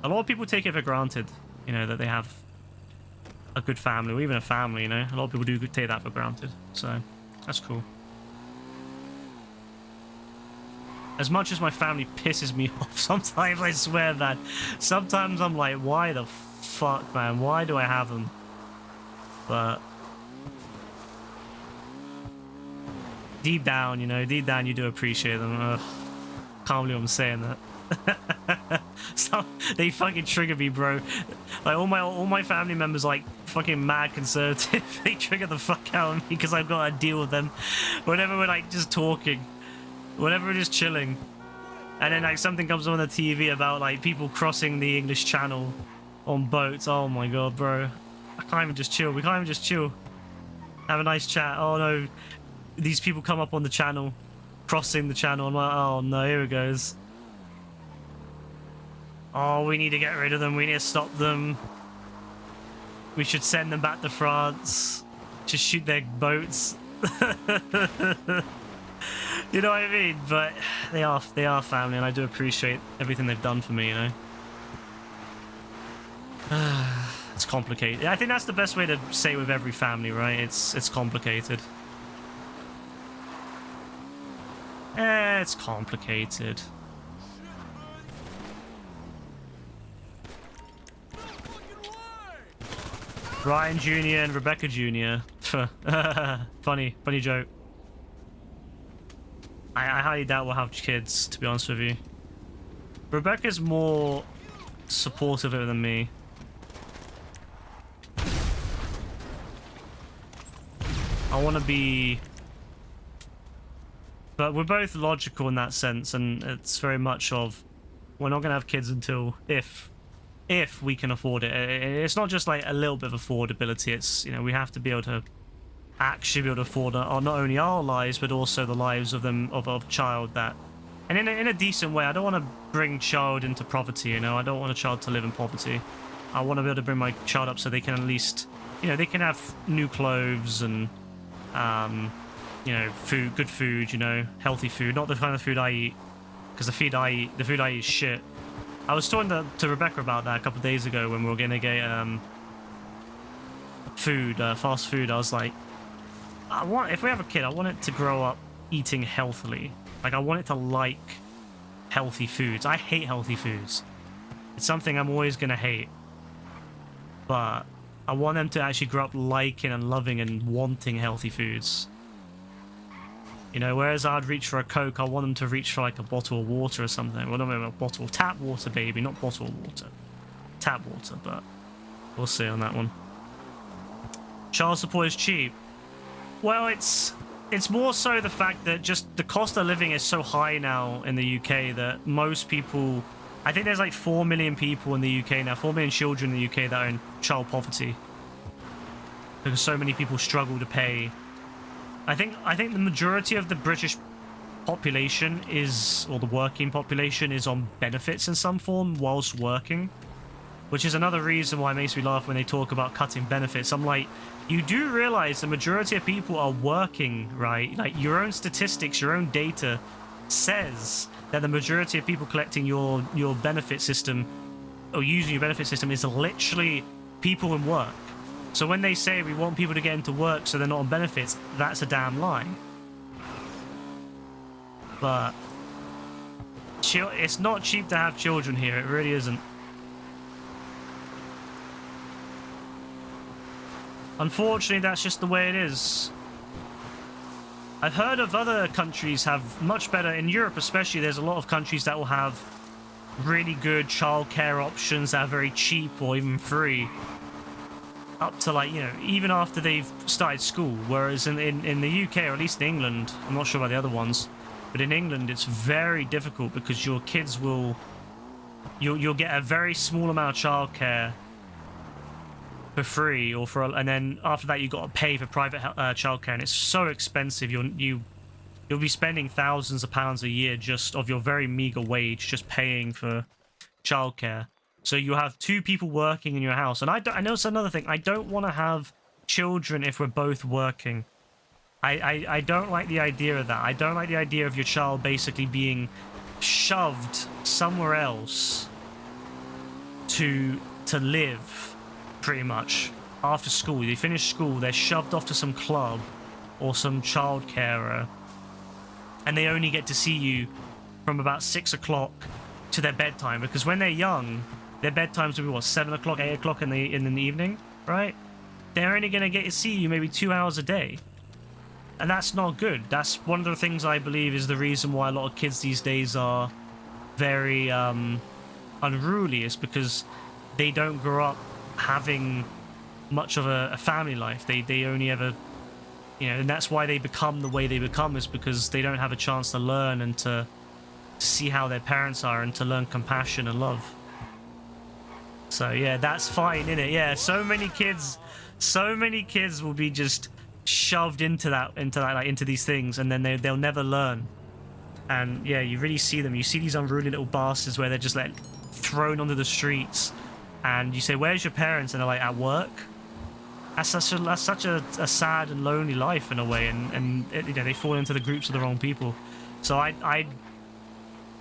A lot of people take it for granted, you know, that they have a good family, or even a family, you know. A lot of people do take that for granted, so that's cool. As much as my family pisses me off sometimes, I swear, man. Sometimes I'm like, why the fuck, man? Why do I have them? But deep down, you know, deep down you do appreciate them. Ugh. Can't believe I'm saying that. So they fucking trigger me, bro. Like all my family members, like fucking mad conservative. They trigger the fuck out of me because I've got to deal with them whenever we're like just talking, whenever we're just chilling, and then like something comes on the TV about like people crossing the English Channel on boats. Oh my god, bro, I can't even just chill. We can't even just chill, have a nice chat. Oh no, these people come up on the channel, crossing the channel. I'm like, oh no, here it goes. Oh, we need to get rid of them. We need to stop them. We should send them back to France to shoot their boats. You know what I mean? But they are family, and I do appreciate everything they've done for me, you know. It's complicated. I think that's the best way to say with every family, right? It's complicated. It's complicated. Ryan Jr. and Rebecca Jr. funny joke. I highly doubt we'll have kids, to be honest with you. Rebecca's more supportive of it than me. I want to be... But we're both logical in that sense, and it's very much of, we're not going to have kids until if we can afford it. It's not just like a little bit of affordability. It's, you know, we have to be able to actually be able to afford not only our lives, but also the lives of them, of a child that, and in a decent way. I don't want to bring child into poverty, you know. I don't want a child to live in poverty. I want to be able to bring my child up so they can at least, you know, they can have new clothes and, you know, food, good food, you know, healthy food, not the kind of food I eat, because the food I eat is shit. I was talking to Rebecca about that a couple of days ago when we were going to get food, fast food. I was like, if we have a kid, I want it to grow up eating healthily. Like, I want it to like healthy foods. I hate healthy foods. It's something I'm always going to hate. But I want them to actually grow up liking and loving and wanting healthy foods. You know, whereas I'd reach for a Coke, I want them to reach for like a bottle of water or something. Well, not a bottle of tap water, baby, not bottle of water. Tap water, but we'll see on that one. Child support is cheap. Well, it's more so the fact that just the cost of living is so high now in the UK that most people... I think there's like 4 million people in the UK now, 4 million children in the UK that are in child poverty. Because so many people struggle to pay... I think the majority of the British population is, or the working population is on benefits in some form whilst working, which is another reason why it makes me laugh when they talk about cutting benefits. I'm like, you do realize the majority of people are working, right? Like, your own statistics, your own data says that the majority of people collecting your benefit system or using your benefit system is literally people in work. So when they say we want people to get into work so they're not on benefits, that's a damn lie. But it's not cheap to have children here. It really isn't. Unfortunately, that's just the way it is. I've heard of other countries have much better. In Europe especially, there's a lot of countries that will have really good childcare options that are very cheap or even free. Up to, like, you know, even after they've started school. Whereas in the UK, or at least in England, I'm not sure about the other ones, but in England it's very difficult because your kids will... You'll get a very small amount of childcare for free, or for, and then after that you got to pay for private childcare, and it's so expensive. You'll be spending thousands of pounds a year just of your very meager wage just paying for childcare. So you have two people working in your house, and I know it's another thing. I don't want to have children if we're both working. I don't like the idea of that. I don't like the idea of your child basically being shoved somewhere else to live. Pretty much after school. They finish school, they're shoved off to some club or some childcarer, and they only get to see you from about 6 o'clock to their bedtime, because when they're young, their bedtimes will be what, 7 o'clock, 8 o'clock in the evening, right? They're only going to get to see you maybe 2 hours a day, and that's not good. That's one of the things I believe is the reason why a lot of kids these days are very unruly, is because they don't grow up having much of a family life. They only ever, you know, and that's why they become the way they become, is because they don't have a chance to learn and to see how their parents are and to learn compassion and love. So yeah, that's fine, innit? Yeah, so many kids will be just shoved into these things, and then they'll never learn. And yeah, you really see them. You see these unruly little bastards where they're just like thrown onto the streets. And you say, where's your parents? And they're like, at work. That's such a sad and lonely life in a way, and you know, they fall into the groups of the wrong people. So I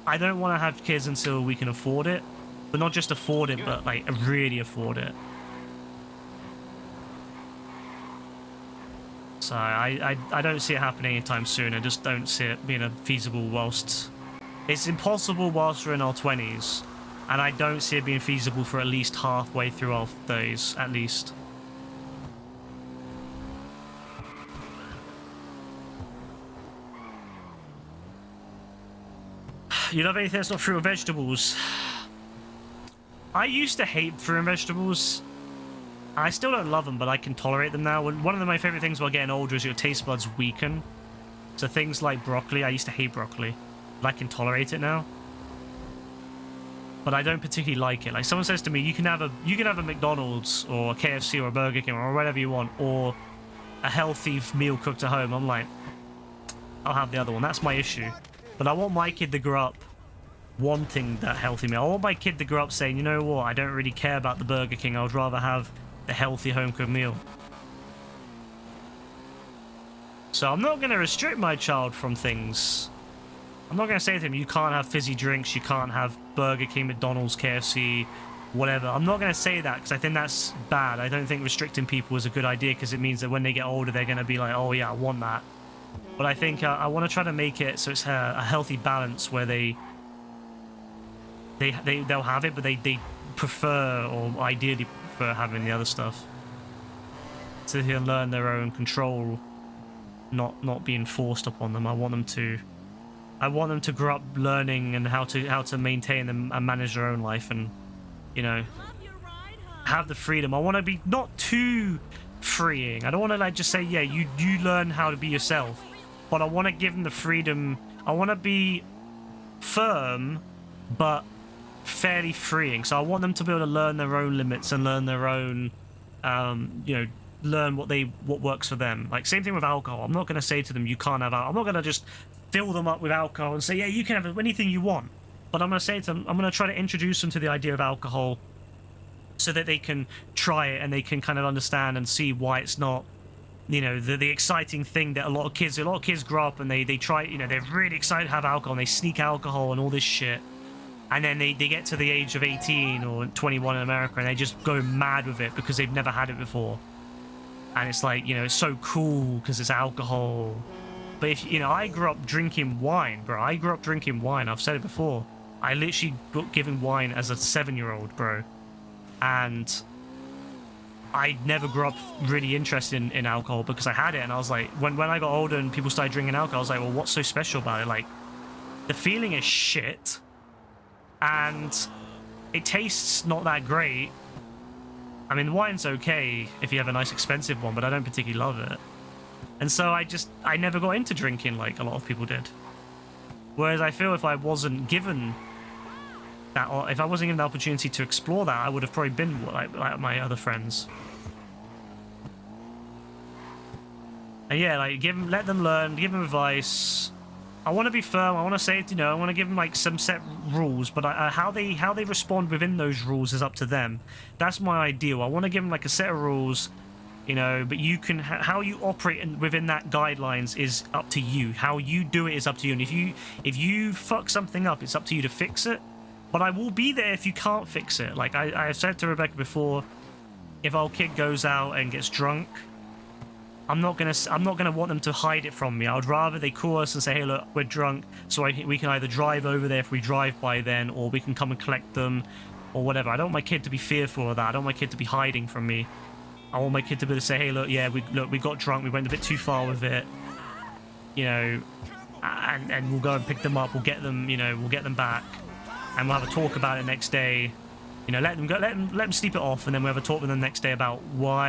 don't want to have kids until we can afford it, but not just afford it, but like really afford it. So I don't see it happening anytime soon. I just don't see it being feasible whilst... It's impossible whilst we're in our 20s. And I don't see it being feasible for at least halfway through our days, at least. You love anything that's not fruit or vegetables? I used to hate fruit and vegetables. I still don't love them, but I can tolerate them now. One of my favorite things while getting older is your taste buds weaken. So things like broccoli, I used to hate broccoli, but I can tolerate it now. But I don't particularly like it. Like, someone says to me, you can have a McDonald's or a KFC or a Burger King or whatever you want, or a healthy meal cooked at home. I'm like, I'll have the other one. That's my issue. But I want my kid to grow up wanting that healthy meal. I want my kid to grow up saying, you know what, I don't really care about the Burger King. I would rather have the healthy home cooked meal. So I'm not going to restrict my child from things. I'm not going to say to him, you can't have fizzy drinks, you can't have Burger King, McDonald's, KFC, whatever. I'm not going to say that, because I think that's bad. I don't think restricting people is a good idea, because it means that when they get older, they're going to be like, oh yeah, I want that. But I think I want to try to make it so it's a healthy balance where they'll have it, but they prefer, or ideally prefer, having the other stuff. So they can learn their own control, not being forced upon them. I want them to grow up learning and how to maintain and manage their own life, and, you know, have the freedom. I want to be not too freeing. I don't want to like just say, yeah, you learn how to be yourself, but I want to give them the freedom. I want to be firm, but fairly freeing. So I want them to be able to learn their own limits and learn their own, you know, learn what works for them. Like, same thing with alcohol. I'm not going to say to them, you can't have alcohol. I'm not going to just fill them up with alcohol and say, yeah, you can have anything you want. But I'm going to say to them, I'm going to try to introduce them to the idea of alcohol so that they can try it and they can kind of understand and see why it's not, you know, the exciting thing that a lot of kids grow up and they try, you know, they're really excited to have alcohol and they sneak alcohol and all this shit. And then they get to the age of 18 or 21 in America and they just go mad with it because they've never had it before. And it's like, you know, it's so cool because it's alcohol. But if, you know, I grew up drinking wine, bro. I grew up drinking wine. I've said it before. I literally got given wine as a 7-year-old, bro. And I never grew up really interested in alcohol because I had it. And I was like, when I got older and people started drinking alcohol, I was like, well, what's so special about it? Like, the feeling is shit. And it tastes not that great. I mean, the wine's okay if you have a nice expensive one, but I don't particularly love it. And so I never got into drinking like a lot of people did. Whereas I feel if I wasn't given that, or if I wasn't given the opportunity to explore that, I would have probably been like my other friends. And yeah, like let them learn, give them advice. I want to be firm. I want to say, you know, I want to give them like some set rules, but how they respond within those rules is up to them. That's my ideal. I want to give them like a set of rules, you know, but you can how you operate within that guidelines is up to you. How you do it is up to you. And if you fuck something up, it's up to you to fix it. But I will be there if you can't fix it. Like I said to Rebecca before, if our kid goes out and gets drunk, I'm not gonna want them to hide it from me. I would rather they call us and say, hey, look, we're drunk, so we can either drive over there if we drive by then, or we can come and collect them, or whatever. I don't want my kid to be fearful of that. I don't want my kid to be hiding from me. I want my kid to be able to say, hey, look, yeah, we got drunk, we went a bit too far with it, you know, and we'll go and pick them up, we'll get them, you know, we'll get them back, and we'll have a talk about it next day. You know, let them sleep it off, and then we'll have a talk with them the next day about why